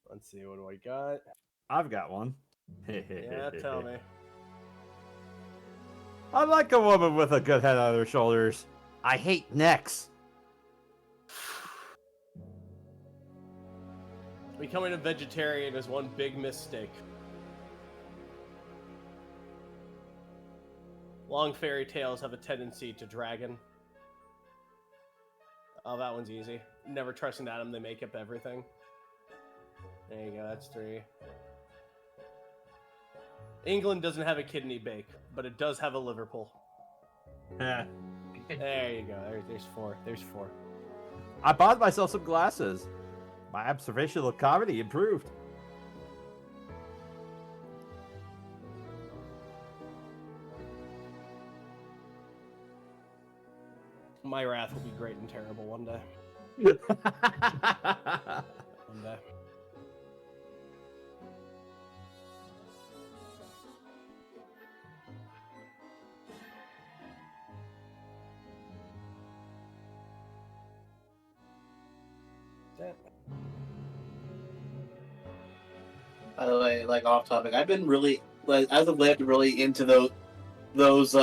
Let's see, what do I got? I've got one. Yeah, tell me. I like a woman with a good head on her shoulders. I hate necks. Becoming a vegetarian is one big mistake. Long fairy tales have a tendency to dragon. Oh, that one's easy. Never trust an atom, they make up everything. There you go, that's 3. England doesn't have a kidney bake, but it does have a Liverpool. There you go, there's 4. There's 4. I bought myself some glasses. My observational comedy improved. My wrath will be great and terrible one day. One day. By the way, like off topic, I've been really, like, as of late, I've been really into those videos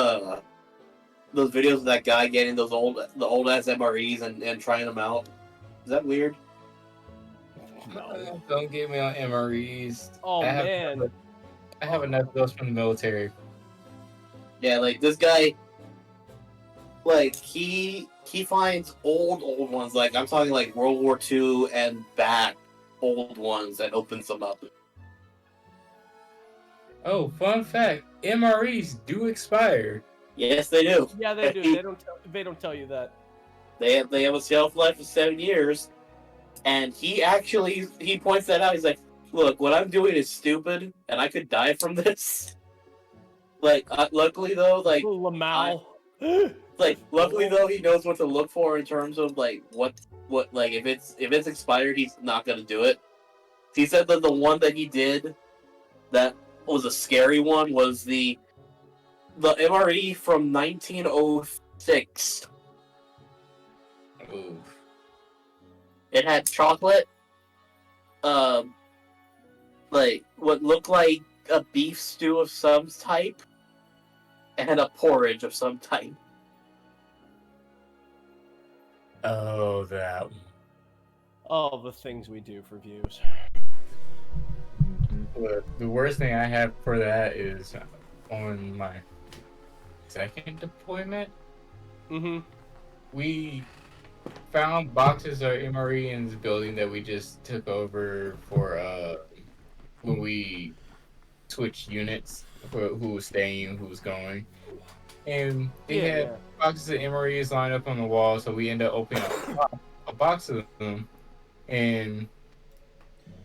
of that guy getting the old ass MREs and trying them out. Is that weird? No. Don't get me on MREs. Oh, man. I have enough of those from the military. Yeah, like this guy, like he finds old ones. Like I'm talking like World War II and back old ones and opens them up. Oh, fun fact: MREs do expire. Yes, they do. Yeah, they do. They don't tell you that. They have a shelf life of 7 years, and he points that out. He's like, "Look, what I'm doing is stupid, and I could die from this." Like, luckily though, like Lamau. luckily though, he knows what to look for in terms of like what like if it's expired, he's not gonna do it. He said that the one that he did that was a scary one was the MRE from 1906. Ooh. It had chocolate, like what looked like a beef stew of some type, and a porridge of some type. Oh, that one. All the things we do for views. Look, the worst thing I have for that is on my second deployment. Mm-hmm. We found boxes of MRE in this building that we just took over for when we switched units for who was staying, who was going, and they had boxes of MREs lined up on the wall, so we end up opening a box of them, and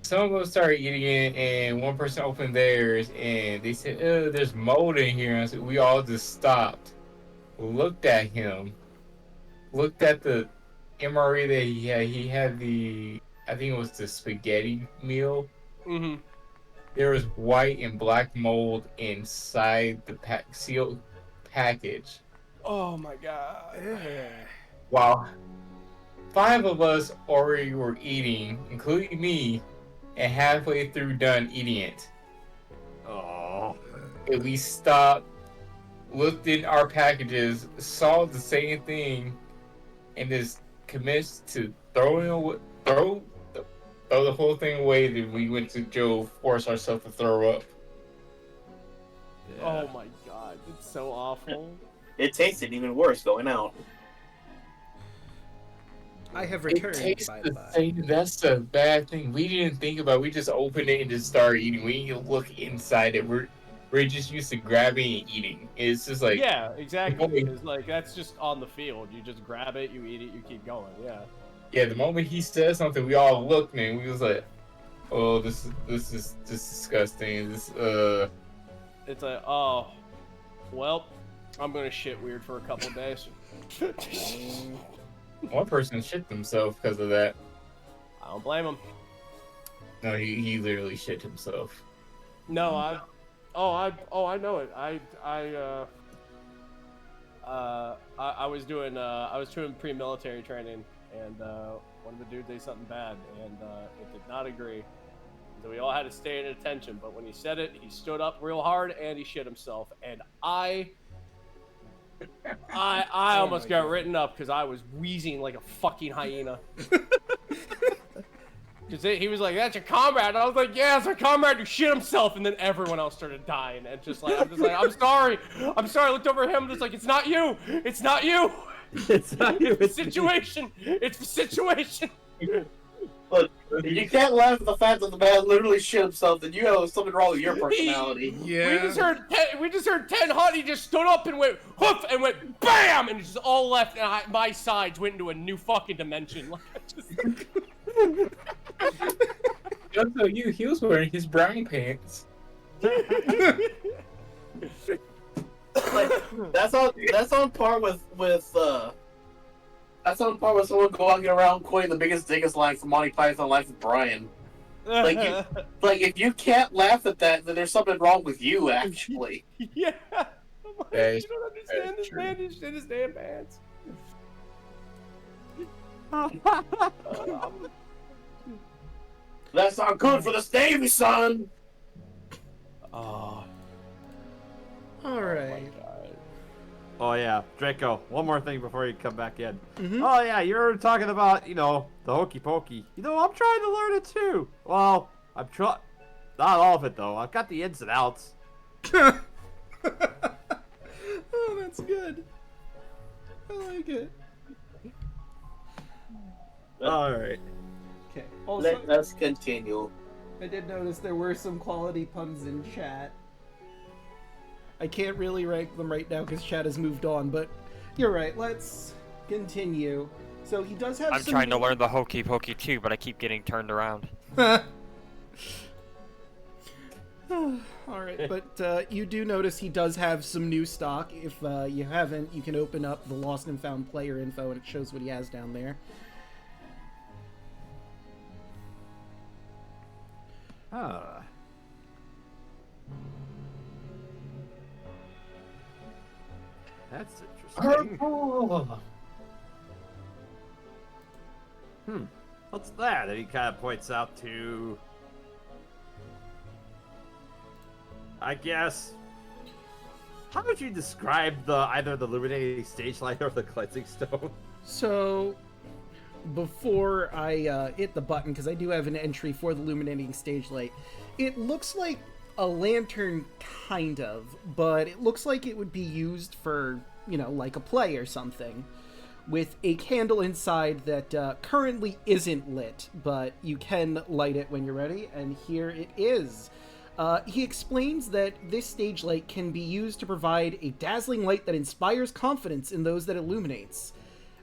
some of us started eating it, and one person opened theirs, and they said, there's mold in here. And so we all just stopped, looked at him, looked at the MRE that he had. He had I think it was the spaghetti meal. Mm-hmm. There was white and black mold inside the sealed package. Oh my god. While 5 of us already were eating, including me, and halfway through done eating it. Oh. And we stopped, looked in our packages, saw the same thing, and just commenced to throw the whole thing away. Then we went to Joe, force ourselves to throw up. Yeah. Oh my god, it's so awful. It tasted even worse going out. I have It returned, tastes by the the by. same. That's the bad thing. We didn't think about it. We just opened it and just started eating. We didn't look inside it. We're just used to grabbing and eating. It's just like, Yeah, exactly. Holy- It's like that's just on the field. You just grab it, you eat it, you keep going. Yeah. yeah, the moment he said something, we all looked, man. We was like, oh, this is disgusting. It's like, oh, well, I'm gonna shit weird for a couple days. One person shit himself because of that. I don't blame him. No, he literally shit himself. No, I know it. I was doing pre-military training, and one of the dudes did something bad, and it did not agree. So we all had to stay in attention. But when he said it, he stood up real hard and he shit himself, and I almost got written up because I was wheezing like a fucking hyena. Because he was like, "That's your comrade," and I was like, "Yeah, it's our comrade who shit himself." And then everyone else started dying, and I'm just like, "I'm sorry." I looked over at him, just like, "It's not you. It's not you. It's not you. It's the situation. It's the situation." Look, if you can't laugh at the fact that the man literally shit himself, then you have something wrong with your personality. Yeah. We just heard 10 hot. He just stood up and went hoof and went bam, and it just all left. And my sides went into a new fucking dimension. Like I just. Also, he was wearing his brown pants. Like that's on par with that's on par with someone going around quoting the biggest diggest line from Monty Python Life of Brian. Like if you can't laugh at that, then there's something wrong with you, actually. Yeah. I'm like, That is- you don't understand this man. He shit his damn pants. That's not good for the Navy, son. Oh. All right. Oh yeah, Draco. One more thing before you come back in. Mhm. Oh yeah, you're talking about the hokey pokey. I'm trying to learn it too. Well, I'm trying. Not all of it though. I've got the ins and outs. Oh, that's good. I like it. All right. Okay. Also, Let's continue. I did notice there were some quality puns in chat. I can't really rank them right now because chat has moved on, but you're right. Let's continue. So he does have I'm some... trying to learn the hokey pokey too, but I keep getting turned around. Alright, but you do notice he does have some new stock. If you haven't, you can open up the Lost and Found player info and it shows what he has down there. Huh. That's interesting. What's that? And he kind of points out to, I guess, how would you describe either the illuminating stage light or the cleansing stone? So, before I hit the button, because I do have an entry for the illuminating stage light, it looks like a lantern, kind of, but it looks like it would be used for, like a play or something, with a candle inside that currently isn't lit, but you can light it when you're ready, and here it is. He explains that this stage light can be used to provide a dazzling light that inspires confidence in those that illuminates.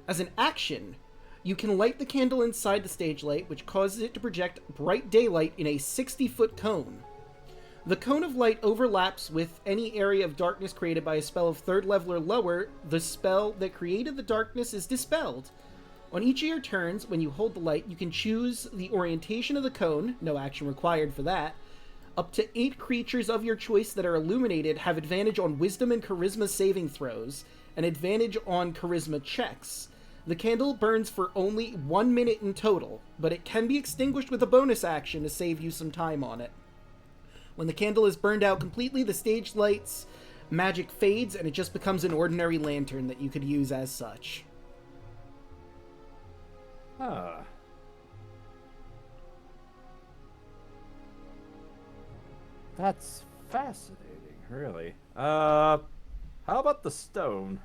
As an action, you can light the candle inside the stage light, which causes it to project bright daylight in a 60-foot cone. The cone of light overlaps with any area of darkness created by a spell of 3rd level or lower. The spell that created the darkness is dispelled. On each of your turns, when you hold the light, you can choose the orientation of the cone, no action required for that. Up to 8 creatures of your choice that are illuminated have advantage on Wisdom and Charisma saving throws, and advantage on Charisma checks. The candle burns for only 1 minute in total, but it can be extinguished with a bonus action to save you some time on it. When the candle is burned out completely, the stage light's magic fades, and it just becomes an ordinary lantern that you could use as such. Huh. That's fascinating, really. How about the stone?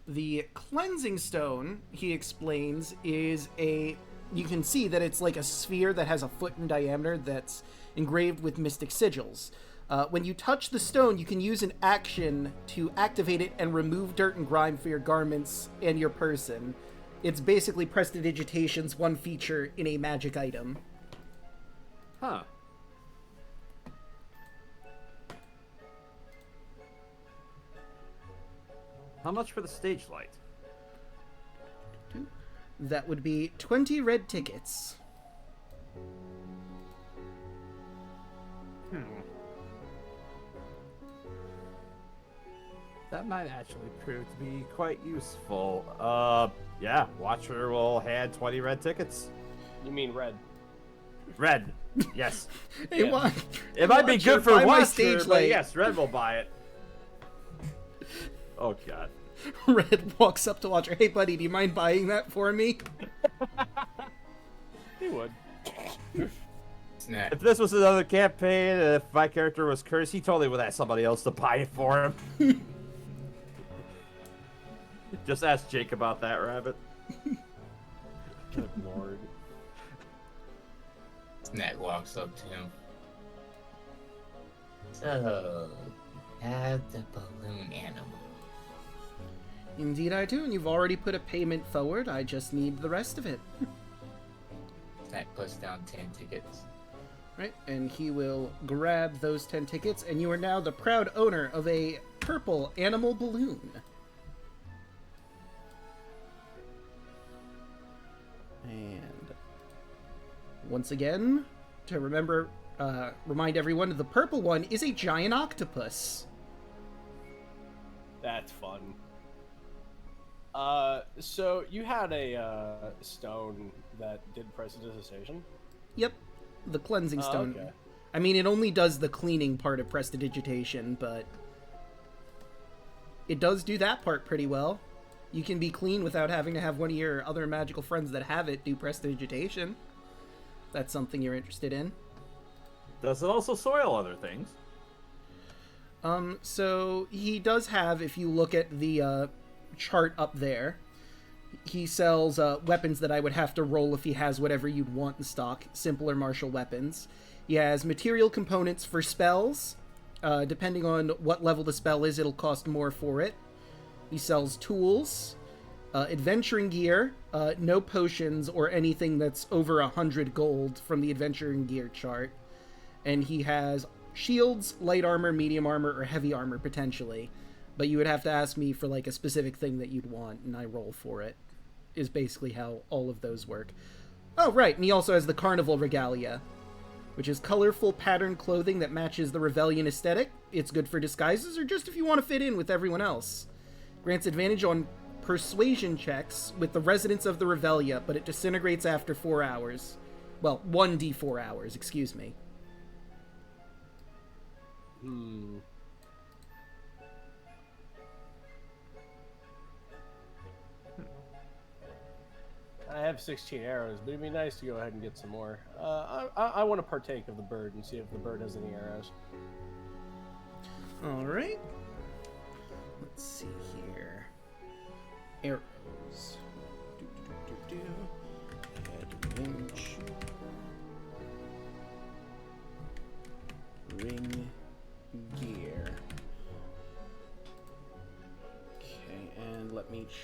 The cleansing stone, he explains, is a... You can see that it's like a sphere that has a foot in diameter that's engraved with mystic sigils. When you touch the stone, you can use an action to activate it and remove dirt and grime for your garments and your person. It's basically Prestidigitation's one feature in a magic item. Huh. How much for the stage light? That would be 20 red tickets. That might actually prove to be quite useful. Yeah, Watcher will hand 20 red tickets. You mean red? Red, yes. Hey, Yeah. what? It might be good for buy my Watcher, stage but light. yes, Red will buy it. Oh, God. Red walks up to Watcher. Hey, buddy, do you mind buying that for me? He would. Snap. If this was another campaign, if my character was cursed, he totally would ask somebody else to buy it for him. Just ask Jake about that, Rabbit. Good lord. Snap walks up to him. So, have the balloon animal. Indeed I do, and you've already put a payment forward. I just need the rest of it. Snap puts down 10 tickets. Right, and he will grab those 10 tickets, and you are now the proud owner of a purple animal balloon. And once again, to remind everyone, the purple one is a giant octopus. That's fun. So you had a stone that did prestidigitation? Yep, the cleansing stone. Okay. I mean, it only does the cleaning part of prestidigitation, but it does do that part pretty well. You can be clean without having to have one of your other magical friends that have it do prestidigitation. That's something you're interested in. Does it also soil other things? So he does have, if you look at the chart up there, he sells weapons that I would have to roll if he has whatever you'd want in stock, simpler martial weapons. He has material components for spells. Depending on what level the spell is, it'll cost more for it. He sells tools, adventuring gear, no potions or anything that's over 100 gold from the adventuring gear chart. And he has shields, light armor, medium armor, or heavy armor potentially. But you would have to ask me for like a specific thing that you'd want, and I roll for it, is basically how all of those work. Oh, right, and he also has the Carnival Regalia, which is colorful patterned clothing that matches the Revelian aesthetic. It's good for disguises, or just if you want to fit in with everyone else. Grants advantage on persuasion checks with the residents of the Revelia, but it disintegrates after 4 hours. Well, 1d4 hours, excuse me. I have 16 arrows, but it'd be nice to go ahead and get some more. I want to partake of the bird and see if the bird has any arrows. Alright. Let's see here. Arrows. Adventure.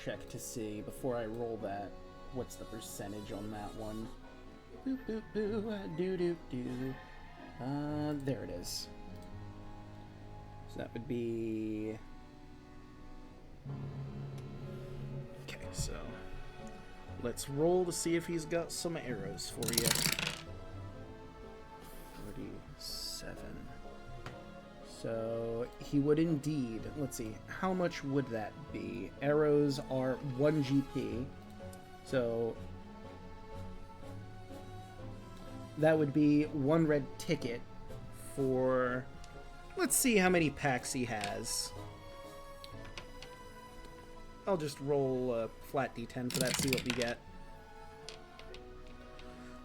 check to see before I roll that. What's the percentage on that one? Boop, boop, boo, do. There it is. So that would be... Okay, so let's roll to see if he's got some arrows for you. 47. So he would indeed. Let's see, how much would that be? Arrows are 1 GP. So that would be 1 red ticket for... Let's see how many packs he has. I'll just roll a flat d10 for that, see what we get.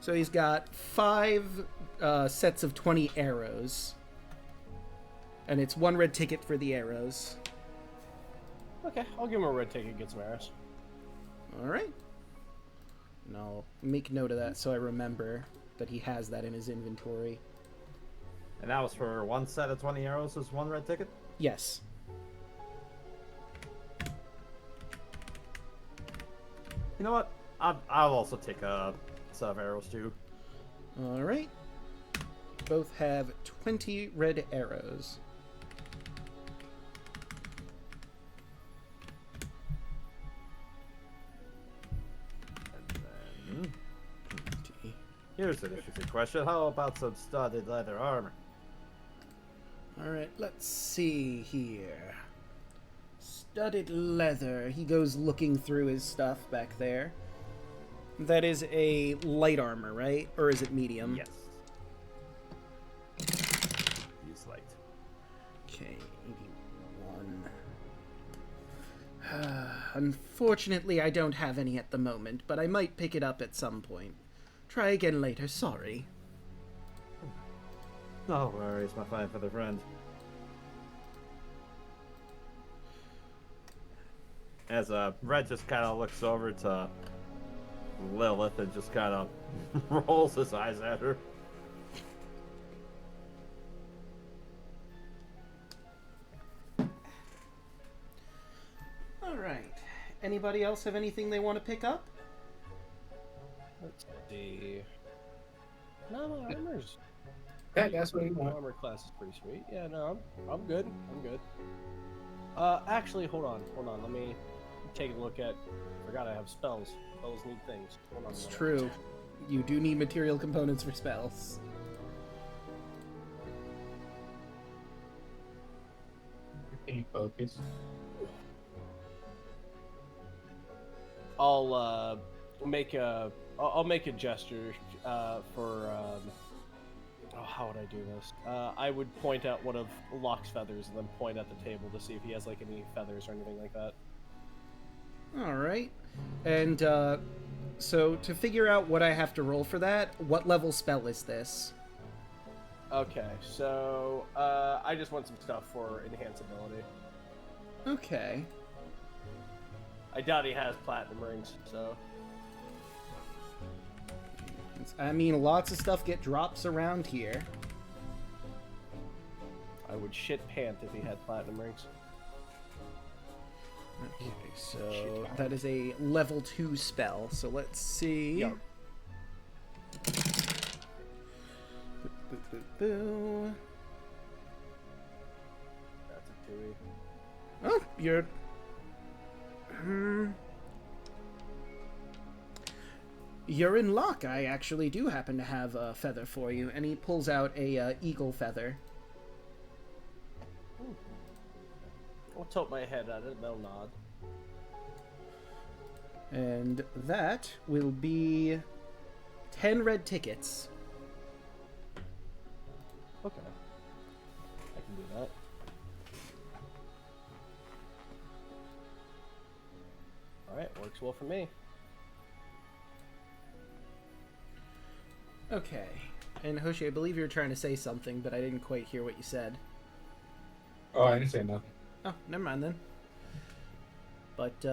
So he's got 5 sets of 20 arrows. And it's 1 red ticket for the arrows. Okay, I'll give him a red ticket, get some arrows. Alright. And I'll make note of that so I remember that he has that in his inventory. And that was for 1 set of 20 arrows is 1 red ticket? Yes. You know what? I'll also take a set of arrows too. Alright. Both have 20 red arrows. And then... Here's an interesting question. How about some studded leather armor? Alright, let's see here. Studded leather. He goes looking through his stuff back there. That is a light armor, right? Or is it medium? Yes. Use light. Okay, 81. Unfortunately, I don't have any at the moment, but I might pick it up at some point. Try again later, sorry. No worries, my fine feather friend. As Red just kind of looks over to Lilith and just kind of rolls his eyes at her. Alright. Anybody else have anything they want to pick up? Let's see. No, my armor's... That's what you My want. armor class is pretty sweet. Yeah, no, I'm good. I'm good. Actually, hold on. Let me take a look at... Forgot I have spells. Spells need things. Hold on a It's minute. true. You do need material components for spells. Can you focus? I'll make a gesture for how would I do this? I would point out one of Locke's feathers and then point at the table to see if he has like any feathers or anything like that. Alright. And, so to figure out what I have to roll for that, what level spell is this? Okay, so I just want some stuff for enhanceability. Okay. I doubt he has platinum rings, so I mean, lots of stuff get drops around here. I would shit pant if he had platinum rings. Okay, so that is a level 2 spell. So let's see. Yup. Boo, boo, boo, boo. That's a 2e. Oh, you're... You're in luck. I actually do happen to have a feather for you. And he pulls out a eagle feather. I'll tilt my head at it, they'll nod. And that will be 10 red tickets. Okay. I can do that. Alright, works well for me. Okay. And Hoshi, I believe you were trying to say something, but I didn't quite hear what you said. Oh, I didn't say nothing. Oh, never mind then. But,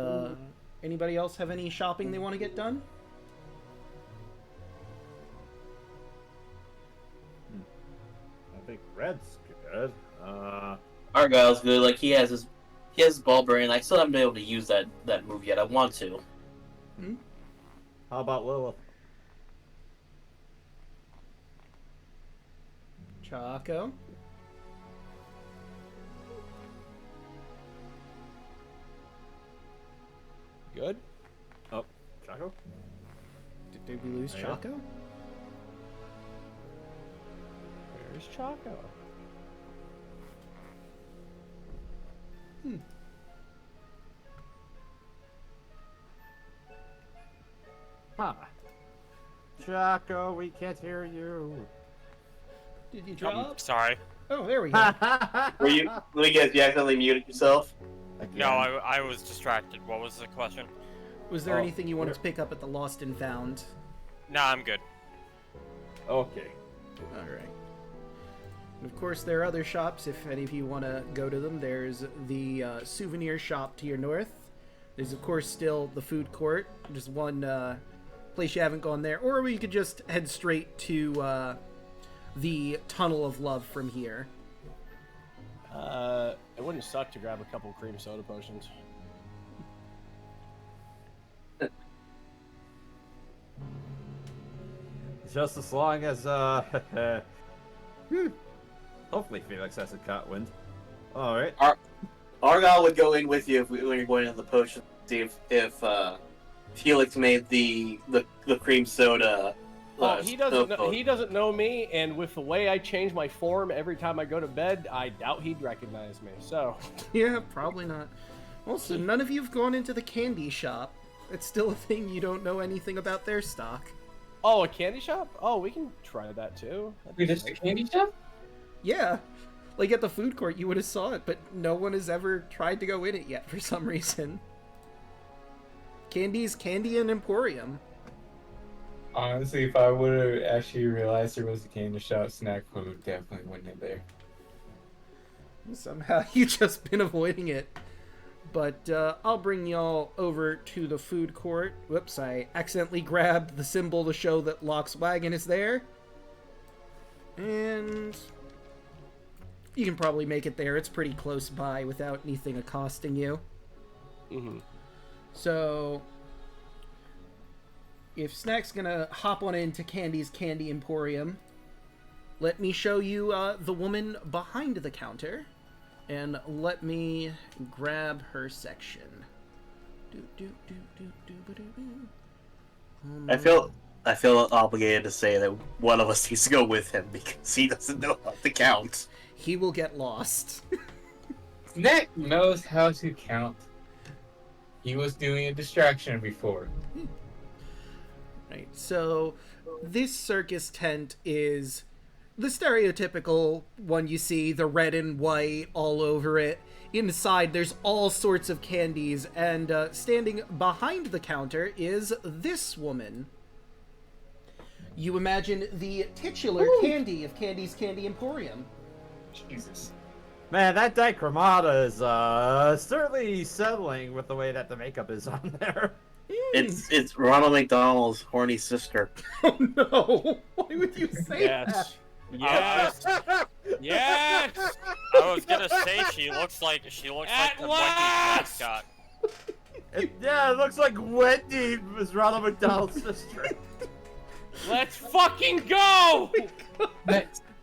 anybody else have any shopping they want to get done? I think Red's good. Argyle's good. Like he has his he has ball bearing. I still haven't been able to use that move yet. I want to. How about Lilith? Chaco. Good? Oh, Draco? Did we lose Yeah. Chaco? Where's Chaco? Huh. Draco, we can't hear you. Did you drop? Sorry. Oh, there we go. Were you? Let me guess. You accidentally muted yourself. No, I was distracted. What was the question? Was there Oh, anything you wanted to pick up at the Lost and Found? Nah, I'm good. Okay. Alright. Of course, there are other shops if any of you want to go to them. There's the souvenir shop to your north. There's, of course, still the food court. Just one place you haven't gone there. Or we could just head straight to the Tunnel of Love from here. It wouldn't suck to grab a couple cream soda potions. Just as long as, hopefully Felix has a cat wind. Alright. Argyle would go in with you when you're going into the potion. See if Felix made the cream soda. Oh, he doesn't know me, and with the way I change my form every time I go to bed, I doubt he'd recognize me. So, Yeah, probably not. Also, none of you have gone into the candy shop. It's still a thing, you don't know anything about their stock. oh, a candy shop? Oh, we can try that too. Wait, there's a candy shop? Yeah, like at the food court you would have saw it, but no one has ever tried to go in it yet for some reason. Candy's Candy and Emporium. Honestly, if I would have actually realized there was a candy shop, Snack would have definitely went in there. Somehow you just been avoiding it. But I'll bring y'all over to the food court. Whoops, I accidentally grabbed the symbol to show that Locke's wagon is there. And you can probably make it there. It's pretty close by without anything accosting you. Mm-hmm. So, if Snack's gonna hop on into Candy's Candy Emporium, let me show you the woman behind the counter. And let me grab her section. I feel obligated to say that one of us needs to go with him because he doesn't know how to count. He will get lost. Snack knows how to count. He was doing a distraction before. Right, so this circus tent is the stereotypical one you see, the red and white all over it. Inside, there's all sorts of candies, and standing behind the counter is this woman. You imagine the titular Candy of Candy's Candy Emporium. Jesus. Man, that Dichromata is certainly settling with the way that the makeup is on there. It's Ronald McDonald's horny sister. Oh no! Why would you say that? Yes. Yes. I was gonna say she looks like the Wendy's last! mascot. Yeah, it looks like Wendy was Ronald McDonald's sister. Let's fucking go!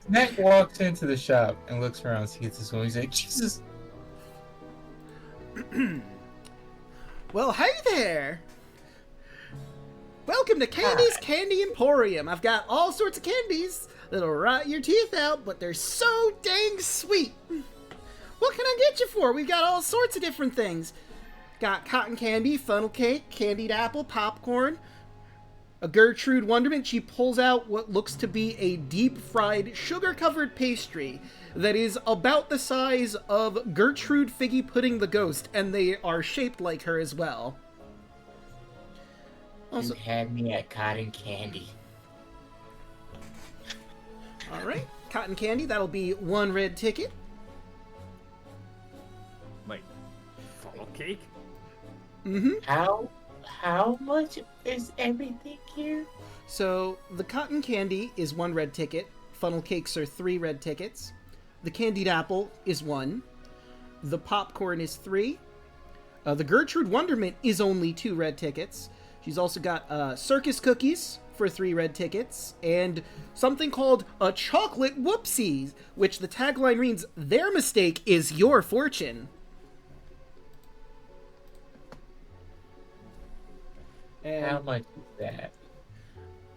Snack walks into the shop and looks around, sees this one. He's like, Jesus. Well, hey there! Welcome to Candy's Candy Emporium. I've got all sorts of candies that'll rot your teeth out, but they're so dang sweet. What can I get you for? We've got all sorts of different things. Got cotton candy, funnel cake, candied apple, popcorn. A Gertrude Wonderment, she pulls out what looks to be a deep-fried, sugar-covered pastry that is about the size of Gertrude Figgy Pudding the Ghost, and they are shaped like her as well. Also, You had me at cotton candy. alright, cotton candy, that'll be 1 red ticket. Wait, funnel cake? Mm-hmm. How much is everything here? So, the cotton candy is 1 red ticket. Funnel cakes are 3 red tickets. The candied apple is 1. The popcorn is 3. The Gertrude Wonderment is only 2 red tickets. She's also got circus cookies for 3 red tickets, and something called a chocolate whoopsies, which the tagline reads, "Their mistake is your fortune." And How much is that?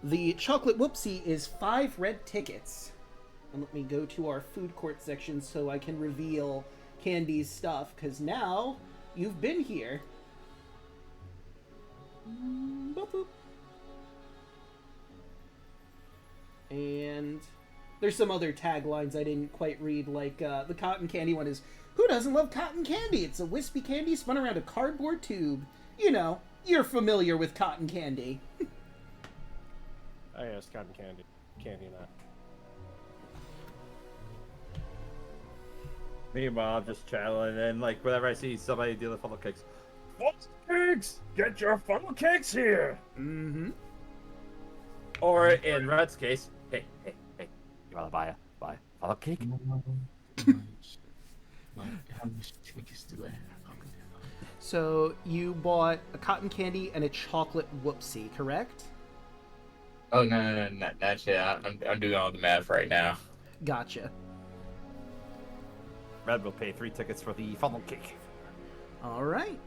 the chocolate whoopsie is 5 red tickets. And let me go to our food court section so I can reveal Candy's stuff, because now you've been here. Boop, boop. And there's some other taglines I didn't quite read, like the cotton candy one is, "Who doesn't love cotton candy? It's a wispy candy spun around a cardboard tube." You know, you're familiar with cotton candy. Oh yeah, it's cotton candy. Candy nut. Meanwhile, I'm just channeling, and like whenever I see somebody do the funnel cakes, funnel cakes, get your funnel cakes here. Mm-hmm. Or in Red's case, hey, you wanna buy a funnel cake? How much tickets do I have? So you bought a cotton candy and a chocolate whoopsie, correct? Oh no, not yet. I'm doing all the math right now. Gotcha. Red will pay 3 tickets for the funnel cake. All right.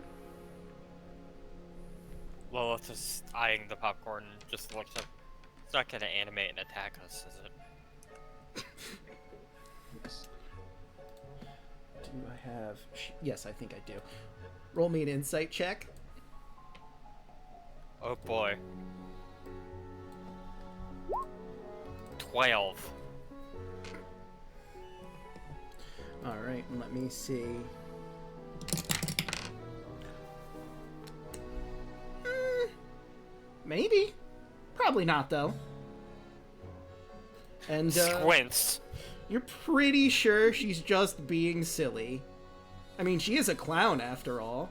Lilith is eyeing the popcorn, just looks up. It's not gonna animate and attack us, is it? Do I have... Yes, I think I do. Roll me an insight check. Oh boy. 12. All right, let me see. Maybe. Probably not, though. And Squints. you're pretty sure she's just being silly. I mean, she is a clown, after all.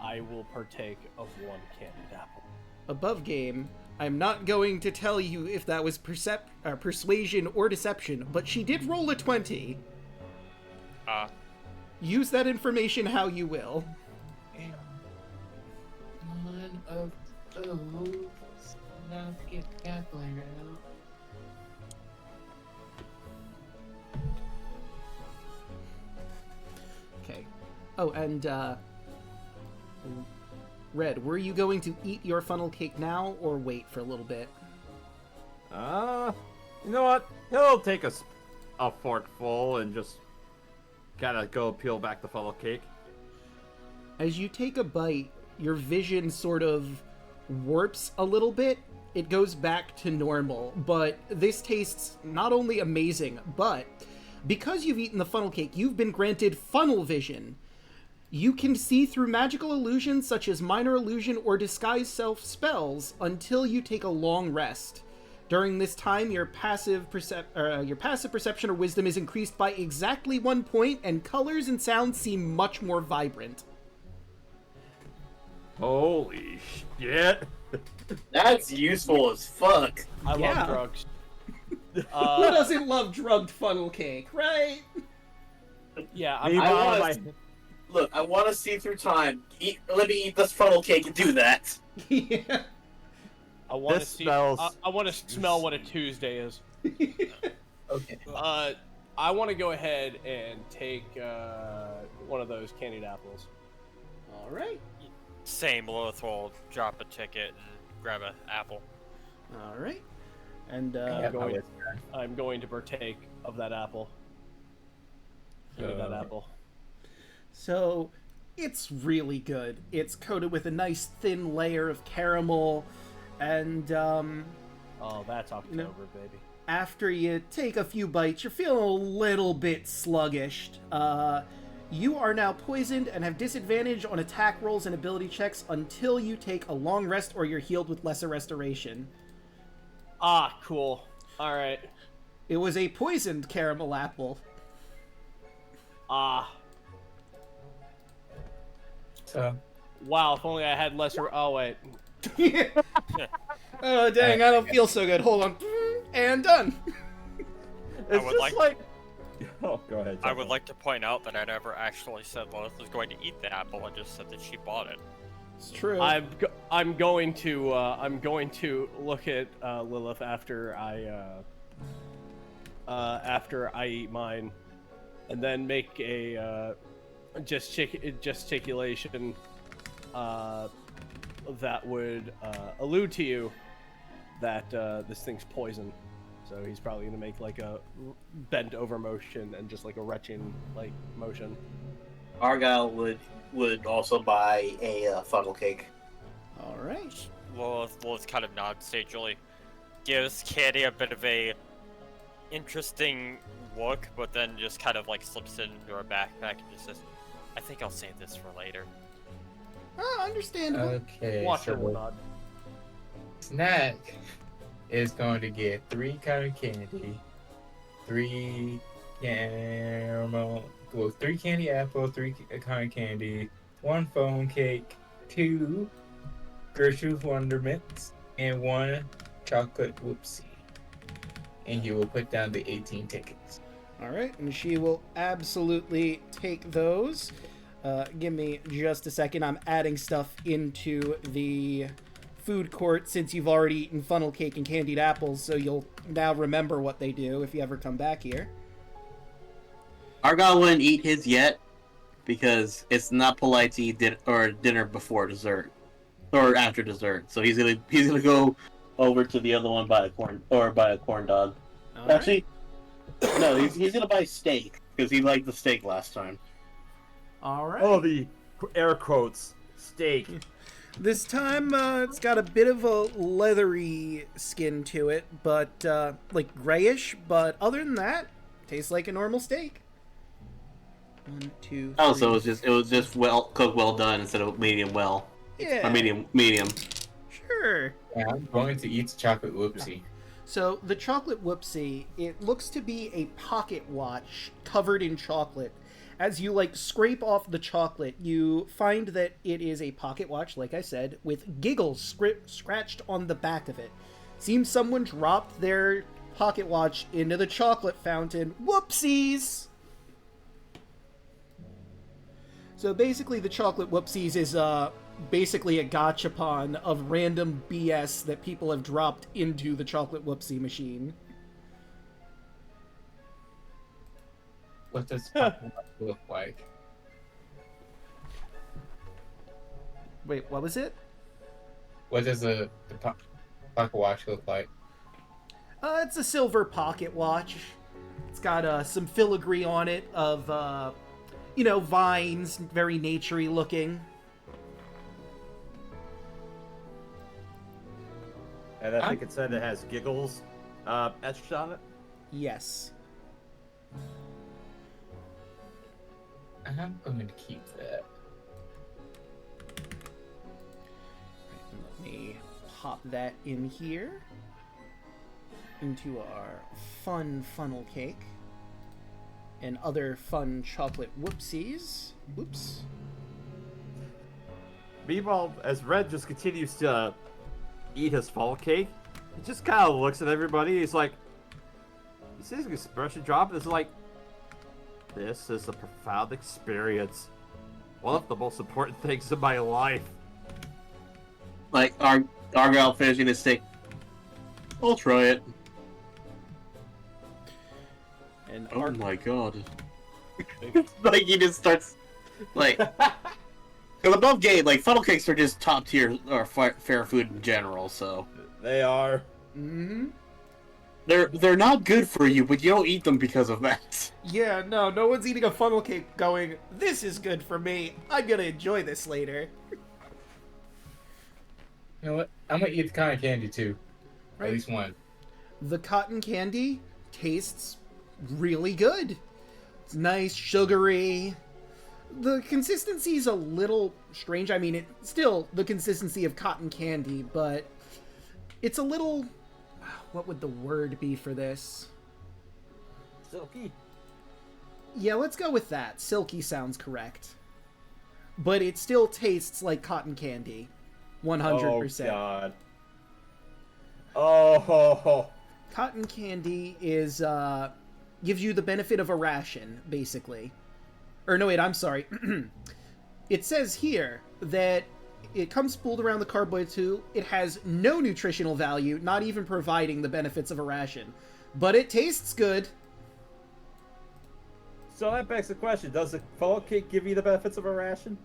I will partake of 1 candied apple. Above game, I'm not going to tell you if that was persuasion or deception, but she did roll a 20. Use that information how you will. One of those. Now get the calculator out. Okay. Oh, and, Red, were you going to eat your funnel cake now, or wait for a little bit? You know what? He'll take a fork full and just kind of go peel back the funnel cake. As you take a bite, your vision sort of warps a little bit. It goes back to normal, but this tastes not only amazing, but because you've eaten the funnel cake, you've been granted funnel vision. You can see through magical illusions such as minor illusion or disguise self spells until you take a long rest. During this time, your passive perception or wisdom is increased by exactly 1 point, and colors and sounds seem much more vibrant. Holy shit! That's useful as fuck. I Yeah. love drugs. Who doesn't love drugged funnel cake, right? Yeah, Meanwhile, Look, I want to see through time. Let me eat this funnel cake and do that. Yeah. I want to This see. smells- I want to smell what a Tuesday is. Okay. I want to go ahead and take one of those candied apples. All right. Same, Lilith will drop a ticket and grab an apple. All right. And I'm going to partake of that apple. Of that apple. so it's really good. It's coated with a nice thin layer of caramel, and Oh, that's October, baby. after you take a few bites, you're feeling a little bit sluggish. You are now poisoned and have disadvantage on attack rolls and ability checks until you take a long rest or you're healed with lesser restoration. Ah, cool. All right. It was a poisoned caramel apple. Ah. So, Wow, if only I had lesser. Oh, wait. Oh, dang, I don't feel so good. Hold on. And done. It's would just like- like Oh, go ahead. I would like to point out that I never actually said Lilith was going to eat the apple. I just said that she bought it. It's true. I'm going to look at Lilith after I eat mine, and then make a gesticulation that would allude to you that this thing's poison. So he's probably gonna make like a bent over motion and just like a retching like motion. Argyle would also buy a funnel cake. All right. Lilith kind of nods sagely, gives Candy a bit of a interesting look, but then just kind of like slips it into her backpack and just says, "I think I'll save this for later." Oh, understandable. Okay, Watch her so nod. Snack is going to get 3 cotton candy, 3 caramel, well, 3 candy apple, 3 cotton candy, 1 phone cake, 2 Gertrude's Wondermints, and 1 chocolate whoopsie. And he will put down the 18 tickets. All right, and she will absolutely take those. Give me just a second. I'm adding stuff into the food court since you've already eaten funnel cake and candied apples, so you'll now remember what they do if you ever come back here. Argyle wouldn't eat his yet because it's not polite to eat dinner before dessert or after dessert. So he's gonna go over to the other one buy a corn dog. All Actually, no, he's gonna buy steak because he liked the steak last time. All right. Oh, the air quotes. Steak. This time, it's got a bit of a leathery skin to it, but, like, grayish, but other than that, tastes like a normal steak. 1, 2, 3. Oh, so it was just well cooked, well done instead of medium well. Yeah. Or medium. Sure. Yeah, I'm going to eat the chocolate whoopsie. So, the chocolate whoopsie, it looks to be a pocket watch covered in chocolate. As you, like, scrape off the chocolate, you find that it is a pocket watch, like I said, with giggles scratched on the back of it. Seems someone dropped their pocket watch into the chocolate fountain. Whoopsies! So basically, the chocolate whoopsies is, basically a gachapon of random BS that people have dropped into the chocolate whoopsie machine. What does chocolate look like? Wait, what was it? What does the pocket watch look like? It's a silver pocket watch. It's got some filigree on it of, vines, very naturey looking. And I think it said it has giggles etched on it. Yes. I'm going to keep that. Let me pop that in here. Into our fun funnel cake. And other fun chocolate whoopsies. Whoops. Meanwhile, as Red just continues to eat his funnel cake, he just kind of looks at everybody. He's like, you see his expression drop? It's like, this is a profound experience. One of the most important things in my life. Like Argyle finishing his steak. I'll try it. And Oh my god. Like he just starts like because above game, like funnel cakes are just top tier or fair food in general, so They are. Mm-hmm. they're not good for you, but you don't eat them because of that. Yeah, no one's eating a funnel cake going, this is good for me. I'm gonna enjoy this later. You know what? I'm going to eat the cotton candy too. Right. At least one. The cotton candy tastes really good. It's nice, sugary. The consistency's a little strange. I mean, it's still the consistency of cotton candy, but it's a little... What would the word be for this? Silky. Yeah, let's go with that. Silky sounds correct. But it still tastes like cotton candy. 100%. Oh, God. Oh, ho, ho. Cotton candy is gives you the benefit of a ration, basically. Or no, wait, I'm sorry. It says here that it comes spooled around the cardboard tube. It has no nutritional value, not even providing the benefits of a ration. But it tastes good. So that begs the question, does the funnel cake give you the benefits of a ration?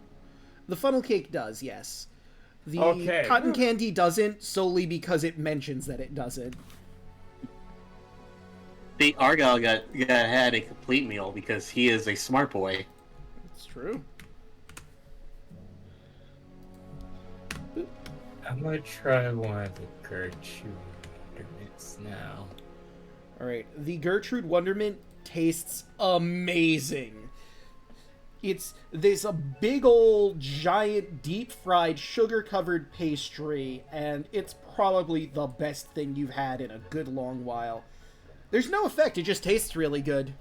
The funnel cake does, yes. The Okay. cotton candy doesn't, solely because it mentions that it doesn't. The Argyle had a complete meal because he is a smart boy. It's true. I'm gonna try one of the Gertrude Wonderments now. Alright, the Gertrude Wonderment tastes amazing. It's this a big old giant deep fried sugar covered pastry, and it's probably the best thing you've had in a good long while. There's no effect, it just tastes really good.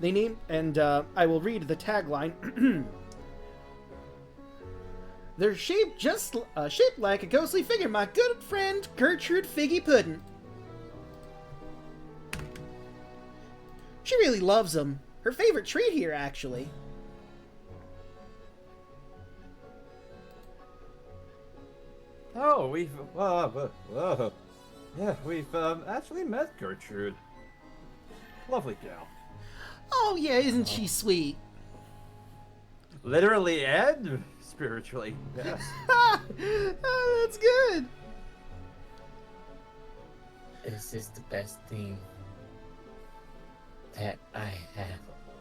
They name, and I will read the tagline. They're shaped shaped like a ghostly figure, my good friend Gertrude Figgy Puddin'. She really loves them. Her favorite treat here, actually. Oh, we've actually met Gertrude. Lovely gal. Oh yeah, isn't she sweet? Literally and spiritually, yes. Oh, that's good. This is the best thing that I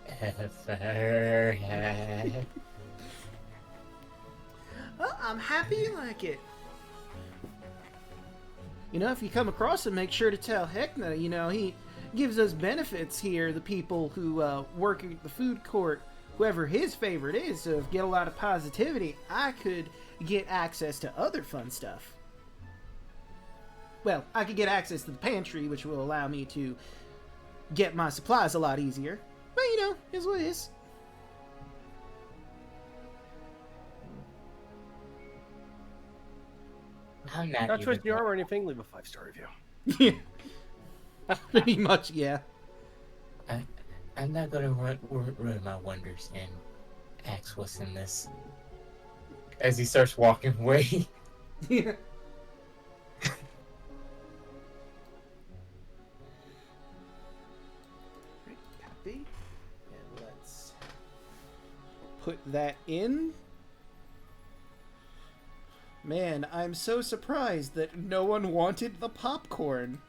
have ever had. Well, I'm happy you like it. You know, if you come across him, make sure to tell Heckna, you know, he gives us benefits here, the people who work at the food court, whoever his favorite is, so if get a lot of positivity, I could get access to other fun stuff. Well, I could get access to the pantry, which will allow me to get my supplies a lot easier. But, you know, is what it is. I'm not Not even twist your arm or anything, leave a 5-star review. Yeah. Pretty much, yeah. I'm not gonna ruin my wonders and ask what's in this. As he starts walking away. Yeah. Copy. And let's put that in. Man, I'm so surprised that no one wanted the popcorn.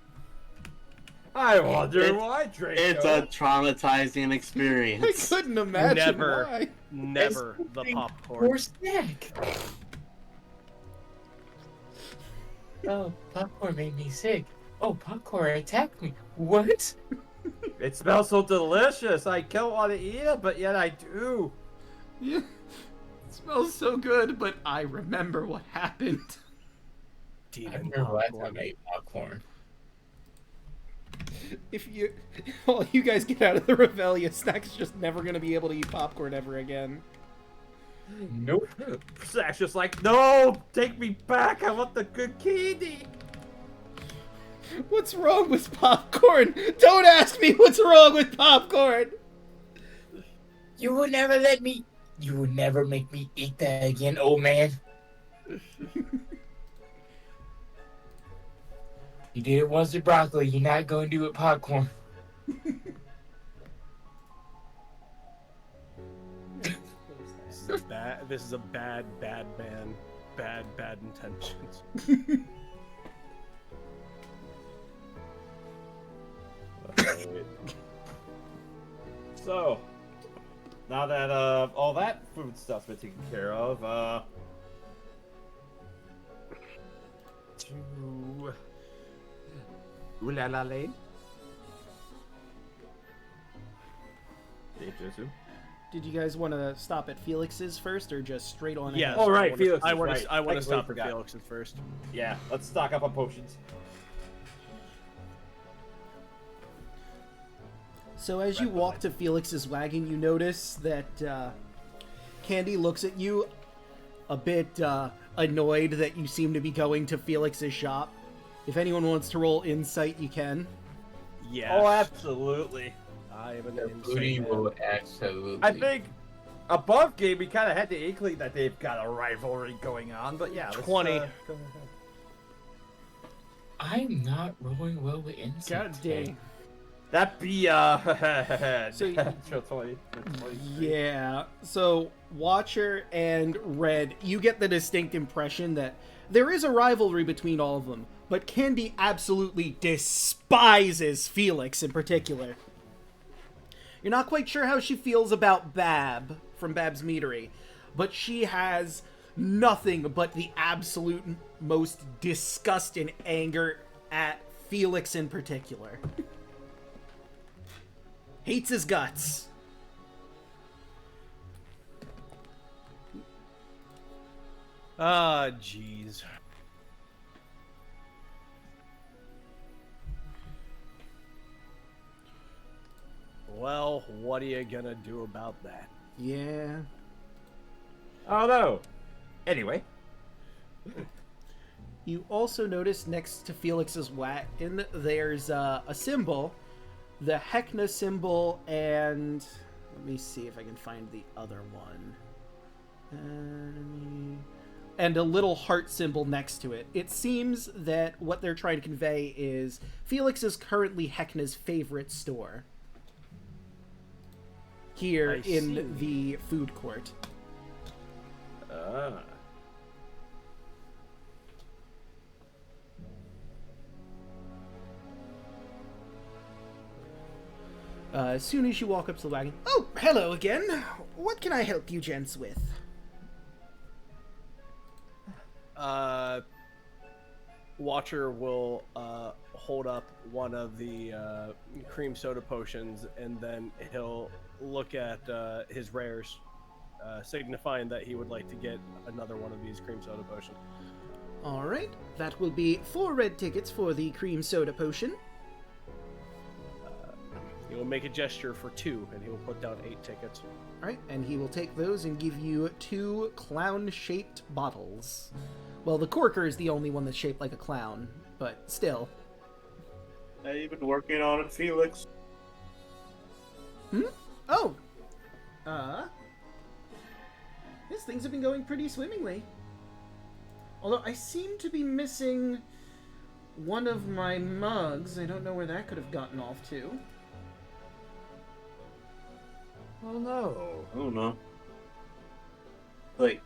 I wonder why, Draco. It's a traumatizing I experience. couldn't imagine Never. why. Never the popcorn. Poor snack. Oh, popcorn made me sick. Oh, popcorn attacked me. What? It smells so delicious. I don't want to eat it, but yet I do. Yeah. It smells so good, but I remember what happened. I Demon remember last popcorn. time I ate popcorn. If you, well, you guys get out of the Revelia, Snack's just never gonna be able to eat popcorn ever again. Nope. Zach's just like, no, take me back. I want the good candy. What's wrong with popcorn? Don't ask me what's wrong with popcorn. You will never let me. You will never make me eat that again, old man. You did it once with broccoli. You're not going to do it with popcorn. This is a bad man. Bad intentions. So, now that all that food stuff's been taken care of, to Ooh La La Lane. Did you guys want to stop at Felix's first, or just straight on? Yes. ahead? Oh, right, Felix I is want right. to. I want I to stop completely at forgot. Felix's first. Yeah, let's stock up on potions. So as you walk to Felix's wagon, you notice that Candy looks at you a bit annoyed that you seem to be going to Felix's shop. If anyone wants to roll insight, you can. Yes. Oh, absolutely. I am an The insane booty man. will absolutely. I think above game we kind of had the inkling that they've got a rivalry going on, but yeah, let's, 20. go ahead. I'm not rolling well with insight. God today. dang. That be So natural 20. Yeah. So Watcher and Red, you get the distinct impression that there is a rivalry between all of them, but Candy absolutely despises Felix in particular. You're not quite sure how she feels about Bab from Bab's Meadery, but she has nothing but the absolute most disgust and anger at Felix in particular. Hates his guts. Ah, jeez. Well, what are you gonna do about that? Yeah. Oh no. Anyway. You also notice next to Felix's wagon, there's a symbol, the Heckna symbol, and let me see if I can find the other one. And a little heart symbol next to it. It seems that what they're trying to convey is Felix is currently Heckna's favorite store. Here I in see. the food court. As soon as you walk up to the wagon. Oh, hello again. What can I help you gents with? Watcher will hold up one of the cream soda potions, and then he'll look at his rares, signifying that he would like to get another one of these cream soda potions. Alright, that will be 4 red tickets for the cream soda potion. He will make a gesture for 2, and he will put down 8 tickets. Alright, and he will take those and give you 2 clown-shaped bottles. Well, the corker is the only one that's shaped like a clown, but still. I've been working on it, Felix. Oh! Yes, things have been going pretty swimmingly. Although I seem to be missing one of my mugs. I don't know where that could have gotten off to. Oh no. I don't know. Like,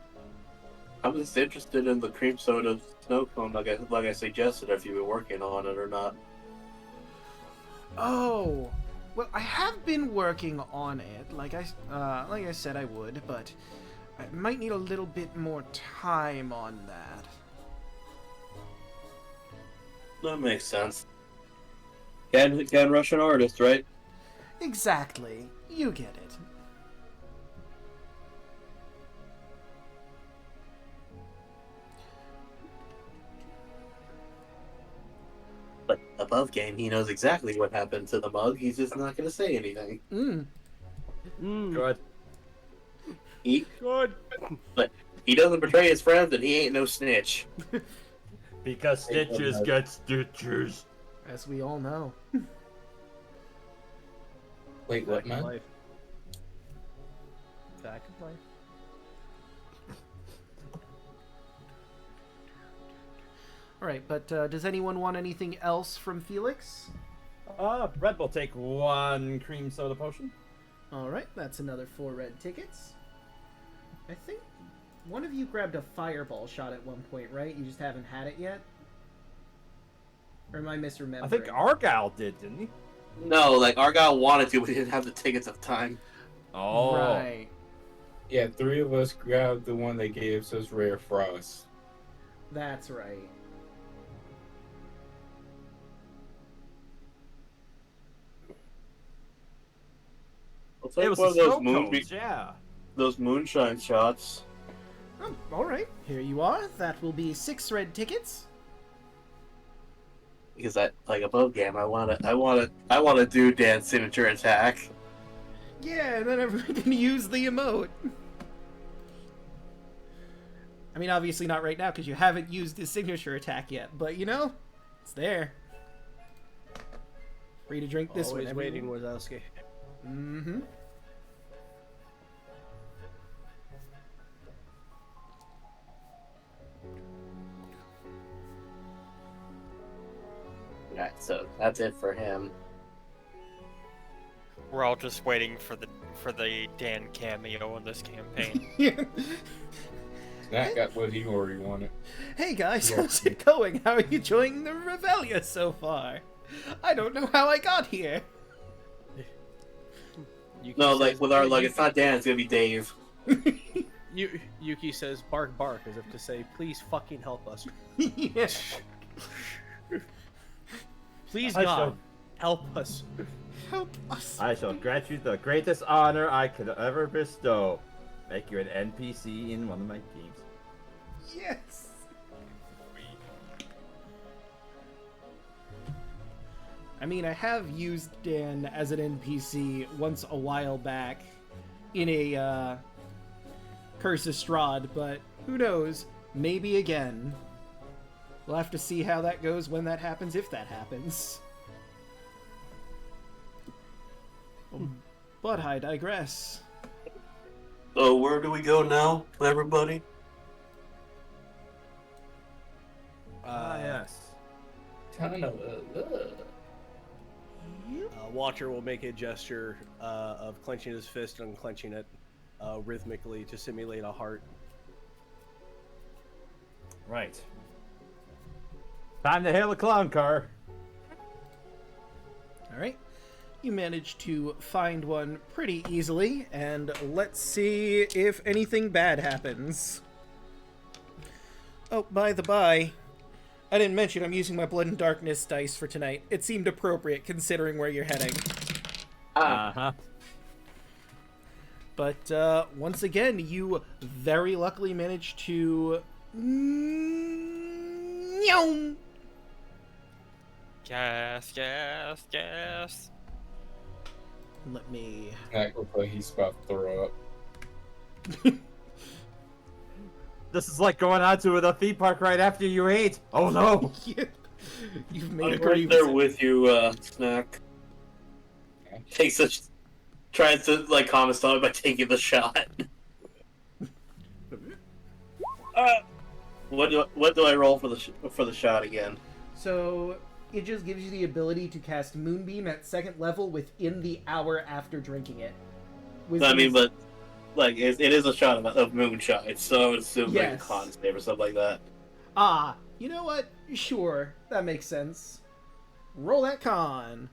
I'm just interested in the cream soda snow cone, like I suggested, if you've been working on it or not. Oh, well, I have been working on it, like I said I would, but I might need a little bit more time on that. That makes sense. Can rush an artist, right? Exactly, you get it. But above game, he knows exactly what happened to the mug. He's just not going to say anything. Good. Good. But he doesn't betray his friends, and he ain't no snitch. Because snitches get stitches. As we all know. Wait, what, Fact of man? life. Fact of life. Alright, but does anyone want anything else from Felix? Red will take 1 cream soda potion. Alright, that's another 4 red tickets. I think one of you grabbed a fireball shot at one point, right? You just haven't had it yet? Or am I misremembering? I think Argyle did, didn't he? No, like, Argyle wanted to, but he didn't have the tickets at the time. Oh. Right. Yeah, 3 of us grabbed the one that gave us rare frost. That's right. I'll It take was one the of those snow cones, yeah. those moonshine shots. Oh, alright. Here you are. That will be 6 red tickets. Because I like above game, I wanna do Dan's signature attack. Yeah, and then everyone can use the emote. I mean, obviously not right now because you haven't used his signature attack yet, but you know, it's there. Free to drink this Always whenever waiting, you... Wazowski. Mm-hmm. Alright, so that's it for him. We're all just waiting for the Dan cameo in this campaign. Snack got what he already wanted. Hey guys, Yeah. how's it going? How are you enjoying the Revelia so far? I don't know how I got here. Yuki No, says, like with our luck, it's not Dan, it's gonna be Dave. Yuki says, bark, bark, as if to say, please fucking help us. Yeah. Please, I God, shall- help us. Help us. I shall grant you the greatest honor I could ever bestow. Make you an NPC in one of my games. Yes. I mean, I have used Dan as an NPC once a while back in a Curse of Strahd, but who knows? Maybe again. We'll have to see how that goes when that happens, if that happens. But I digress. So where do we go now, everybody? Yes. Watcher will make a gesture of clenching his fist and unclenching it rhythmically to simulate a heart. Right. Time to hail a clown car. Alright. You managed to find one pretty easily, and let's see if anything bad happens. Oh, by the by, I didn't mention I'm using my Blood and Darkness dice for tonight. It seemed appropriate considering where you're heading. Uh-huh. But once again, you very luckily managed to... Nyong! Gas, gas, gas. Let me... Snack looks like he's about to throw up. This is like going out to the theme park right after you ate. Oh no! You've made I'm a pretty... right there with you, Snack. Tries to like calm his stomach by taking the shot. What do I roll for the shot again? So it just gives you the ability to cast Moonbeam at 2nd level within the hour after drinking it. I mean, but like it is a shot of moonshine, so I would assume like a Yes. con save or something like that. Ah, you know what? Sure, that makes sense. Roll that con.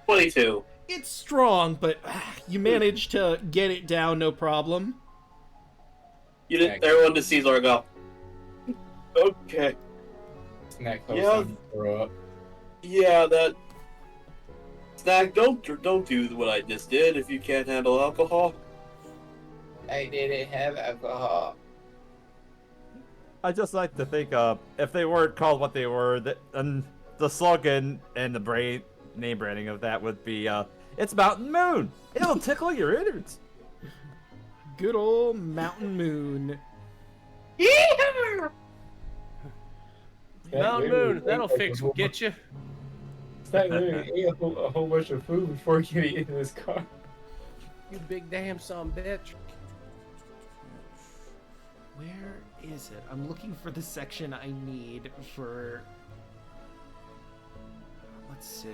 $22. It's strong, but you managed to get it down no problem. You didn't. Everyone just sees Argo. Okay. Snack host Yeah. time to throw up. Yeah, that. Snack, don't do what I just did if you can't handle alcohol. I didn't have alcohol. I just like to think if they weren't called what they were, and the slogan and the name branding of that would be it's Mountain Moon. It'll tickle your innards. Good old Mountain Moon. Yeah. Mountain Moon, that'll fix what get you. Snack literally ate a whole bunch of food before getting into this car. You big damn son bitch. Where is it? I'm looking for the section I need for... Let's see.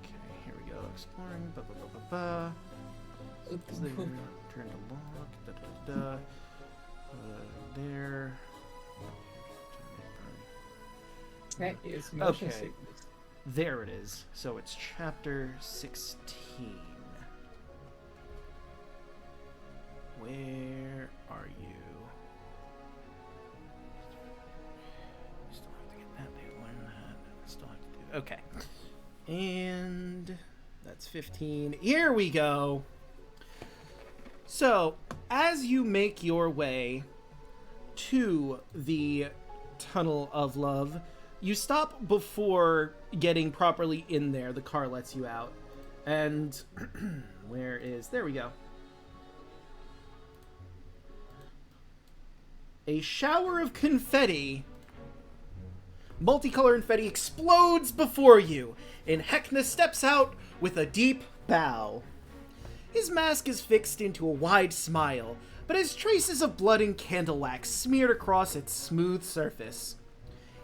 Okay, here we go. Exploring. Ba ba ba ba ba. Turn to log. Da da da. There. Snack is motion Okay. sickness. There it is. So it's chapter 16. Where are you? Still have to get that. Learn that. Still have to do. Okay. And that's 15. Here we go. So, as you make your way to the Tunnel of Love, you stop before getting properly in there. The car lets you out. And where is... There we go. A shower of confetti, multicolored confetti, explodes before you, and Heckna steps out with a deep bow. His mask is fixed into a wide smile, but has traces of blood and candle wax smeared across its smooth surface.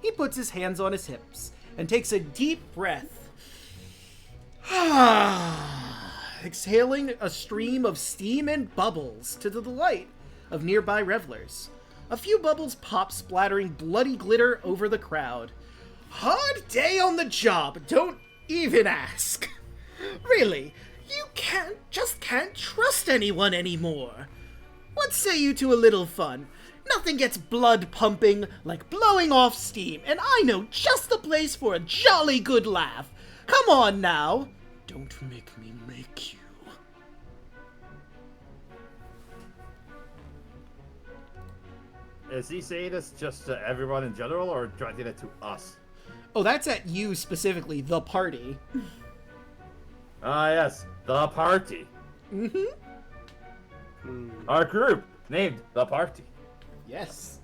He puts his hands on his hips and takes a deep breath, exhaling a stream of steam and bubbles to the delight of nearby revelers. A few bubbles pop, splattering bloody glitter over the crowd. Hard day on the job, don't even ask. Really, you just can't trust anyone anymore. What say you to a little fun? Nothing gets blood pumping like blowing off steam, and I know just the place for a jolly good laugh. Come on now. Don't make me make you. Is he saying this just to everyone in general, or directing it to us? Oh, that's at you specifically, the party. Ah, yes, the party. Mm-hmm. Our group, named the party. Yes.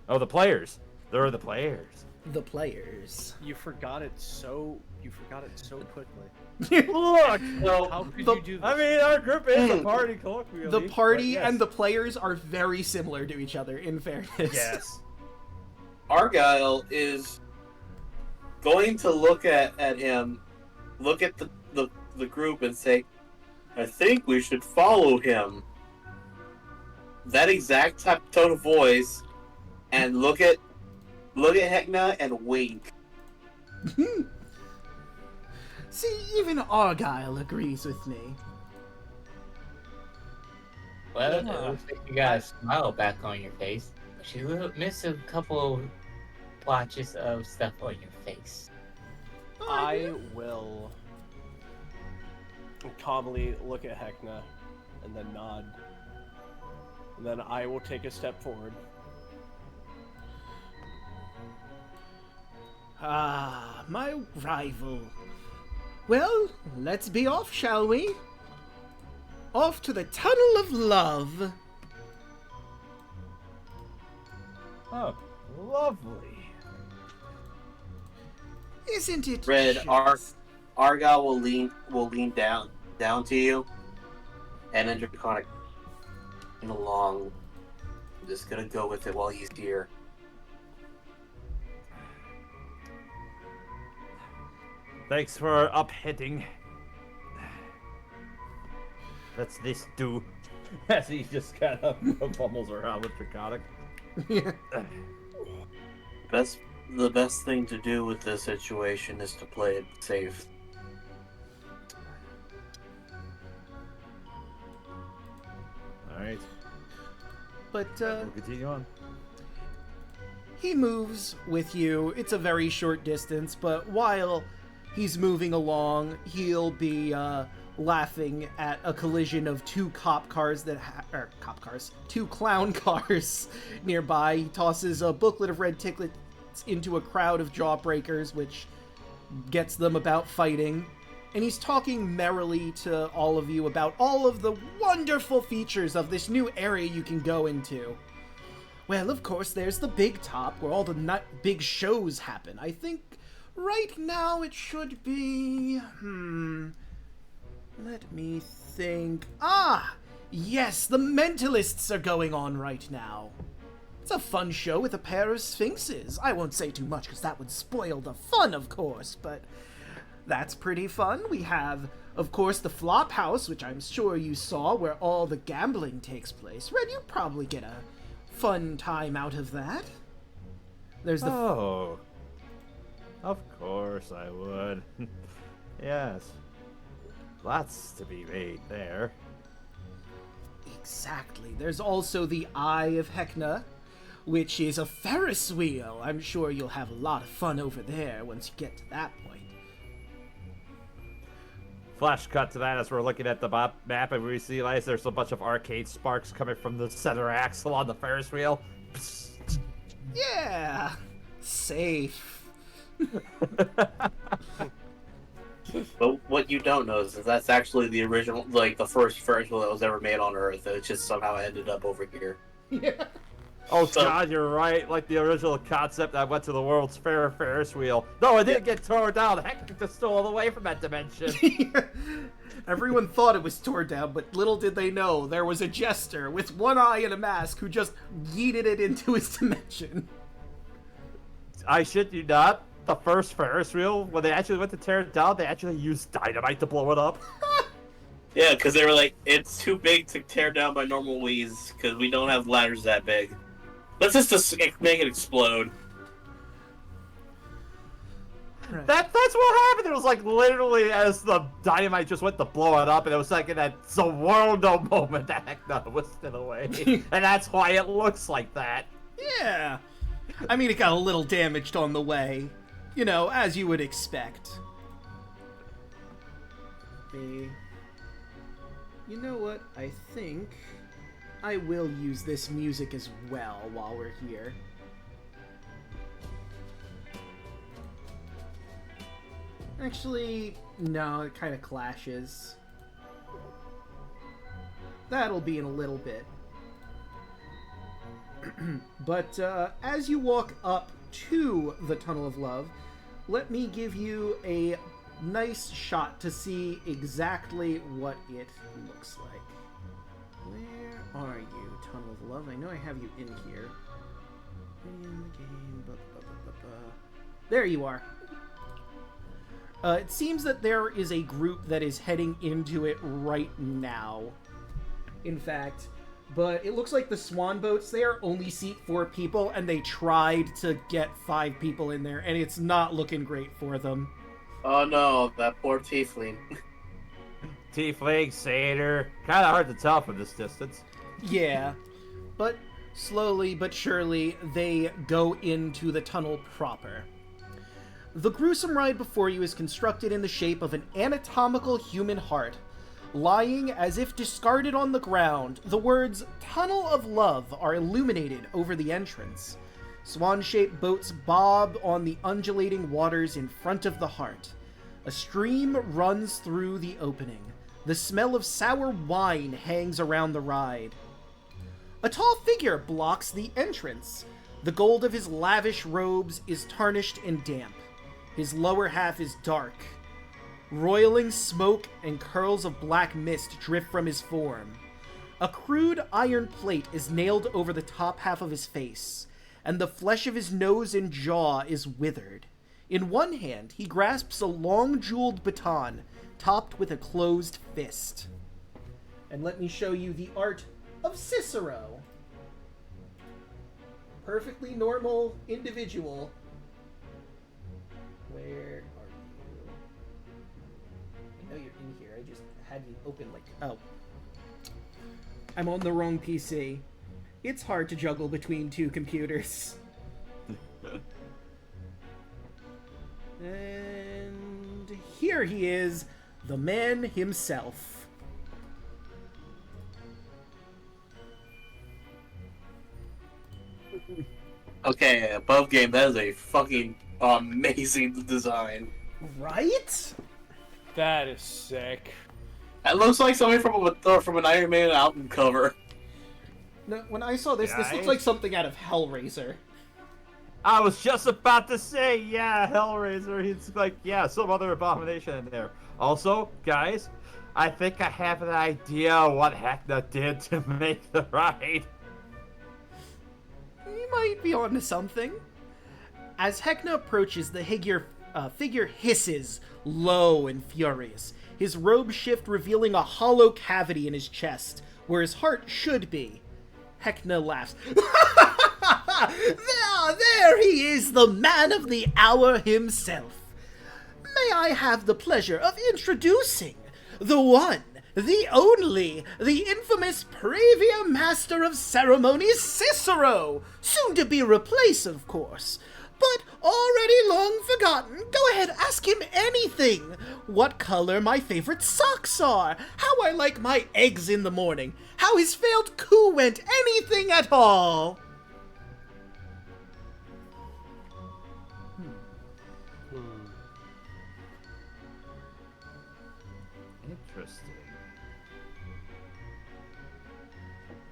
Oh, the players. They're the players. The players. You forgot it so quickly. Look! How could you do this? I mean, our group is the party, colloquially. The party but yes. and the players are very similar to each other, in fairness. Yes. Argyle is going to look at him, look at the group and say, I think we should follow him. That exact type tone of voice, and look at Heckna and wink. See, even Argyle agrees with me. Well, it looks like you got a smile back on your face, but you will miss a couple blotches of stuff on your face. I will calmly look at Heckna and then nod. And then I will take a step forward. Ah, my rival. Well, let's be off, shall we? Off to the Tunnel of Love. Oh, lovely. Isn't it Red, just... Argyle will lean down to you, and then just kind of along. I'm just gonna go with it while he's here. Thanks for uphitting. Let's this do. As he just kind of fumbles around with Draconic. The best thing to do with this situation is to play it safe. Alright, But, we'll continue on. he moves with you. It's a very short distance, but while he's moving along, he'll be laughing at a collision of two two clown cars nearby. He tosses a booklet of red ticklets into a crowd of jawbreakers, which gets them about fighting. And he's talking merrily to all of you about all of the wonderful features of this new area you can go into. Well, of course, there's the big top, where all the big shows happen. I think right now it should be... Let me think... Ah! Yes, the Mentalists are going on right now. It's a fun show with a pair of sphinxes. I won't say too much, because that would spoil the fun, of course, but... That's pretty fun. We have, of course, the Flop House, which I'm sure you saw, where all the gambling takes place. Red, you probably get a fun time out of that. There's the... Oh. Of course I would. Yes. Lots to be made there. Exactly. There's also the Eye of Heckna, which is a Ferris wheel. I'm sure you'll have a lot of fun over there once you get to that point. Flash cut to that as we're looking at the map and we realize there's a bunch of arcade sparks coming from the center axle on the Ferris wheel. Yeah! Safe. But what you don't know is that that's actually the original, like the first one that was ever made on Earth. It just somehow ended up over here. Yeah. Oh So- God, you're right. Like the original concept that went to the World's Fair Ferris wheel. No, it didn't get torn down. Heck, just stole away from that dimension. Everyone thought it was torn down, but little did they know there was a jester with one eye and a mask who just yeeted it into his dimension. I shit you not. The first Ferris wheel, when they actually went to tear it down, they actually used dynamite to blow it up. Yeah, because they were like, it's too big to tear down by normal ways because we don't have ladders that big. Let's just make it explode. Right. That's what happened. It was like literally as the dynamite just went to blow it up, and it was like in that Zoroardo moment that Heckna whisked it away, and that's why it looks like that. Yeah. I mean, it got a little damaged on the way. You know, as you would expect. You know what? I think I will use this music as well while we're here. Actually, no, it kind of clashes. That'll be in a little bit. But as you walk up to the Tunnel of Love, let me give you a nice shot to see exactly what it looks like. Where are you, Tunnel of Love? I know I have you in here. In the game. There you are. It seems that there is a group that is heading into it right now. In fact, but it looks like the swan boats there only seat 4 people, and they tried to get 5 people in there, and it's not looking great for them. Oh no, that poor tiefling. Tiefling, satyr, kind of hard to tell from this distance. Yeah, but slowly but surely they go into the tunnel proper. The gruesome ride before you is constructed in the shape of an anatomical human heart. Lying as if discarded on the ground, the words Tunnel of Love are illuminated over the entrance. Swan-shaped boats bob on the undulating waters in front of the heart. A stream runs through the opening. The smell of sour wine hangs around the ride. A tall figure blocks the entrance. The gold of his lavish robes is tarnished and damp. His lower half is dark. Roiling smoke and curls of black mist drift from his form. A crude iron plate is nailed over the top half of his face, and the flesh of his nose and jaw is withered. In one hand, he grasps a long jeweled baton, topped with a closed fist. And let me show you the art of Cicero. Perfectly normal individual. Where are you? I know you're in here. I just had you open like... Oh. I'm on the wrong PC. It's hard to juggle between 2 computers. And here he is, the man himself. Okay, above game, that is a fucking amazing design. Right? That is sick. It looks like something from an Iron Maiden album cover. No, when I saw this, this Guys? looks like something out of Hellraiser. I was just about to say, yeah, Hellraiser. He's like, yeah, some other abomination in there. Also, guys, I think I have an idea what Heckna did to make the ride. You might be onto something. As Heckna approaches, the figure hisses, low and furious. His robe shift revealing a hollow cavity in his chest, where his heart should be. Heckna laughs. There he is, the man of the hour himself. May I have the pleasure of introducing the one, the only, the infamous Previa Master of Ceremonies, Cicero, soon to be replaced, of course. But already long forgotten. Go ahead, ask him anything. What color my favorite socks are. How I like my eggs in the morning. How his failed coup went. Anything at all.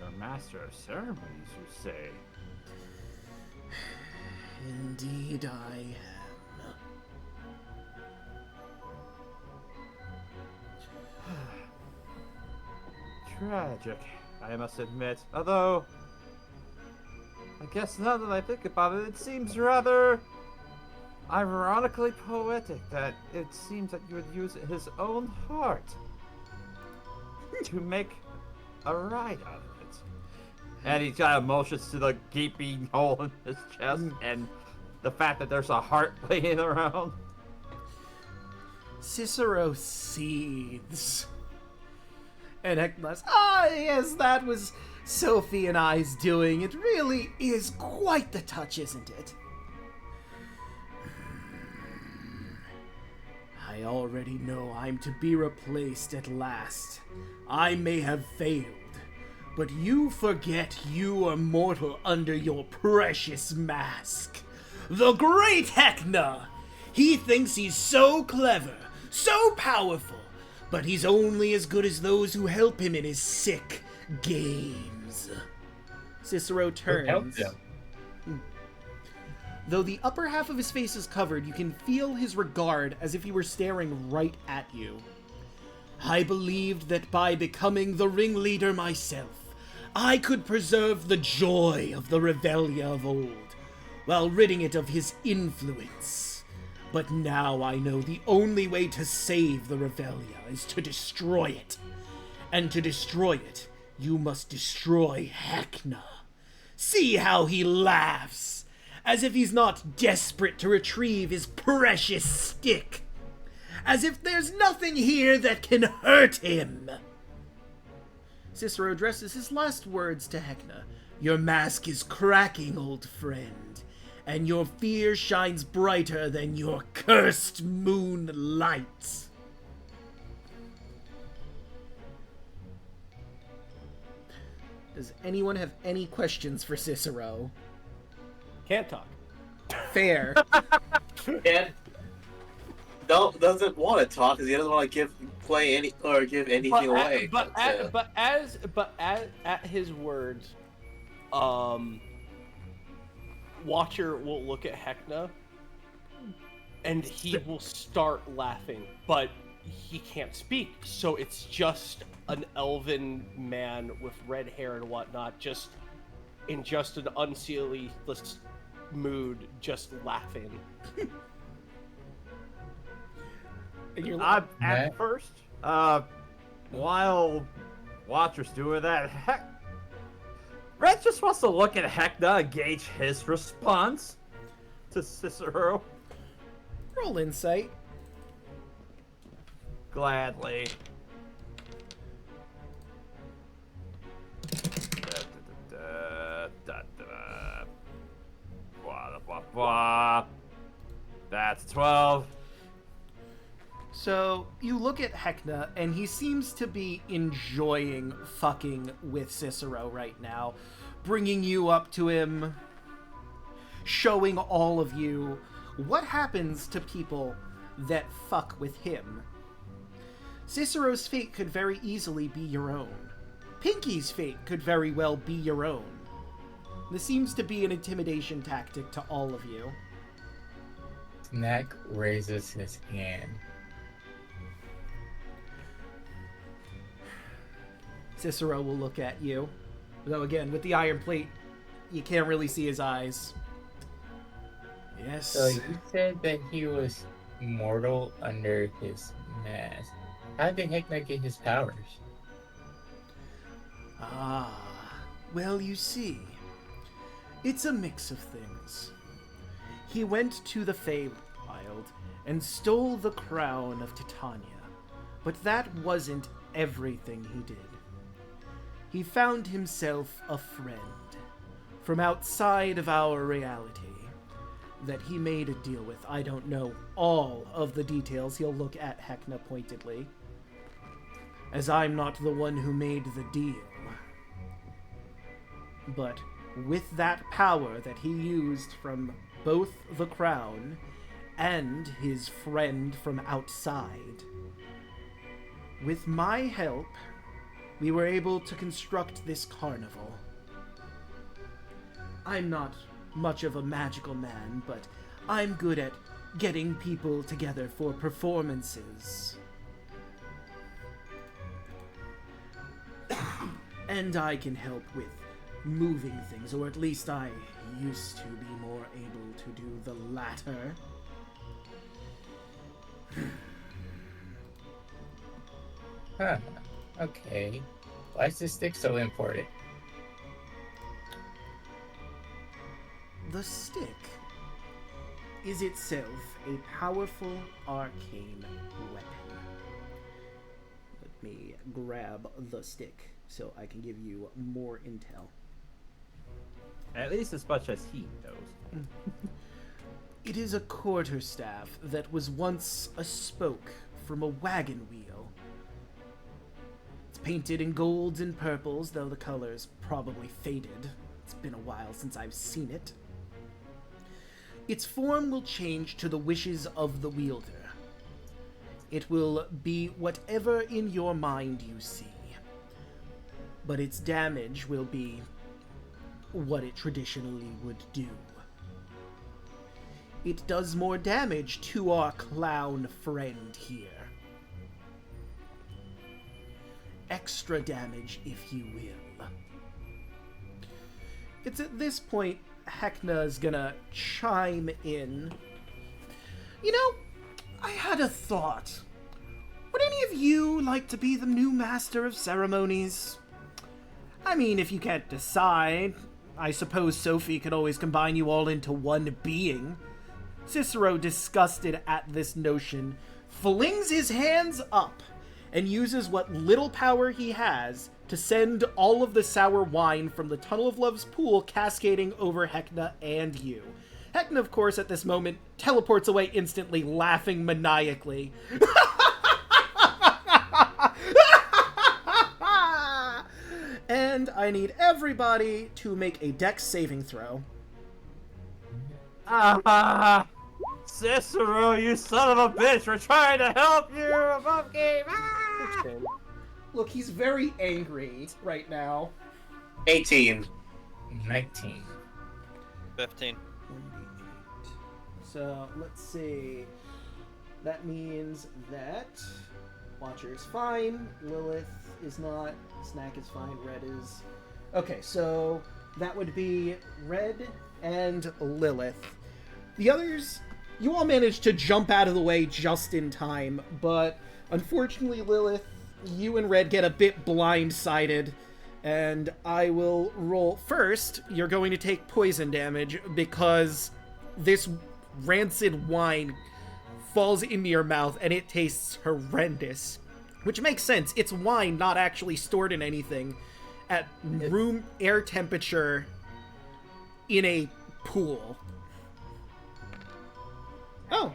You're a master of ceremonies, you say? Indeed, I am. Tragic, I must admit. Although, I guess now that I think about it, it seems rather ironically poetic that it seems that you would use his own heart to make a ride out of it. And he kind of motions to the gaping hole in his chest and the fact that there's a heart laying around. Cicero seethes. And Heckna's, yes, that was Sophie and I's doing. It really is quite the touch, isn't it? I already know I'm to be replaced at last. I may have failed, but you forget you are mortal under your precious mask. The great Heckna! He thinks he's so clever, so powerful, but he's only as good as those who help him in his sick games. Cicero turns. Though the upper half of his face is covered, you can feel his regard as if he were staring right at you. I believed that by becoming the ringleader myself, I could preserve the joy of the Revelia of old, while ridding it of his influence. But now I know the only way to save the Revelia is to destroy it. And to destroy it, you must destroy Heckna. See how he laughs, as if he's not desperate to retrieve his precious stick. As if there's nothing here that can hurt him. Cicero addresses his last words to Heckna. Your mask is cracking, old friend, and your fear shines brighter than your cursed moonlight. Does anyone have any questions for Cicero? Can't talk. Fair. And doesn't want to talk because he doesn't want to give anything away. But at his words, Watcher will look at Heckna, and he will start laughing, but he can't speak, so it's just an elven man with red hair and whatnot, just in just an unseelie mood, just laughing. And you're At first, while Watcher's doing that, Red just wants to look at Heckna and gauge his response to Cicero. roll insight. Gladly. That's 12. So, you look at Heckna, and he seems to be enjoying fucking with Cicero right now. Bringing you up to him, showing all of you what happens to people that fuck with him. Cicero's fate could very easily be your own. Pinky's fate could very well be your own. This seems to be an intimidation tactic to all of you. Snack raises his hand. Cicero will look at you. Though again, with the iron plate, you can't really see his eyes. Yes. So you said that he was mortal under his mask. How did Heckna get his powers? Ah, well, you see, it's a mix of things. He went to the Feywild and stole the crown of Titania, but that wasn't everything he did. He found himself a friend from outside of our reality that he made a deal with. I don't know all of the details. He'll look at Heckna pointedly, as I'm not the one who made the deal. But with that power that he used from both the crown and his friend from outside, with my help we were able to construct this carnival. I'm not much of a magical man, but I'm good at getting people together for performances. And I can help with moving things, or at least I used to be more able to do the latter. Huh. Okay. Why is this stick so important? The stick is itself a powerful arcane weapon. Let me grab the stick so I can give you more intel. At least as much as he knows. It is a quarterstaff that was once a spoke from a wagon wheel. It's painted in golds and purples, though the color's probably faded. It's been a while since I've seen it. Its form will change to the wishes of the wielder. It will be whatever in your mind you see. But its damage will be what it traditionally would do. It does more damage to our clown friend here. Extra damage, if you will. It's at this point Heckna's gonna chime in. You know, I had a thought. Would any of you like to be the new master of ceremonies? I mean, if you can't decide, I suppose Sophie could always combine you all into one being. Cicero, disgusted at this notion, flings his hands up and uses what little power he has to send all of the sour wine from the Tunnel of Love's pool cascading over Heckna and you. Heckna, of course, at this moment, teleports away instantly, laughing maniacally. And I need everybody to make a dex saving throw. Ah, Cicero, you son of a bitch! We're trying to help you! Above game! Ah! 16. Look, he's very angry right now. 18. 19. 15. 1d8. So, let's see. That means that Watcher is fine, Lilith is not, Snack is fine, Red is... Okay, so that would be Red and Lilith. The others, you all managed to jump out of the way just in time, but unfortunately, Lilith, you and Red get a bit blindsided, and I will roll first. You're going to take poison damage because this rancid wine falls into your mouth and it tastes horrendous. Which makes sense. It's wine, not actually stored in anything, at room air temperature in a pool. Oh.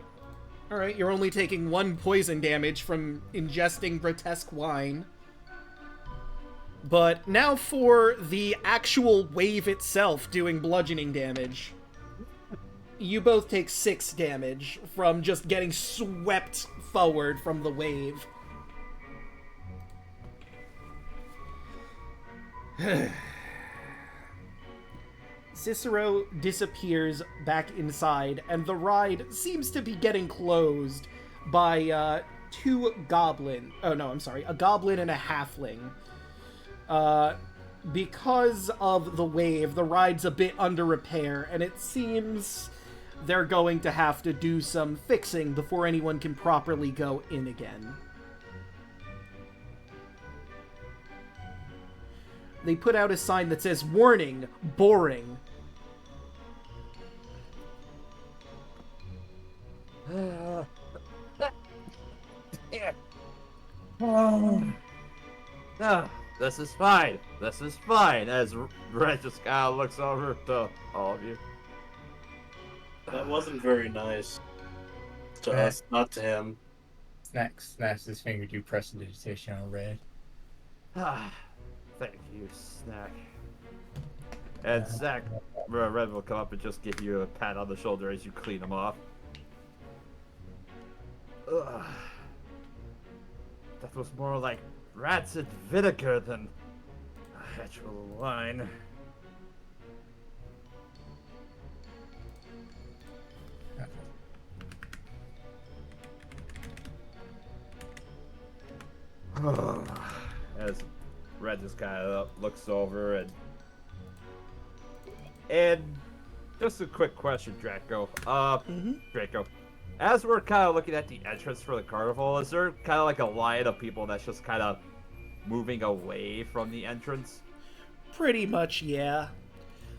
Alright, you're only taking 1 poison damage from ingesting grotesque wine. But now for the actual wave itself doing bludgeoning damage. You both take 6 damage from just getting swept forward from the wave. Cicero disappears back inside, and the ride seems to be getting closed by 2 goblin. Oh no, I'm sorry, a goblin and a halfling. Because of the wave, the ride's a bit under repair, and it seems they're going to have to do some fixing before anyone can properly go in again. They put out a sign that says, "Warning, boring." This is fine. This is fine. As Red just kind of looks over to all of you. That wasn't very nice. To us, not to him. Snack snaps his finger to prestidigitation on Red. Thank you, Snack. And Snack, Red will come up and just give you a pat on the shoulder as you clean him off. That was more like rancid vinegar than actual wine. As Red just kind of looks over and just a quick question, Draco. Draco, as we're kind of looking at the entrance for the carnival, is there kind of like a line of people that's just kind of moving away from the entrance? Pretty much, yeah.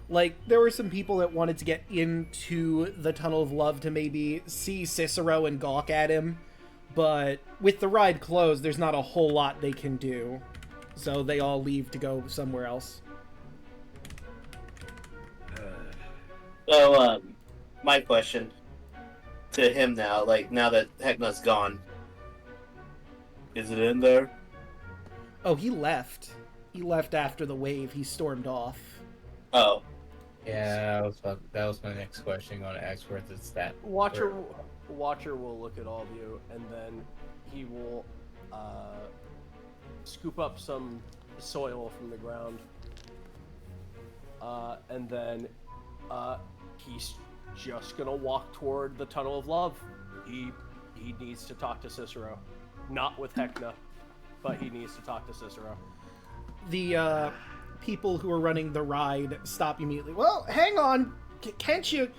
Like, there were some people that wanted to get into the Tunnel of Love to maybe see Cicero and gawk at him, but with the ride closed, there's not a whole lot they can do. So they all leave to go somewhere else. So, my question to him now, like, now that Heckna's gone, is it in there? Oh, he left. He left after the wave. He stormed off. Oh. Yeah, that was my next question. Going to ask where it's that. Watcher will look at all of you, and then he will scoop up some soil from the ground, and then he's just gonna walk toward the Tunnel of Love. He needs to talk to Cicero, not with Heckna, but he needs to talk to Cicero. The people who are running the ride stop immediately. Well, hang on. Can't you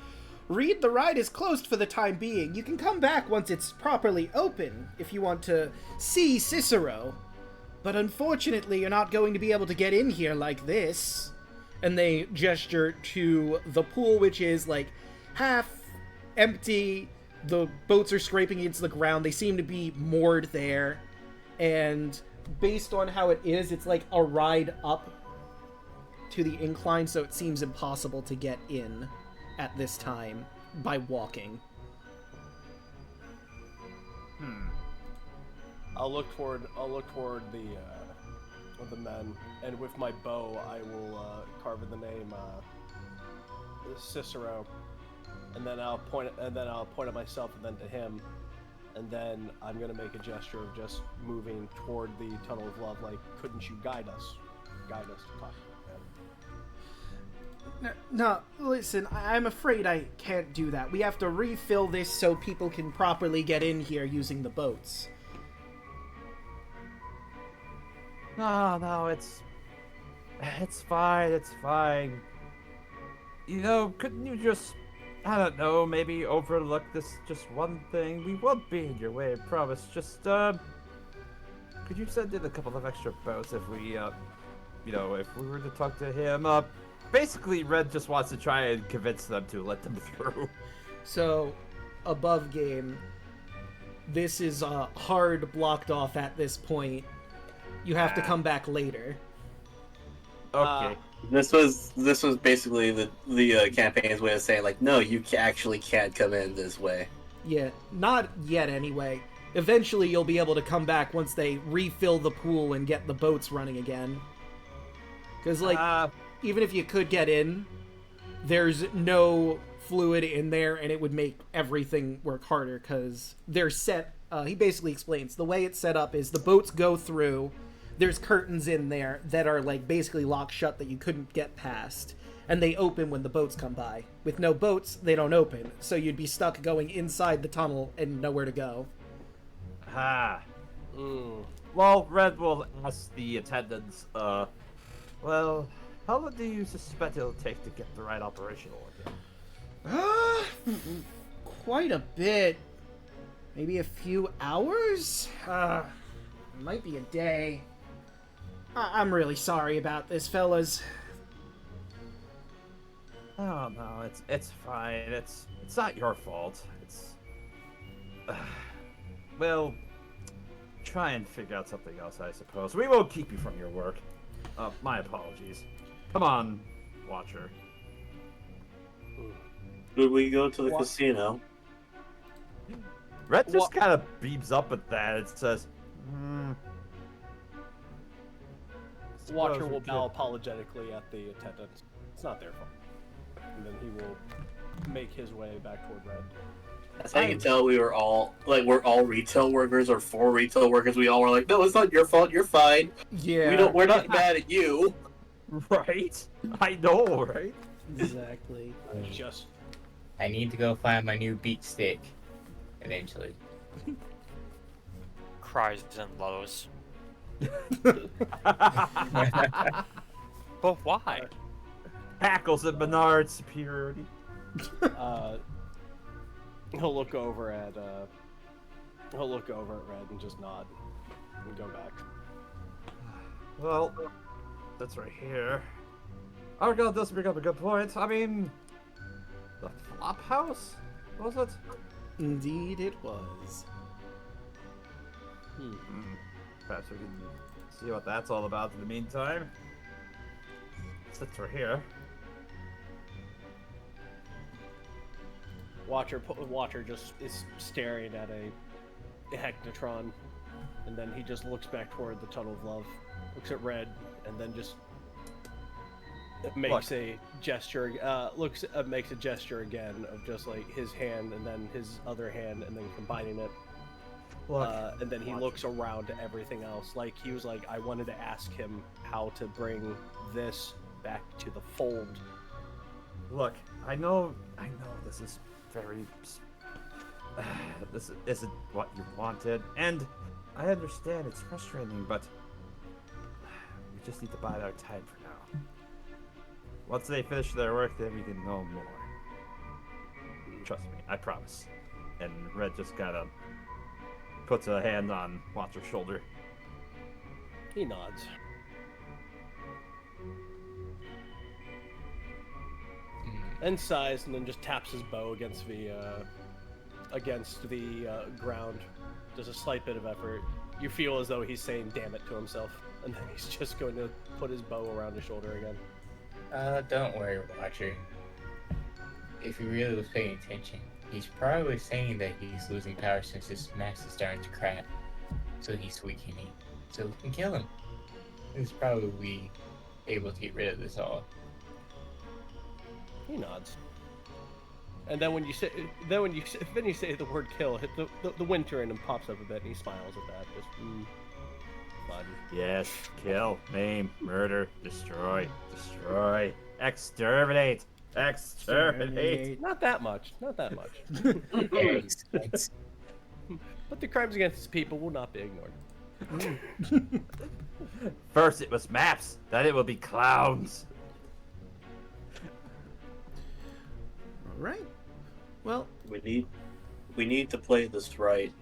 read? The ride is closed for the time being. You can come back once it's properly open if you want to see Cicero. But unfortunately, you're not going to be able to get in here like this. And they gesture to the pool, which is like half empty. The boats are scraping against the ground. They seem to be moored there. And based on how it is, it's like a ride up to the incline, so it seems impossible to get in at this time by walking. I'll look toward the men, and with my bow, I will carve in the name Cicero, and then I'll point at myself and then to him, and then I'm gonna make a gesture of just moving toward the Tunnel of Love. Like, couldn't you guide us to talk to him? No, listen, I'm afraid I can't do that. We have to refill this so people can properly get in here using the boats. No, it's fine. You know, couldn't you just, I don't know, maybe overlook this just one thing? We won't be in your way, I promise. Just, could you send in a couple of extra boats if we, if we were to talk to him? Basically, Red just wants to try and convince them to let them through. So, above game, this is hard blocked off at this point. You have to come back later. Okay. This was basically the campaign's way of saying, like, no, you actually can't come in this way. Yeah, not yet anyway. Eventually you'll be able to come back once they refill the pool and get the boats running again. Because, like, even if you could get in, there's no fluid in there, and it would make everything work harder, because they're set... he basically explains, the way it's set up is the boats go through, there's curtains in there that are, like, basically locked shut that you couldn't get past, and they open when the boats come by. With no boats, they don't open, so you'd be stuck going inside the tunnel and nowhere to go. Well, Red will ask the attendants, well, how long do you suspect it'll take to get the ride operational again? Quite a bit. Maybe a few hours? Might be a day. I'm really sorry about this, fellas. Oh no, it's fine. It's not your fault. It's well, try and figure out something else, I suppose. We won't keep you from your work. My apologies. Come on, Watcher. Should we go to the casino? Red just kind of beams up at that. It says, Watcher will bow apologetically at the attendants. It's not their fault. And then he will make his way back toward Red. That's how you can tell we're all retail workers or for retail workers. We all were like, no, it's not your fault. You're fine. Yeah. We're not mad at you. Right? I know, right? Exactly. Just I need to go find my new beat stick. Eventually. Cries and lows. But why? Hackles at Menard's superiority. he'll look over at Red and just nod and go back. Well, that's right here. Argyle does bring up a good point. I mean, the flop house? Was it? Indeed, it was. Perhaps we can see what that's all about in the meantime. Since we're here. Watcher just is staring at a Hecknatron, and then he just looks back toward the Tunnel of Love, looks at Red, and then just makes a gesture. Makes a gesture again of just like his hand and then his other hand, and then combining it. And then he looks around to everything else. Like he was like, I wanted to ask him how to bring this back to the fold. Look, I know this is very... this isn't what you wanted, and I understand it's frustrating, but we just need to bide our time for now. Once they finish their work, then we can know more. Trust me, I promise. And Red just kind of puts a hand on Watcher's shoulder. He nods. And sighs, and then just taps his bow against the ground. Just a slight bit of effort. You feel as though he's saying "damn it" to himself, and then he's just going to put his bow around his shoulder again. Don't worry, Watcher. If he really was paying attention, he's probably saying that he's losing power since his mass is starting to crack. So he's weakening. So we can kill him. He's probably able to get rid of this all. He nods. And then when you say the word "kill," the winter in him pops up a bit, and he smiles at that. Just fun. Yes, kill, maim, murder, destroy, exterminate, exterminate. Not that much. Not that much. Excellent. But the crimes against people will not be ignored. First it was maps, then it will be clowns. All right. Well, We need to play this right.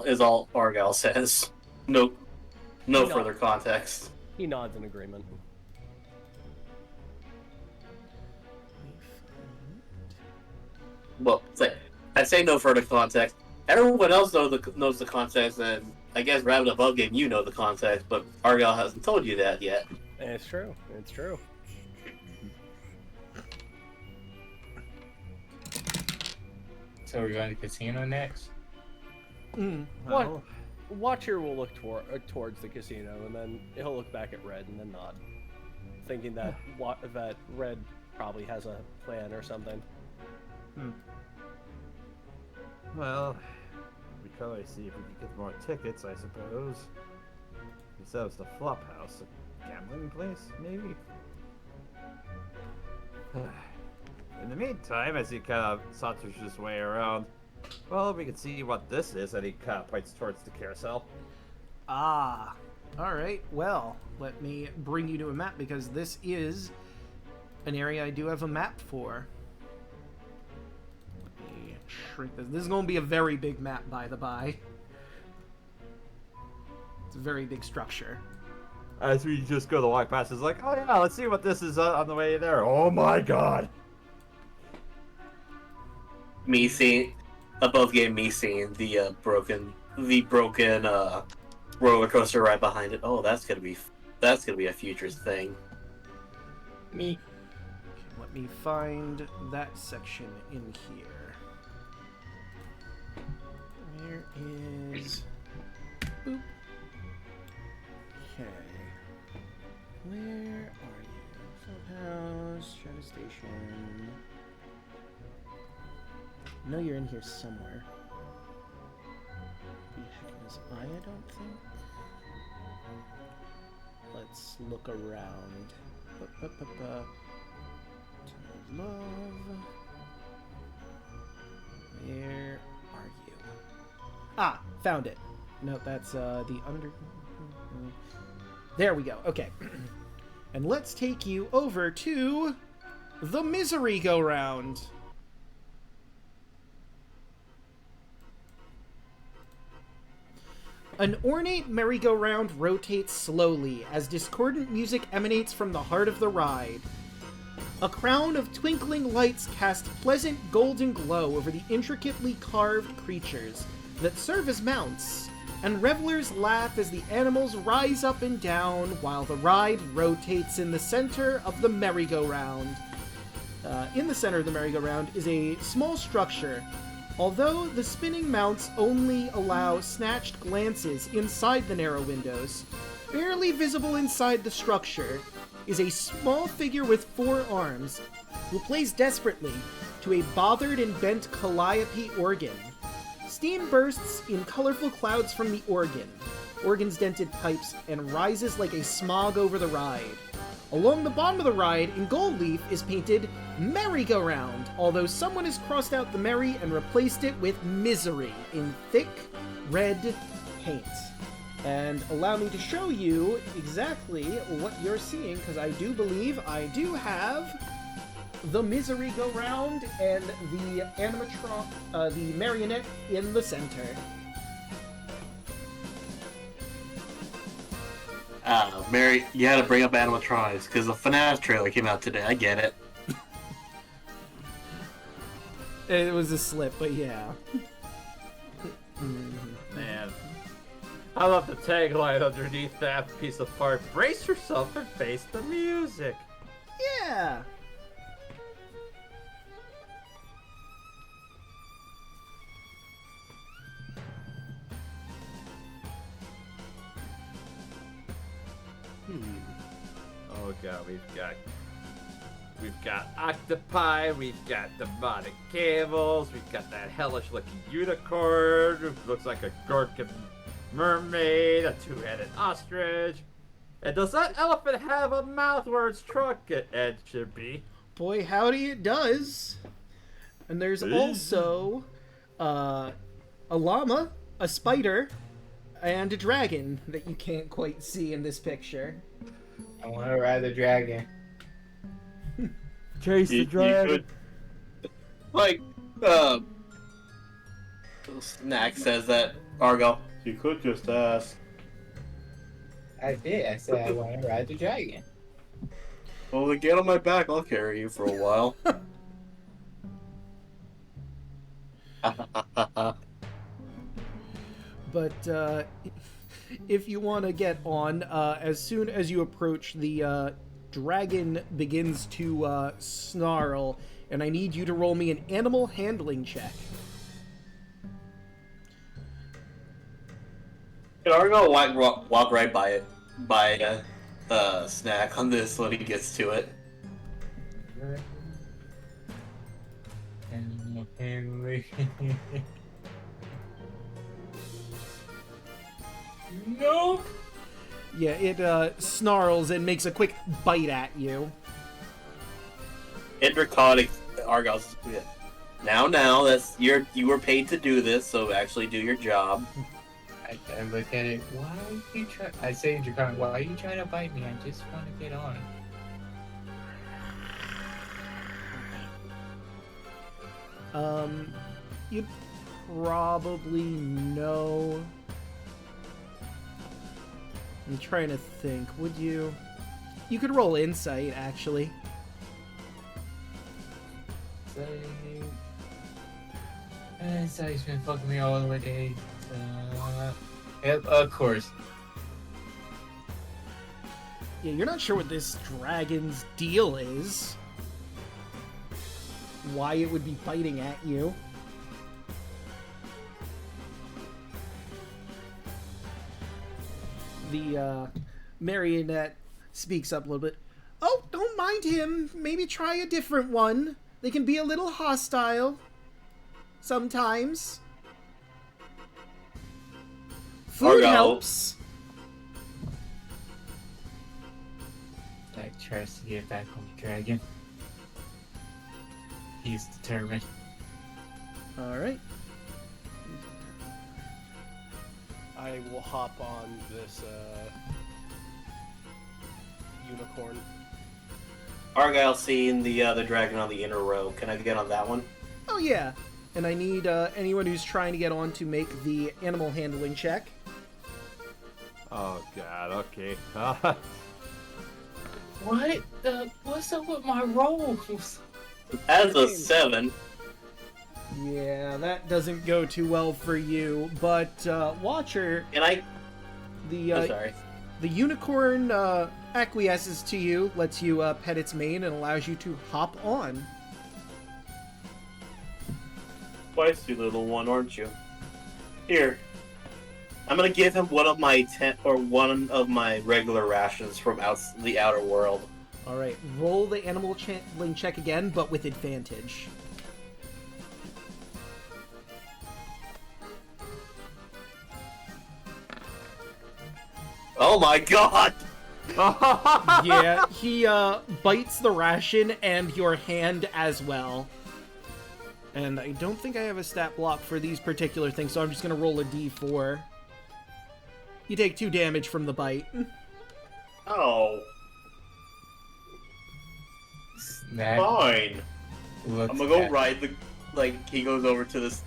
Is all Argyle says. No further context. He nods in agreement. Well, I say no further context. Everyone else knows the context, and I guess Rabbit Above Game, you know the context, but Argyle hasn't told you that yet. It's true. It's true. So we're going to casino next? What? Watcher will look towards the casino, and then he'll look back at Red and then nod, thinking that that Red probably has a plan or something. Well, we probably see if we can get more tickets, I suppose. Instead of the flop house, a gambling place, maybe? In the meantime, as he kind of saunters his way around, well, we can see what this is, and he kind of points towards the carousel. Ah, all right. Well, let me bring you to a map because this is an area I do have a map for. Let me shrink this. This is going to be a very big map, by the by. It's a very big structure. As we just go to walk past, it's like, oh yeah, let's see what this is on the way there. Oh my god! Me seeing the broken roller coaster right behind it. Oh, that's gonna be a future thing. Me. Okay, let me find that section in here. Where is... Boop. Okay. Where are you? Clubhouse, Shadow Station. I know you're in here somewhere. Be Heckna's eye, I don't think. Let's look around. Love. Where are you? Ah, found it. No, that's the under. There we go. Okay. And let's take you over to the Misery Go Round. An ornate merry-go-round rotates slowly as discordant music emanates from the heart of the ride. A crown of twinkling lights cast pleasant golden glow over the intricately carved creatures that serve as mounts, and revelers laugh as the animals rise up and down while the ride rotates in the center of the merry-go-round. In the center of the merry-go-round is a small structure. Although the spinning mounts only allow snatched glances inside the narrow windows, barely visible inside the structure is a small figure with 4 arms who plays desperately to a bothered and bent calliope organ. Steam bursts in colorful clouds from the organ's dented pipes, and rises like a smog over the ride. Along the bottom of the ride, in gold leaf, is painted Merry-Go-Round, although someone has crossed out the merry and replaced it with misery in thick red paint. And allow me to show you exactly what you're seeing, because I do believe I do have the Misery Go Round and the animatron, the marionette in the center. Mary, you had to bring up animatronics because the FNAF trailer came out today. I get it. It was a slip, but yeah. Man. I love the tagline underneath that piece of art. Brace yourself and face the music. Yeah. Oh god, we've got octopi, we've got demonic camels, we've got that hellish looking unicorn who looks like a Gorgon mermaid, a 2-headed ostrich. And does that elephant have a mouth where its trunk end should be? Boy, howdy, it does. And there's also a llama, a spider, and a dragon that you can't quite see in this picture. I want to ride the dragon. Chase the dragon. Like, Snack says that, Argo. You could just ask. I did. I said I want to ride the dragon. Well, then get on my back. I'll carry you for a while. But if you want to get on, as soon as you approach, the dragon begins to snarl, and I need you to roll me an animal handling check. Can Argo walk right by it? By Snack on this when he gets to it. Nope. Yeah, it snarls and makes a quick bite at you. In Draconic, Argo's. Now, that's you were paid to do this, so actually do your job. I look at it. Why are you trying? I say in Draconic, why are you trying to bite me? I just want to get on. You probably know. I'm trying to think. Would you? You could roll insight, actually. Insight's been fucking me all the day. Yep, of course. Yeah, you're not sure what this dragon's deal is. Why it would be biting at you. The marionette speaks up a little bit. Oh, don't mind him. Maybe try a different one. They can be a little hostile. sometimes. Food Argyle. helps. Jack tries to get back on the dragon. He's determined. Alright. I will hop on this unicorn. Argyle seeing the dragon on the inner row. Can I get on that one? Oh yeah. And I need anyone who's trying to get on to make the animal handling check. Oh god, okay. What's up with my rolls? As a 7. Yeah, that doesn't go too well for you, but Watcher, And I. the I'm sorry. the unicorn acquiesces to you, lets you pet its mane, and allows you to hop on. Spicy little one, aren't you? Here. I'm gonna give him one of my one of my regular rations from the outer world. All right, roll the animal handling check again, but with advantage. Oh my god! Yeah, he bites the ration and your hand as well. And I don't think I have a stat block for these particular things, so I'm just gonna roll a d4. You take 2 damage from the bite. Oh, Snack. fine. Looks I'm gonna go at- ride the. He goes over to this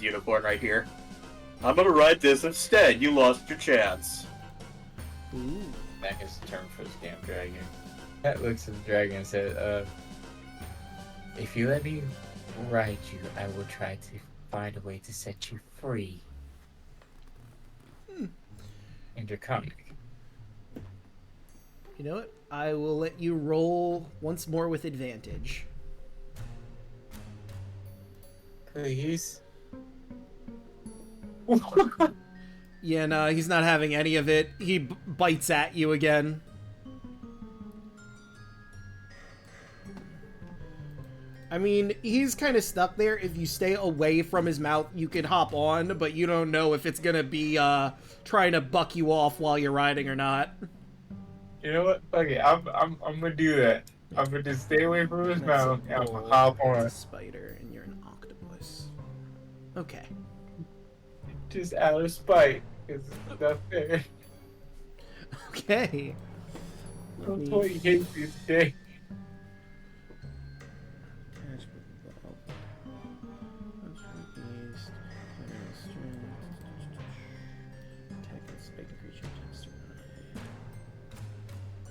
unicorn right here. I'm gonna ride this instead. You lost your chance. Ooh. Snack is the term for this damn dragon. That looks at the dragon and said, if you let me ride you, I will try to find a way to set you free. And you're coming. You know what? I will let you roll once more with advantage. Please. Yeah, no, he's not having any of it. He bites at you again. I mean, he's kind of stuck there. If you stay away from his mouth, you can hop on, but you don't know if it's gonna be trying to buck you off while you're riding or not. You know what? Okay, I'm gonna do that. I'm gonna just stay away from his mouth and I'm gonna hop It's on. a spider, and you're an octopus. Okay. Just out of spite. Because it's not fair. Okay. Let That's me- what he hates these days.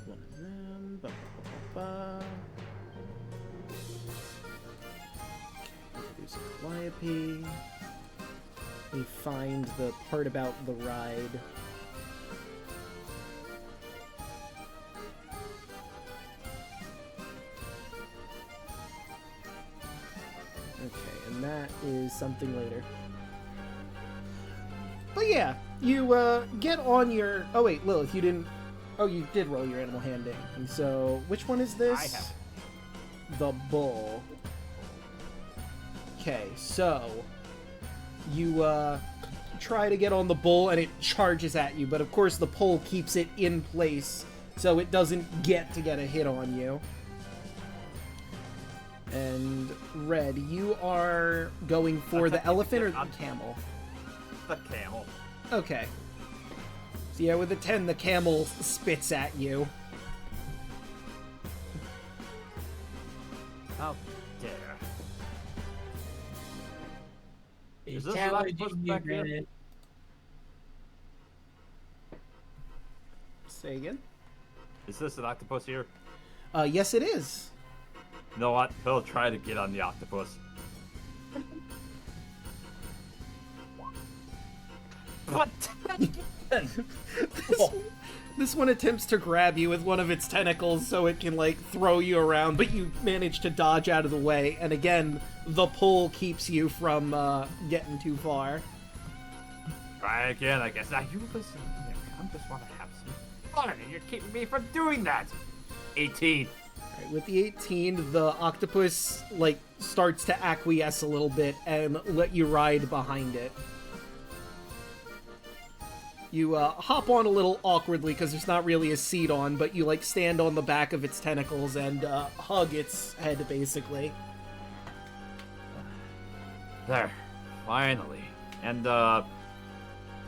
One of them. Ba, ba, ba, ba, ba. Do some Calliope. We find the part about the ride. Okay, and that is something later. But yeah, you get on your... Oh wait, Lilith, you didn't... Oh, you did roll your animal handling. And so, which one is this? I have The bull. Okay, so... You, try to get on the bull and it charges at you, but of course the pole keeps it in place so it doesn't get a hit on you. And Red, you are going for the elephant or the camel? the camel. Okay. So yeah, with a 10, the camel spits at you. How dare. Is this Challenging octopus you, back here? Red. Say again? Is this an octopus here? Yes it is. You know what? He'll try to get on the octopus. What? This one attempts to grab you with one of its tentacles so it can, like, throw you around, but you manage to dodge out of the way, and again, the pull keeps you from, getting too far. Try again, I guess. Now you listen. I just want to have some fun, and you're keeping me from doing that. 18. With the 18, the octopus, like, starts to acquiesce a little bit and let you ride behind it. You hop on a little awkwardly because there's not really a seat on, but you, like, stand on the back of its tentacles and hug its head, basically. There. Finally. And,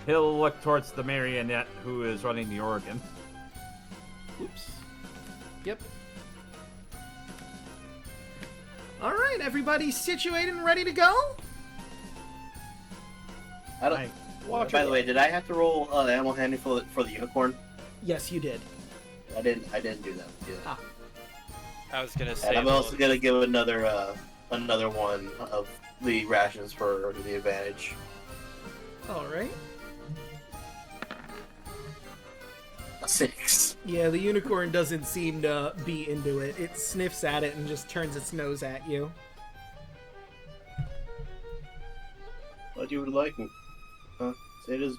he'll look towards the marionette who is running the organ. Oops. Yep. Alright, everybody situated and ready to go? I don't. By the way, did I have to roll animal handling for the unicorn? Yes, you did. I didn't do that. Ah. I was gonna say. And I'm also gonna give another one of the rations for the advantage. Alright. A 6. Yeah, the unicorn doesn't seem to be into it. It sniffs at it and just turns its nose at you. What you would like? It is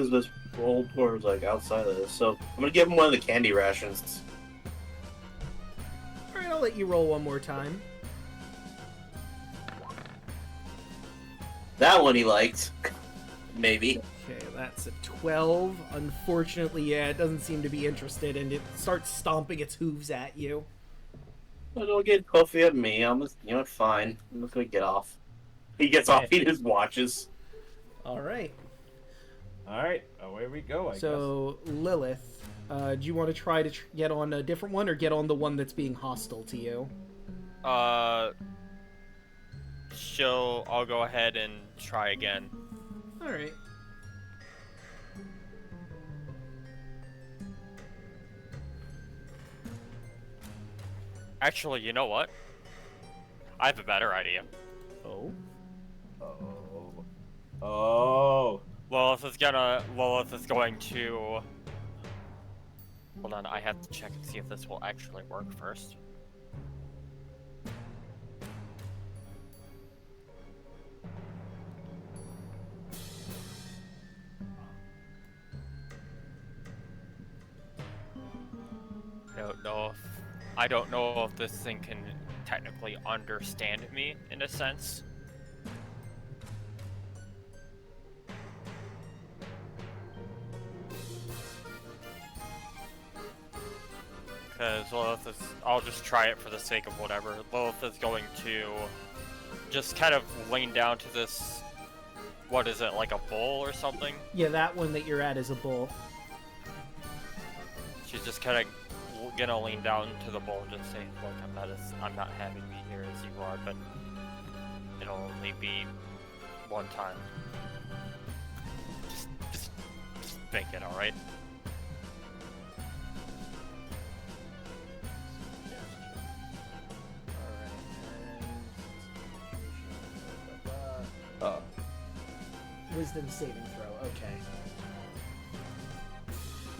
this roll towards like outside of this, so I'm gonna give him one of the candy rations. Alright, I'll let you roll one more time. That one he liked. Maybe. Okay, that's a 12. Unfortunately, yeah, it doesn't seem to be interested, and it starts stomping its hooves at you. Well, don't get coffee at me. I'm just, fine. I'm just gonna get off. He gets off, he just watches. Alright. Alright, away we go, I guess. So, Lilith, do you want to try to get on a different one, or get on the one that's being hostile to you? I'll go ahead and try again. Alright. Actually, you know what? I have a better idea. Oh? Oh. Lilith is going to... Hold on, I have to check and see if this will actually work first. I don't know if this thing can technically understand me in a sense. Because Lilith is, I'll just try it for the sake of whatever. Lilith is going to just kind of lean down to this, what is it, like a bowl or something? Yeah, that one that you're at is a bull. She's just kind of gonna lean down to the bowl and just say, look, I'm not having me here as you are, but it'll only be one time. Just think it, alright? Wisdom saving throw, okay.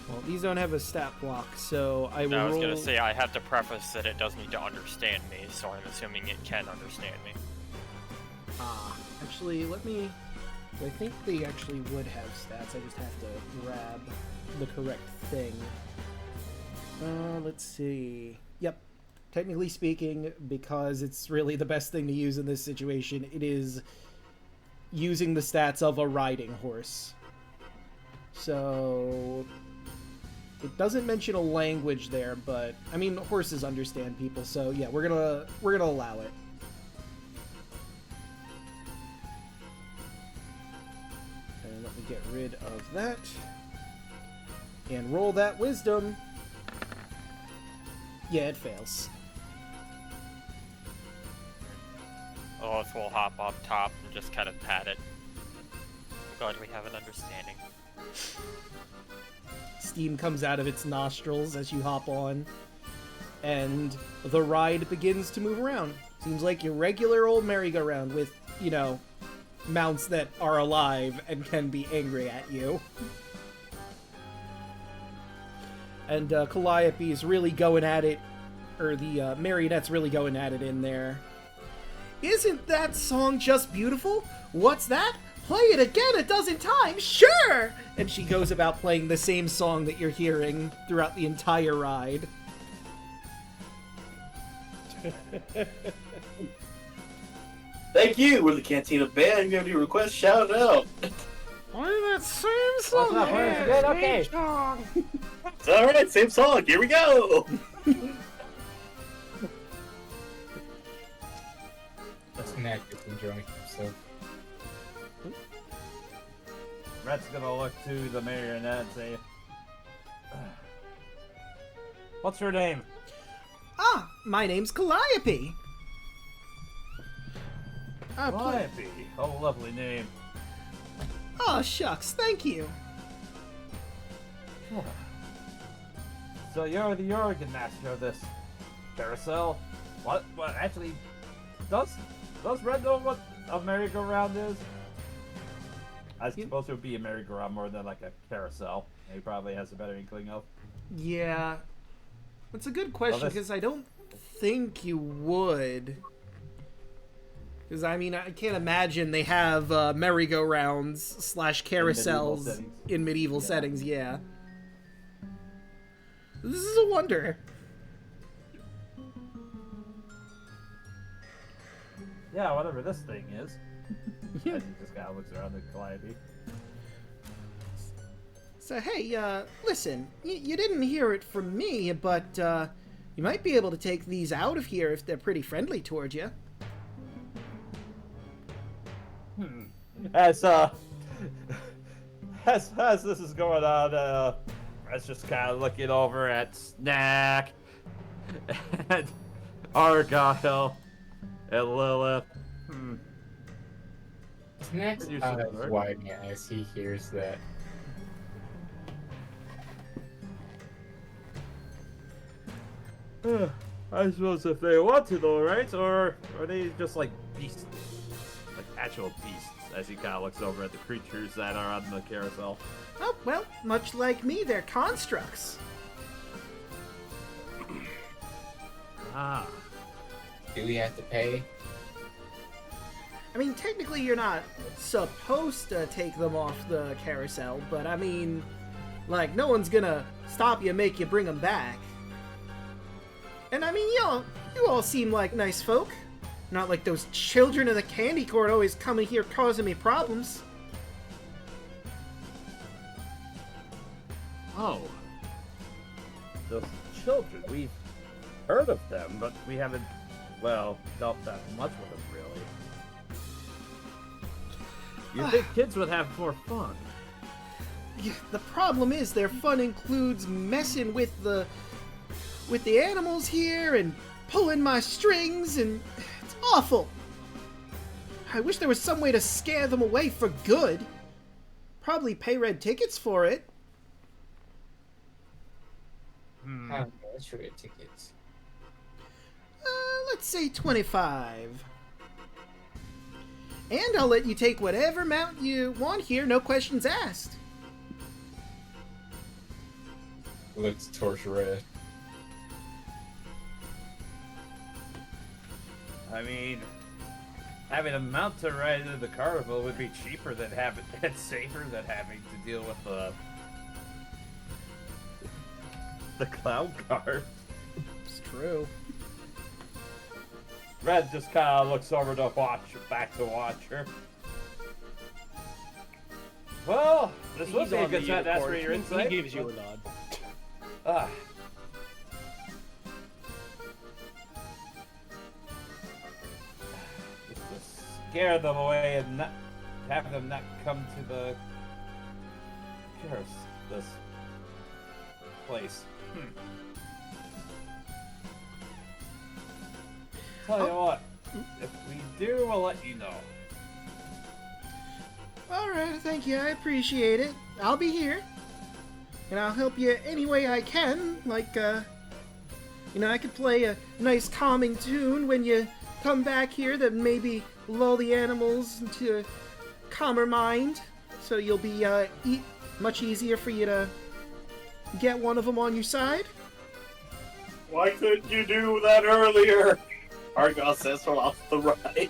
Well, these don't have a stat block, so I will I was roll... gonna say, I have to preface that it does need to understand me, so I'm assuming it can understand me. Actually, let me... I think they actually would have stats, I just have to grab the correct thing. Let's see... Yep. Technically speaking, because it's really the best thing to use in this situation, it is using the stats of a riding horse. So... It doesn't mention a language there, but I mean horses understand people, so yeah, we're gonna allow it. And let me get rid of that. And roll that wisdom. Yeah, it fails. Lilith will hop up top and just kind of pat it. Glad we have an understanding. Steam comes out of its nostrils as you hop on, and the ride begins to move around. Seems like your regular old merry-go-round with, you know, mounts that are alive and can be angry at you. And Calliope is really going at it, or the marionette's really going at it in there. Isn't that song just beautiful? What's that? Play it again a dozen times, sure! And she goes about playing the same song that you're hearing throughout the entire ride. Thank you. We're the Cantina Band. If you have any requests, shout it out. Why that same What's up, boys? Good? Okay. It's alright, same song. Here we go. Snack is enjoying himself. Rhett's gonna look to the marionette and say, "What's your name?" Ah, my name's Calliope. Calliope. Oh, lovely name. Oh, shucks, thank you. So you're the organ master of this carousel? What? Actually, does Red know what a merry-go-round is? I suppose it would be a merry-go-round more than like a carousel. He probably has a better inkling of. Yeah. That's a good question, because I don't think you would. Because, I mean, I can't imagine they have merry-go-rounds / carousels in medieval settings, yeah. This is a wonder. Yeah, whatever this thing is. And he just kind of looks around at Calliope. So, hey, listen, you didn't hear it from me, but you might be able to take these out of here if they're pretty friendly toward you. As this is going on, Red's just kind of looking over at Snack and Argyle and Lilith. Snack's eyes widen as he hears that. I suppose if they want to, though, right? Or are they just like beasts? Like actual beasts, as he kind of looks over at the creatures that are on the carousel. Oh, well, much like me, they're constructs. Ah. Do we have to pay? I mean, technically you're not supposed to take them off the carousel, but I mean, like, no one's gonna stop you and make you bring them back. And I mean, you all seem like nice folk. Not like those children in the candy court always coming here causing me problems. Oh. Those children, we've heard of them, but we haven't, well, dealt that much with them, really. You'd think kids would have more fun. Yeah, the problem is their fun includes messing with the animals here and pulling my strings, and it's awful. I wish there was some way to scare them away for good. Probably pay red tickets for it. How much red tickets? Let's say 25. And I'll let you take whatever mount you want here, no questions asked. Looks torch red. I mean, having a mount to ride in the carnival would be cheaper than having, and safer than having to deal with the clown car. It's true. Red just kind of looks over to back to watch her. Well, this would be a good time to ask for your insight. He gives you a nod. Ah. Just to scare them away and not have them not come to the this place. Tell you what, if we do, we'll let you know. Alright, thank you, I appreciate it. I'll be here. And I'll help you any way I can. Like, I could play a nice calming tune when you come back here that maybe lull the animals into a calmer mind. So you'll be much easier for you to get one of them on your side. Why couldn't you do that earlier? Argyle says from off the right.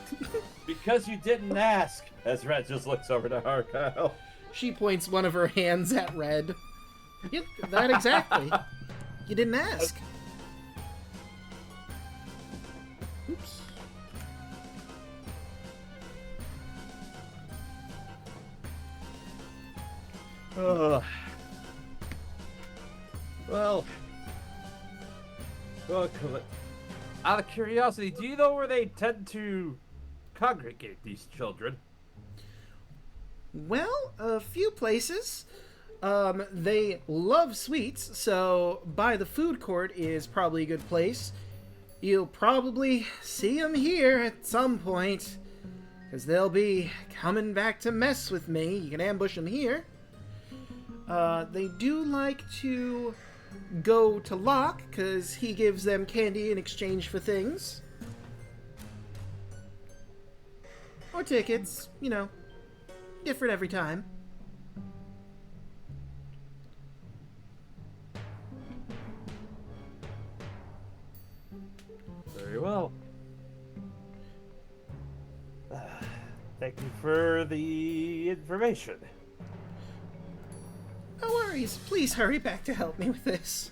Because you didn't ask. As Red just looks over to Argyle. She points one of her hands at Red. Yep, that exactly. You didn't ask. Well, out of curiosity, do you know where they tend to congregate these children? Well, a few places. They love sweets, so by the food court is probably a good place. You'll probably see them here at some point, because they'll be coming back to mess with me. You can ambush them here. They do like to go to Locke, because he gives them candy in exchange for things. Or tickets, you know. Different every time. Very well. Thank you for the information. No worries. Please hurry back to help me with this.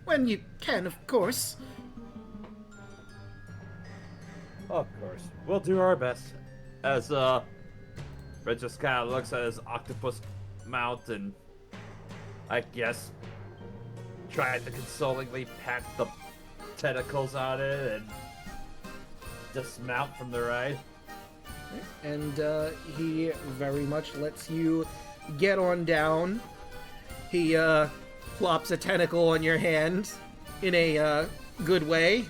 When you can, of course. Of course. We'll do our best. As, Red just kind of looks at his octopus mount and, I guess, tries to consolingly pat the tentacles on it and dismount from the ride. And he very much lets you get on down. He plops a tentacle on your hand in a good way.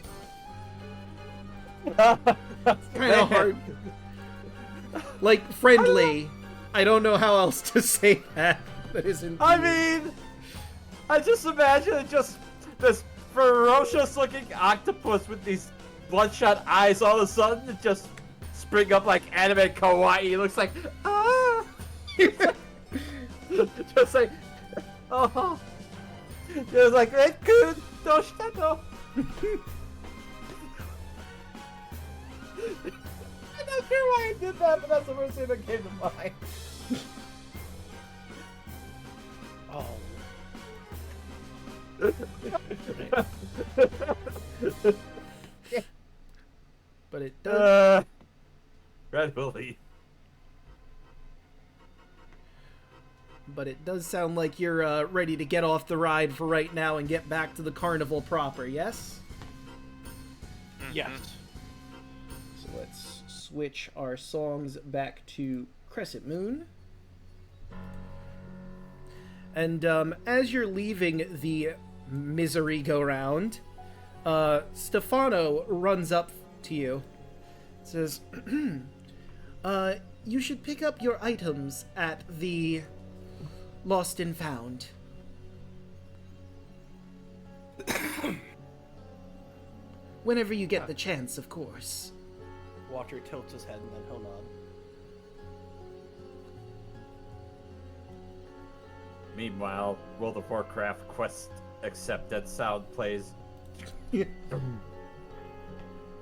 Kind of hard. Like, friendly. I don't know how else to say that. That isn't. I mean, I just imagine it just this ferocious looking octopus with these bloodshot eyes all of a sudden it just spring up like anime kawaii. It looks like, ah! Just like, oh. Just like, Red-kun, doshita. I'm not sure why I did that, but that's the first thing that came to mind. But it does. Revelia. But it does sound like you're ready to get off the ride for right now and get back to the carnival proper, yes? Yes. So let's switch our songs back to Crescent Moon. And as you're leaving the misery go round, Stefano runs up to you. Says, you should pick up your items at the Lost and Found. Whenever you get the chance, of course. Walter tilts his head and then he'll nod. Meanwhile, World of Warcraft quest accepted sound plays. Yeah,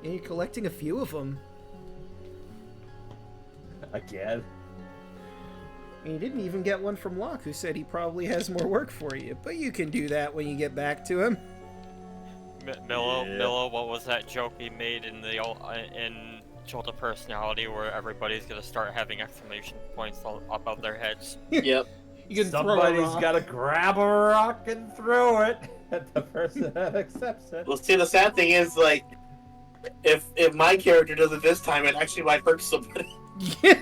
you're collecting a few of them. Again. And you didn't even get one from Locke, who said he probably has more work for you. But you can do that when you get back to him. Millo, what was that joke he made in the in Cult of Personality where everybody's gonna start having exclamation points above their heads? Yep. You can Somebody's throw a rock. gotta grab a rock and throw it at the person that accepts it. Well, see, the sad thing is, like, if my character does it this time, it actually might hurt somebody. Yeah.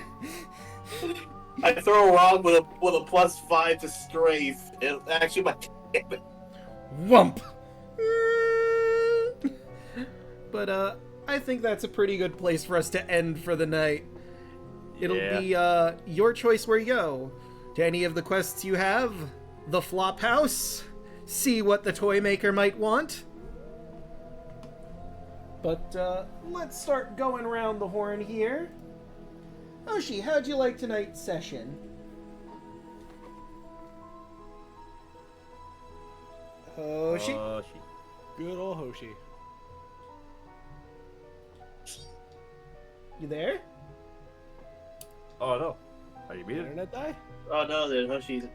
I throw a rock with a +5 to strafe. It actually might. Wump. But I think that's a pretty good place for us to end for the night. It'll be your choice where you go. To any of the quests you have, the flop house, see what the toy maker might want. But let's start going around the horn here. Hoshi, how'd you like tonight's session? Hoshi? Good old Hoshi. You there? Oh no. Are you muted? Internet die? Oh no, there's Hoshi's.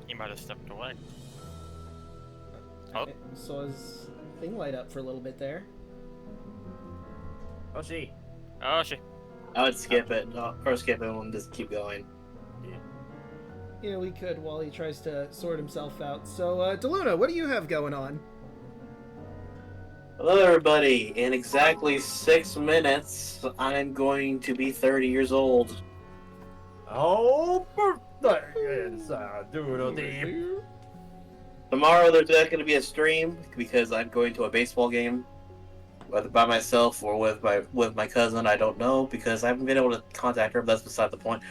He might have stepped away. I saw his thing light up for a little bit there. Hoshi. Oh, shit. I would skip it. Or skip it and just keep going. Yeah, we could while he tries to sort himself out. So, Daluna, what do you have going on? Hello, everybody. In exactly 6 minutes, I'm going to be 30 years old. Oh, birthday is a doodle dee. Tomorrow, there's not going to be a stream because I'm going to a baseball game, whether by myself or with my cousin. I don't know because I haven't been able to contact her. But that's beside the point.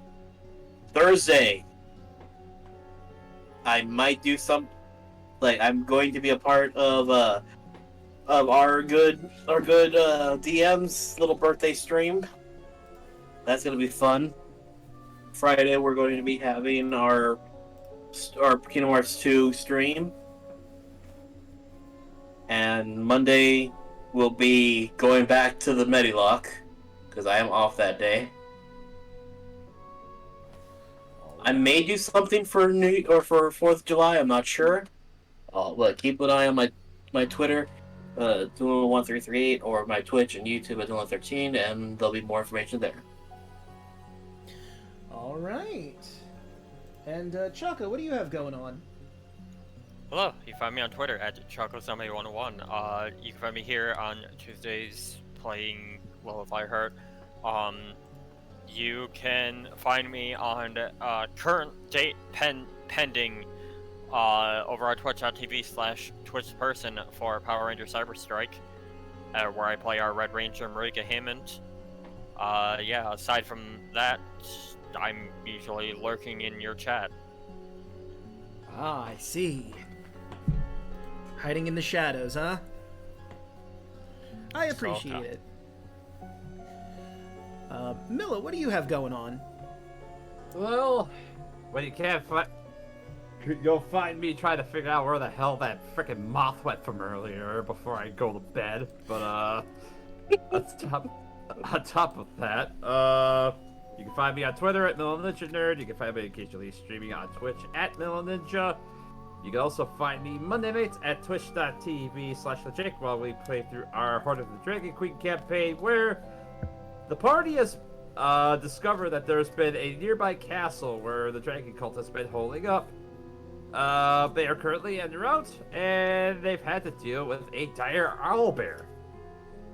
Thursday, I might do some. Like, I'm going to be a part of our good DM's little birthday stream. That's gonna be fun. Friday, we're going to be having our Kingdom Hearts 2 stream. And Monday, we'll be going back to the Medilock, because I am off that day. I may do something for for 4th of July, I'm not sure. But keep an eye on my Twitter, Daluna1338, or my Twitch and YouTube at Daluna13, and there'll be more information there. All right. And, Chaka, what do you have going on? Hello, you can find me on Twitter at ChocoZombie101. You can find me here on Tuesdays playing Lilith Fireheart. You can find me on current date pending over on twitch.tv/twitchperson for Power Ranger Cyber Strike, where I play our Red Ranger Marika Hammond. Yeah, aside from that, I'm usually lurking in your chat. Ah, I see. Hiding in the shadows, huh? I appreciate it. Milla, what do you have going on? Well, when you can't find... You'll find me trying to figure out where the hell that frickin' moth went from earlier before I go to bed. But, on top of that, you can find me on Twitter at Millaninja Nerd. You can find me occasionally streaming on Twitch at Millaninja. You can also find me Monday nights at twitch.tv/thejake while we play through our Heart of the Dragon Queen campaign, where the party has discovered that there's been a nearby castle where the Dragon Cult has been holding up. They are currently en route, and they've had to deal with a dire owlbear.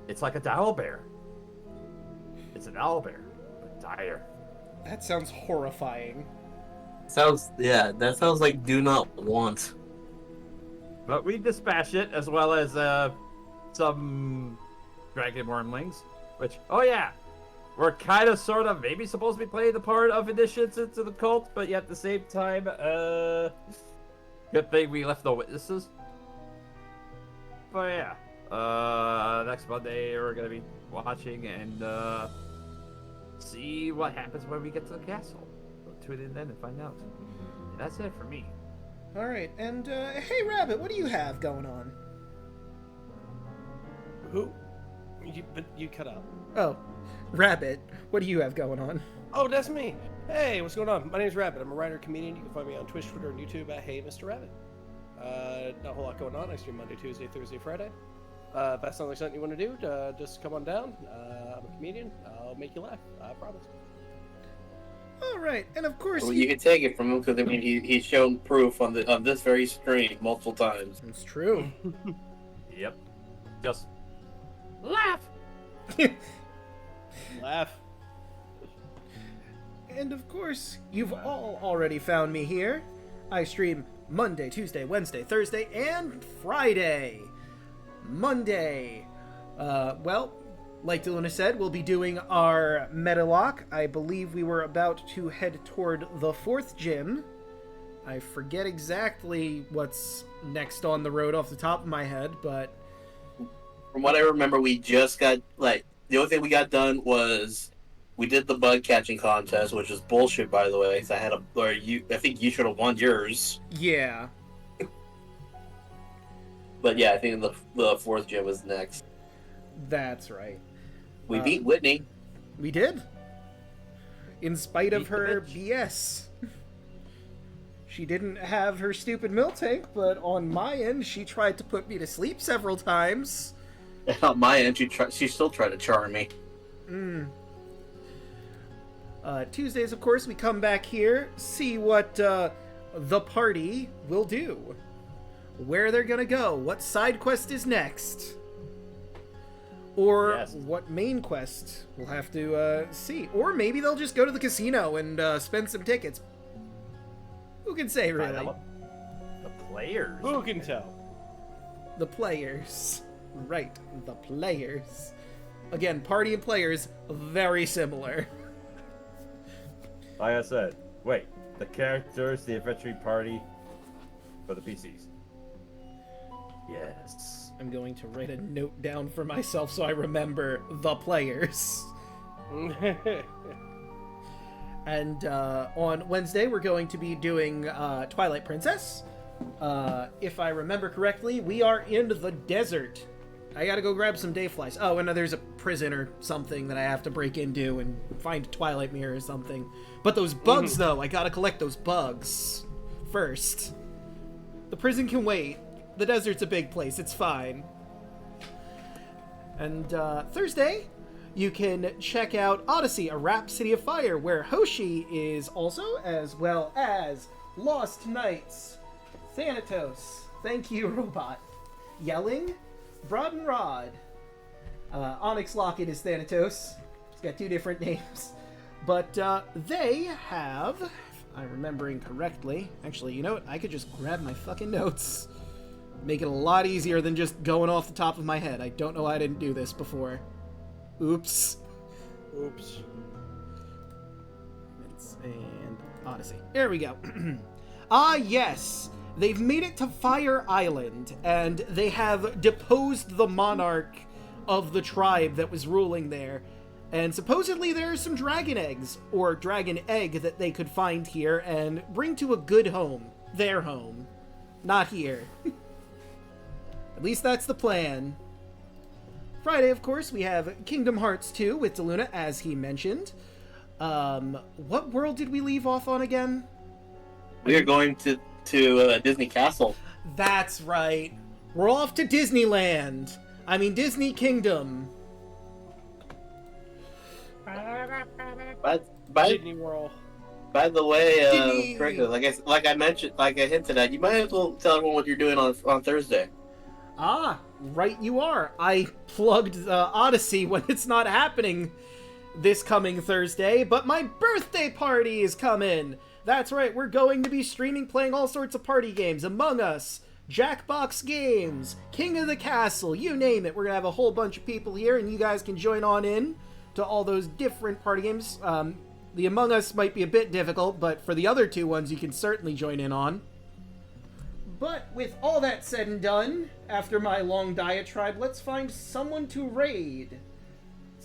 It's like a owlbear. It's an owlbear, but dire. That sounds horrifying. That sounds like do not want. But we dispatch it, as well as some dragon wormlings, which, oh yeah, we're kind of, sort of, maybe supposed to be playing the part of initiates into the cult, but yet at the same time, good thing we left no witnesses. But yeah, next Monday we're gonna be watching and see what happens when we get to the castle. So tune in then and find out. And that's it for me. All right, and hey, Rabbit, what do you have going on? Who? You cut out. Oh, Rabbit, what do you have going on? Oh, that's me. Hey, what's going on? My name's Rabbit. I'm a writer, comedian. You can find me on Twitch, Twitter, and YouTube at Hey Mr. Rabbit. Not a whole lot going on. I stream Monday, Tuesday, Thursday, Friday. If that sounds like something you want to do, just come on down. I'm a comedian. I'll make you laugh. I promise. All right, and of course Well, you can take it from him because I mean he's shown proof on this very stream multiple times. It's true. Yep. Just laugh. Laugh. And of course, you've all already found me here. I stream Monday, Tuesday, Wednesday, Thursday, and Friday. Monday. Well, like Daluna said, we'll be doing our Medilock. I believe we were about to head toward the 4th gym. I forget exactly what's next on the road off the top of my head, but... From what I remember, we just got, like, the only thing we got done was we did the bug catching contest, which is bullshit, by the way. 'Cause I think you should have won yours. Yeah. But yeah, I think the 4th gym was next. That's right. We beat Whitney. We did. In spite of Beat the her bitch. BS. She didn't have her stupid milk tank, but on my end, she tried to put me to sleep several times. On my end, she still tried to charm me. Tuesdays, of course, we come back here, see what the party will do. Where they're gonna go, what side quest is next. Or Yes. what main quest we'll have to see. Or maybe they'll just go to the casino and spend some tickets. Who can say, Find really? out what the players. Who can tell? The players. Right, the players. Again, party and players, very similar. Like I said, wait, the characters, the adventuring party, for the PCs. Yes. I'm going to write a note down for myself so I remember the players. And on Wednesday, we're going to be doing Twilight Princess. If I remember correctly, we are in the desert. I gotta go grab some dayflies. Oh, and there's a prison or something that I have to break into and find a Twilight Mirror or something. But those bugs, though, I gotta collect those bugs first. The prison can wait. The desert's a big place. It's fine. And Thursday, you can check out Odyssey, a Rhapsody of Fire, where Hoshi is also, as well as Lost Knights, Thanatos, thank you, Robot, Yelling, Broad and Rod. Onyx Locket is Thanatos. He's got two different names. But they have, if I'm remembering correctly, actually, you know what? I could just grab my fucking notes. Make it a lot easier than just going off the top of my head. I don't know why I didn't do this before. Oops. Oops. And Odyssey. There we go. Ah, yes. They've made it to Fire Island, and they have deposed the monarch of the tribe that was ruling there. And supposedly there are some dragon eggs, or dragon egg, that they could find here and bring to a good home. Their home. Not here. At least that's the plan. Friday, of course, we have Kingdom Hearts 2 with Daluna, as he mentioned. What world did we leave off on again? We are going to Disney Castle. That's right. We're off to Disneyland. I mean, Disney Kingdom. Disney World. By the way, Disney. Draco, like I mentioned, like I hinted at, you might as well tell everyone what you're doing on Thursday. Ah, right you are. I plugged Odyssey when it's not happening this coming Thursday, but my birthday party is coming. That's right, we're going to be streaming playing all sorts of party games. Among Us, Jackbox Games, King of the Castle, you name it. We're going to have a whole bunch of people here, and you guys can join on in to all those different party games. The Among Us might be a bit difficult, but for the other two ones, you can certainly join in on. But with all that said and done, after my long diatribe, let's find someone to raid.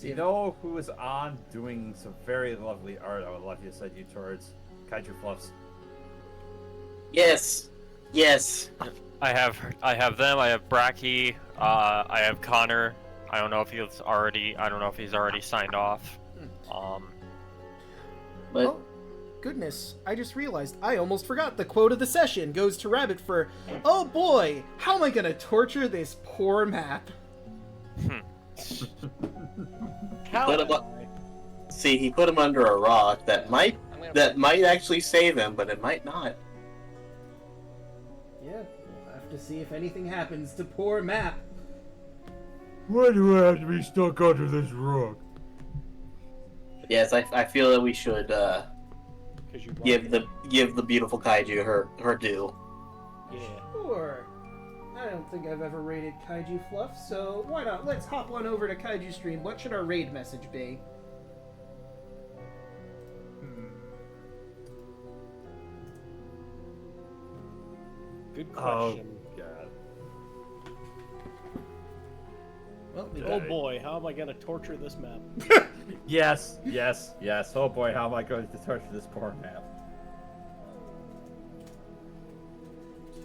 You know who is on doing some very lovely art I would love you to send you towards? Kaiju Fluffs. Yes. I have them. I have Bracky. I have Connor. I don't know if he's already signed off. But Oh, goodness. I just realized I almost forgot the quote of the session goes to Rabbit for, oh boy, how am I gonna torture this poor map? he put him under a rock that might actually save him, but it might not. Yeah, we'll have to see if anything happens to poor map. Why do I have to be stuck under this rock? Yes, I feel that we should 'Cause you give the beautiful kaiju her due. Yeah. Sure. I don't think I've ever raided Kaiju Fluff, so why not? Let's hop on over to Kaiju Stream. What should our raid message be? Good Oh, question. God. Well, we Oh got boy, how am I gonna torture this map? Yes. Oh boy, how am I going to torture this poor map?